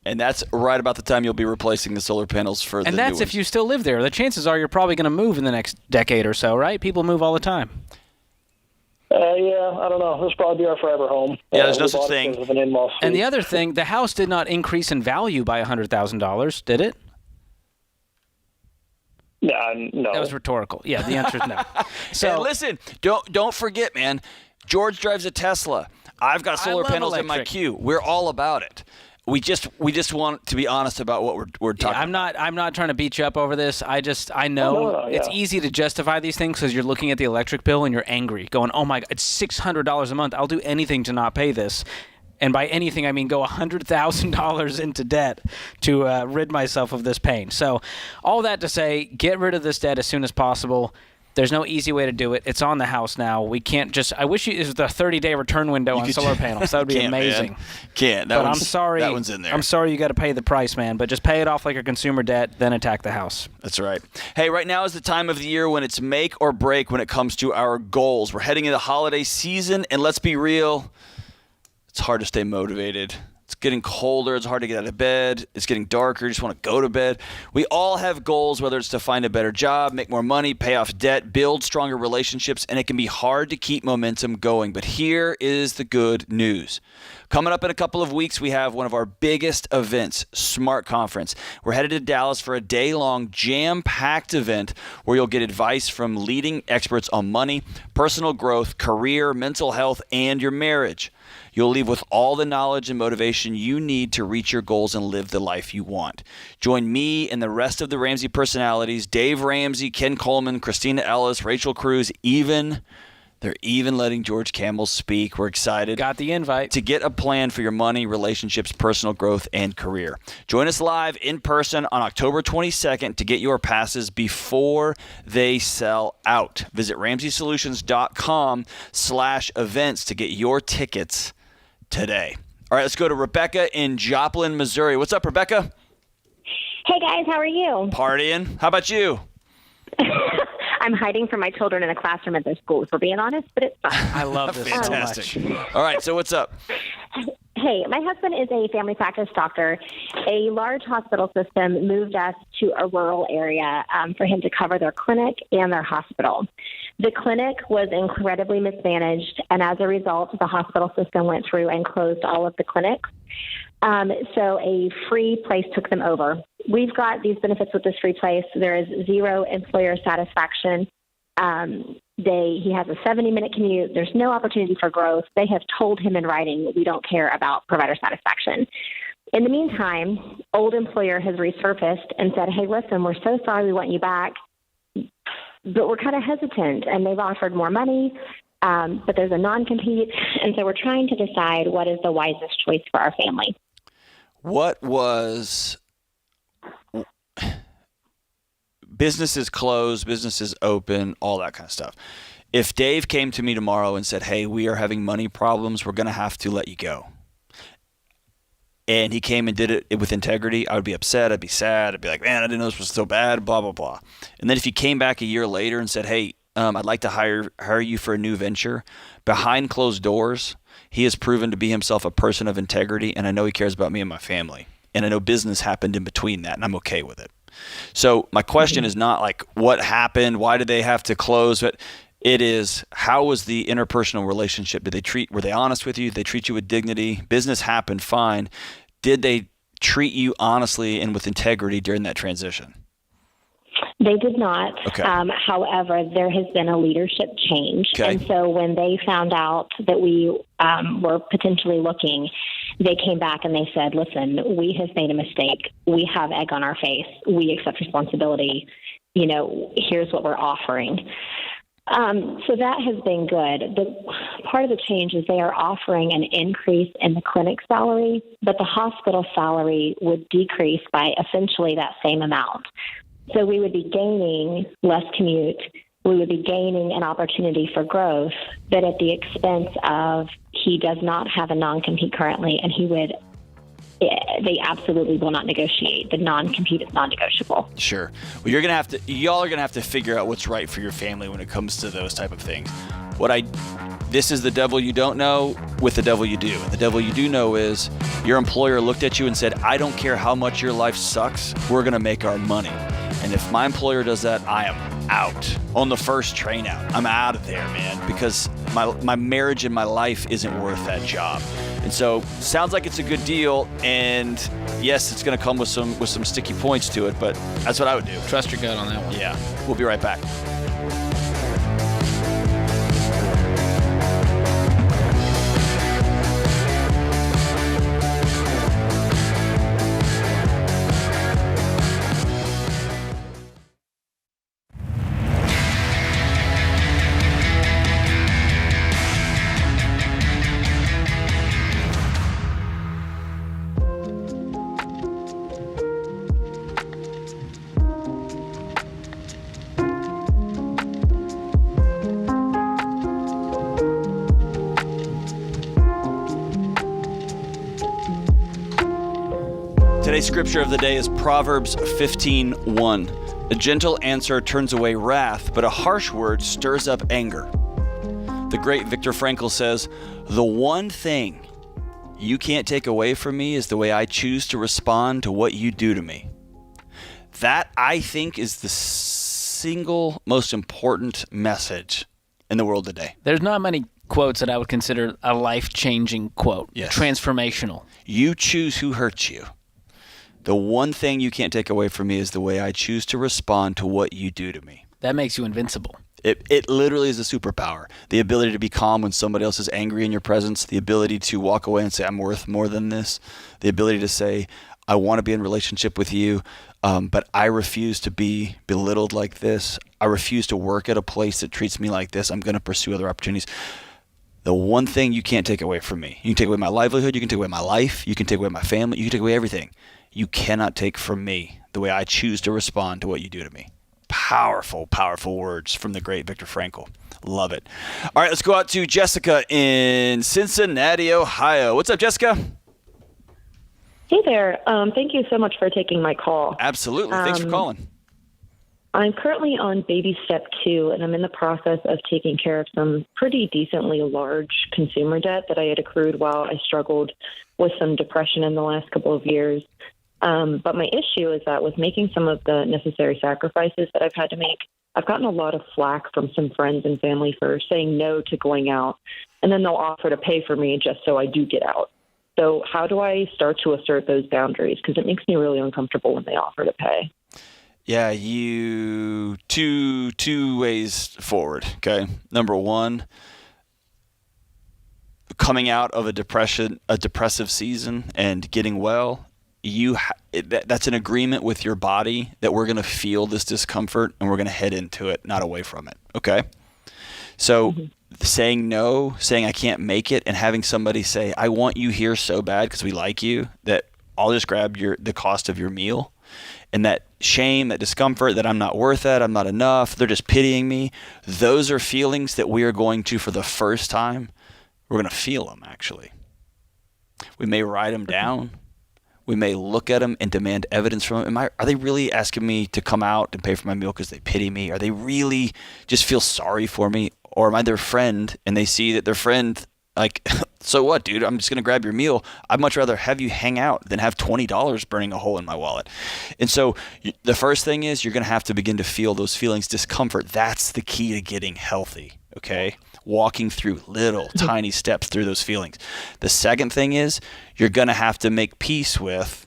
And that's right about the time you'll be replacing the solar panels for the new And that's if ones. you still live there. The chances are you're probably going to move in the next decade or so, right? People move all the time. Yeah, I don't know. This will probably be our forever home. Yeah, there's no We such bought it thing. because of an in-law suite. And the other thing, the house did not increase in value by $100,000, did it? No. That was rhetorical. Yeah, the answer is no. So hey, listen, don't forget, man. George drives a Tesla. I've got solar panels in my queue. We're all about it. We just want to be honest about what we're talking about. I'm not trying to beat you up over this. I know it's easy to justify these things because you're looking at the electric bill and you're angry, going, "Oh my God, it's $600 a month. I'll do anything to not pay this." And by anything, I mean go $100,000 into debt to rid myself of this pain. So all that to say, get rid of this debt as soon as possible. There's no easy way to do it. It's on the house now. We can't just – I wish it was the 30-day return window on solar panels. That would be amazing. Man. Can't. I'm sorry. That one's in there. I'm sorry you got to pay the price, man. But just pay it off like a consumer debt, then attack the house. That's right. Hey, right now is the time of the year when it's make or break when it comes to our goals. We're heading into the holiday season, and let's be real, it's hard to stay motivated. It's getting colder. It's hard to get out of bed. It's getting darker. You just want to go to bed. We all have goals, whether it's to find a better job, make more money, pay off debt, build stronger relationships, and it can be hard to keep momentum going. But here is the good news. Coming up in a couple of weeks, we have one of our biggest events, Smart Conference. We're headed to Dallas for a day-long, jam-packed event where you'll get advice from leading experts on money, personal growth, career, mental health, and your marriage. You'll leave with all the knowledge and motivation you need to reach your goals and live the life you want. Join me and the rest of the Ramsey personalities, Dave Ramsey, Ken Coleman, Christina Ellis, Rachel Cruz, they're even letting George Campbell speak. We're excited. Got the invite. To get a plan for your money, relationships, personal growth, and career. Join us live in person on October 22nd to get your passes before they sell out. Visit RamseySolutions.com/events to get your tickets today. All right, let's go to Rebecca in Joplin, Missouri. What's up, Rebecca? Hey, guys. How are you? Partying. How about you? I'm hiding from my children in a classroom at their school, if we're being honest, but it's fine. I love this Fantastic. so much. All right, so what's up? Hey, my husband is a family practice doctor. A large hospital system moved us to a rural area for him to cover their clinic and their hospital. The clinic was incredibly mismanaged, and as a result, the hospital system went through and closed all of the clinics. So a free place took them over. We've got these benefits with this free place. There is zero employer satisfaction. He has a 70-minute commute. There's no opportunity for growth. They have told him in writing that we don't care about provider satisfaction. In the meantime, old employer has resurfaced and said, hey, listen, we're so sorry, we want you back, but we're kind of hesitant, and they've offered more money, but there's a non-compete, and so we're trying to decide what is the wisest choice for our family. What was businesses closed, businesses open, all that kind of stuff. If Dave came to me tomorrow and said, hey, we are having money problems, we're going to have to let you go, and he came and did it with integrity, I would be upset, I'd be sad, I'd be like, man, I didn't know this was so bad, blah, blah, blah. And then if he came back a year later and said, hey, I'd like to hire you for a new venture, behind closed doors, he has proven to be himself a person of integrity, and I know he cares about me and my family. And I know business happened in between that, and I'm okay with it. So my question is not like what happened, why did they have to close, but it is, how was the interpersonal relationship? Were they honest with you? Did they treat you with dignity? Business happened, fine. Did they treat you honestly and with integrity during that transition? They did not. Okay. However, there has been a leadership change. Okay. And so when they found out that we were potentially looking, they came back and they said, listen, we have made a mistake. We have egg on our face. We accept responsibility. Here's what we're offering. So that has been good. Part of the change is they are offering an increase in the clinic salary, but the hospital salary would decrease by essentially that same amount. So we would be gaining less commute. We would be gaining an opportunity for growth, but at the expense of he does not have a non-compete currently, and they absolutely will not negotiate. The non-compete is non-negotiable. Sure. Well, y'all are gonna have to figure out what's right for your family when it comes to those type of things. This is the devil you don't know with the devil you do. The devil you do know is your employer looked at you and said, I don't care how much your life sucks, we're gonna make our money. And if my employer does that, I am out on the first train out. I'm out of there, man, because my marriage and my life isn't worth that job. And so sounds like it's a good deal, and yes, it's going to come with some sticky points to it, but that's what I would do. Trust your gut on that one. Yeah. We'll be right back. Today's scripture of the day is Proverbs 15:1. A gentle answer turns away wrath, but a harsh word stirs up anger. The great Viktor Frankl says, the one thing you can't take away from me is the way I choose to respond to what you do to me. That, I think, is the single most important message in the world today. There's not many quotes that I would consider a life-changing quote. Yes. Transformational. You choose who hurts you. The one thing you can't take away from me is the way I choose to respond to what you do to me. That makes you invincible. It literally is a superpower. The ability to be calm when somebody else is angry in your presence. The ability to walk away and say, I'm worth more than this. The ability to say, I want to be in a relationship with you, but I refuse to be belittled like this. I refuse to work at a place that treats me like this. I'm going to pursue other opportunities. The one thing you can't take away from me. You can take away my livelihood. You can take away my life. You can take away my family. You can take away everything. You cannot take from me the way I choose to respond to what you do to me. Powerful, powerful words from the great Viktor Frankl. Love it. All right, let's go out to Jessica in Cincinnati, Ohio. What's up, Jessica? Hey there. Thank you so much for taking my call. Absolutely. Thanks for calling. I'm currently on baby step 2, and I'm in the process of taking care of some pretty decently large consumer debt that I had accrued while I struggled with some depression in the last couple of years. But my issue is that with making some of the necessary sacrifices that I've had to make, I've gotten a lot of flack from some friends and family for saying no to going out, and then they'll offer to pay for me just so I do get out. So how do I start to assert those boundaries? Because it makes me really uncomfortable when they offer to pay. Yeah, you two ways forward. Okay, number one, coming out of a depressive season and getting well. That's an agreement with your body that we're going to feel this discomfort and we're going to head into it, not away from it. Okay, so saying no, saying I can't make it, and having somebody say I want you here so bad because we like you that I'll just grab the cost of your meal. And that shame, that discomfort, that I'm not worth it, I'm not enough, they're just pitying me, those are feelings that we are going to, for the first time, we're going to feel them, actually. We may write them down. We may look at them and demand evidence from them. Are they really asking me to come out and pay for my meal because they pity me? Are they really just feel sorry for me? Or am I their friend and they see that their friend, like, so what, dude? I'm just going to grab your meal. I'd much rather have you hang out than have $20 burning a hole in my wallet. And so the first thing is you're going to have to begin to feel those feelings, discomfort. That's the key to getting healthy, okay? Walking through little tiny steps through those feelings. The second thing is you're going to have to make peace with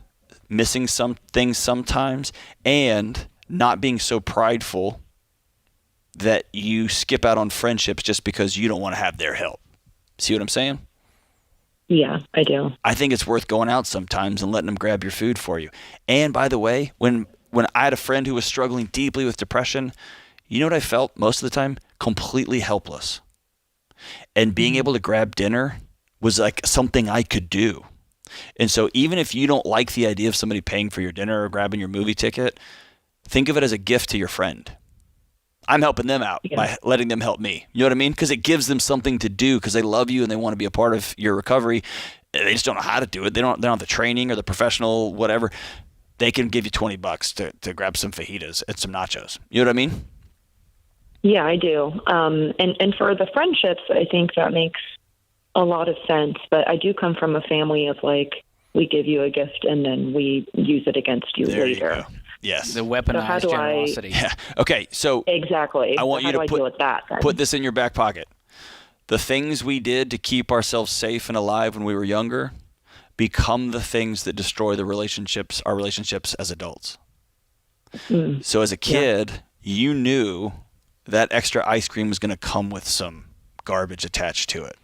missing some things sometimes and not being so prideful that you skip out on friendships just because you don't want to have their help. See what I'm saying? Yeah, I do. I think it's worth going out sometimes and letting them grab your food for you. And by the way, when I had a friend who was struggling deeply with depression, you know what I felt most of the time? Completely helpless. And being able to grab dinner was like something I could do. And so even if you don't like the idea of somebody paying for your dinner or grabbing your movie ticket, think of it as a gift to your friend. I'm helping them out by letting them help me. You know what I mean? Because it gives them something to do because they love you and they want to be a part of your recovery. They just don't know how to do it. They don't have the training or the professional whatever. They can give you $20 to grab some fajitas and some nachos. You know what I mean? Yeah, I do. And for the friendships, I think that makes a lot of sense. But I do come from a family of like, we give you a gift and then we use it against you later. You go. Yes. The weaponized generosity. Yeah. Okay. So exactly. I want you to put this in your back pocket. The things we did to keep ourselves safe and alive when we were younger become the things that destroy our relationships as adults. So as a kid, you knew that extra ice cream was going to come with some garbage attached to it.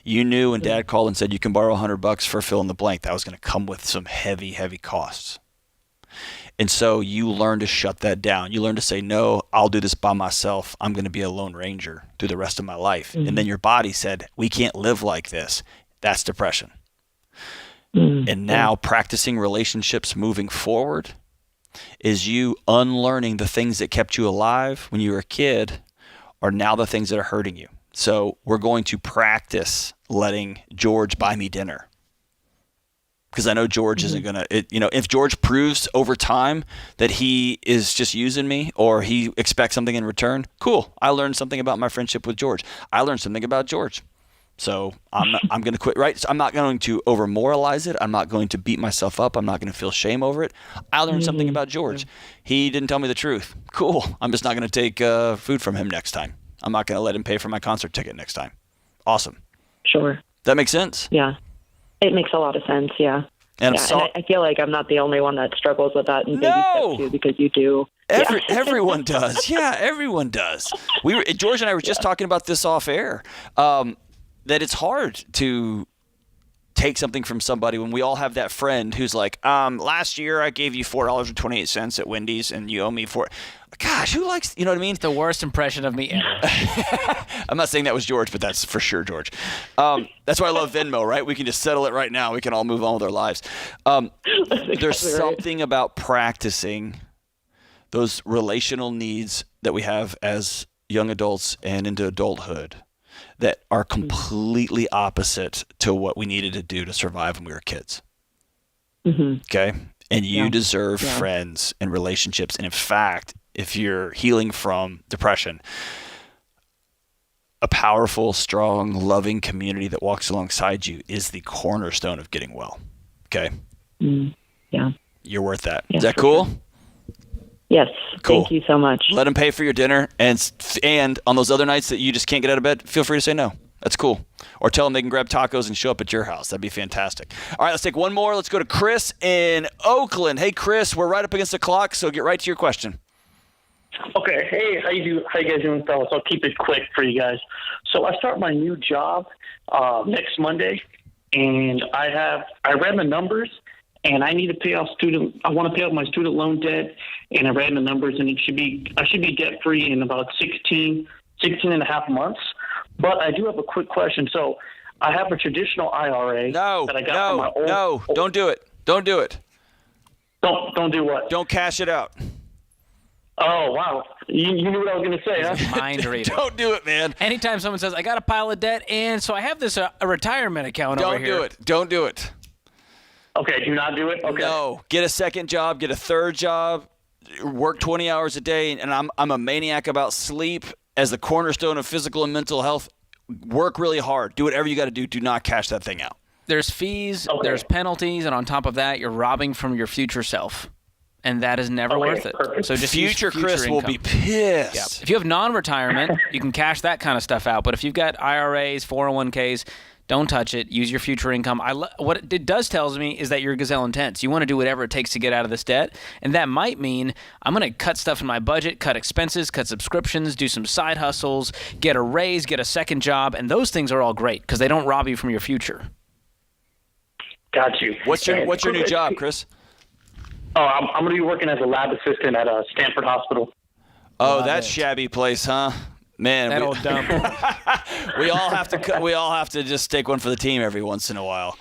You knew when Dad called and said you can borrow $100 for fill in the blank, that was going to come with some heavy, heavy costs. And so you learn to shut that down. You learn to say, no, I'll do this by myself. I'm going to be a lone ranger through the rest of my life. And then your body said, we can't live like this. That's depression. And now practicing relationships moving forward is you unlearning the things that kept you alive when you were a kid are now the things that are hurting you. So we're going to practice letting George buy me dinner. Because I know George isn't going to, if George proves over time that he is just using me or he expects something in return, cool. I learned something about my friendship with George. I learned something about George. So I'm going to quit, right? So I'm not going to over-moralize it. I'm not going to beat myself up. I'm not going to feel shame over it. I learned something about George. He didn't tell me the truth. Cool. I'm just not going to take food from him next time. I'm not going to let him pay for my concert ticket next time. Awesome. Sure. That makes sense? Yeah. It makes a lot of sense, yeah. And I feel like I'm not the only one that struggles with that in baby step too, because you do. Everyone does. Yeah, everyone does. George and I were just talking about this off air, that it's hard to take something from somebody when we all have that friend who's like, last year I gave you $4.28 at Wendy's and you owe me $4. Gosh, who likes, you know what I mean? It's the worst impression of me ever. I'm not saying that was George, but that's for sure George. That's why I love Venmo, right? We can just settle it right now. We can all move on with our lives. There's something about practicing those relational needs that we have as young adults and into adulthood that are completely opposite to what we needed to do to survive when we were kids. Okay? And you deserve friends and relationships. And in fact, if you're healing from depression, a powerful, strong, loving community that walks alongside you is the cornerstone of getting well. Okay? Yeah. You're worth that. Yeah, Is that cool? Sure. Yes. Cool. Thank you so much. Let them pay for your dinner, and on those other nights that you just can't get out of bed, feel free to say no. That's cool. Or tell them they can grab tacos and show up at your house. That'd be fantastic. All right, let's take one more. Let's go to Chris in Oakland. Hey, Chris, we're right up against the clock, so get right to your question. Okay. Hey, how you guys doing, fellas? I'll keep it quick for you guys. So I start my new job next Monday, and I ran the numbers, and I need to pay off I want to pay off my student loan debt, and I ran the numbers, and I should be debt free in about 16 and a half months. But I do have a quick question. So I have a traditional IRA that I got from my old. No, don't do it. Don't do it. Don't do what? Don't cash it out. Oh, wow. You knew what I was going to say, huh? Mind reader. Don't do it, man. Anytime someone says, I got a pile of debt, and so I have this a retirement account over here. Don't do it. Don't do it. Okay, do not do it? Okay. No. Get a second job. Get a third job. Work 20 hours a day. And I'm a maniac about sleep as the cornerstone of physical and mental health. Work really hard. Do whatever you got to do. Do not cash that thing out. There's fees, there's penalties, and on top of that, you're robbing from your future self. And that is never worth it. Perfect. So just future Chris income. will be pissed. Yeah. If you have non-retirement, you can cash that kind of stuff out. But if you've got IRAs, 401ks, don't touch it. Use your future income. What it does tells me is that you're gazelle intense. You want to do whatever it takes to get out of this debt. And that might mean I'm going to cut stuff in my budget, cut expenses, cut subscriptions, do some side hustles, get a raise, get a second job. And those things are all great because they don't rob you from your future. Got you. What's your new job, Chris? Oh, I'm going to be working as a lab assistant at Stanford Hospital. Oh, that shabby place, huh? Man, that old dump. we all have to just take one for the team every once in a while.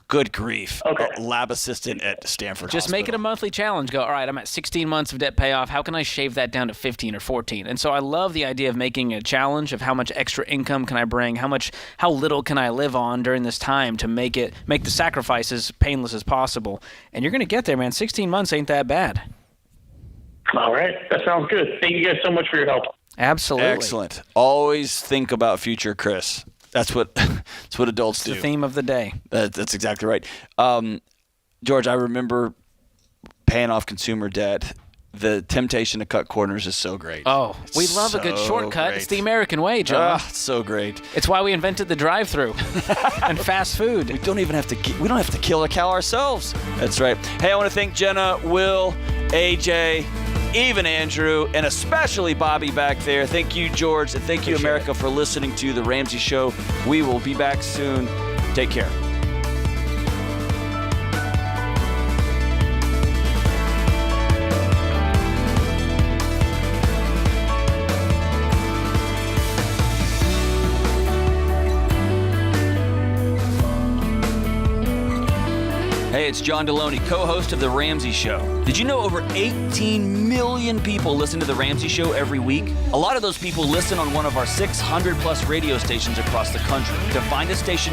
Good grief. Okay. Lab assistant at Stanford Just Hospital. make it a monthly challenge. Go, all right, I'm at 16 months of debt payoff. How can I shave that down to 15 or 14? And so I love the idea of making a challenge of how much extra income can I bring, how little can I live on during this time to make the sacrifices painless as possible. And you're going to get there, man. 16 months ain't that bad. All right. That sounds good. Thank you guys so much for your help. Absolutely. Excellent. Always think about future Chris. That's what adults do. The theme of the day. That's exactly right. George, I remember paying off consumer debt. The temptation to cut corners is so great. Oh, we love a good shortcut. Great. It's the American way, John. It's so great. It's why we invented the drive-thru and fast food. We don't have to kill a cow ourselves. That's right. Hey, I want to thank Jenna, Will, AJ, even Andrew, and especially Bobby back there. Thank you, George, and thank you, America, for listening to The Ramsey Show. We will be back soon. Take care. Hey, it's John Deloney, co-host of The Ramsey Show. Did you know over 18 million people listen to The Ramsey Show every week? A lot of those people listen on one of our 600-plus radio stations across the country. To find a station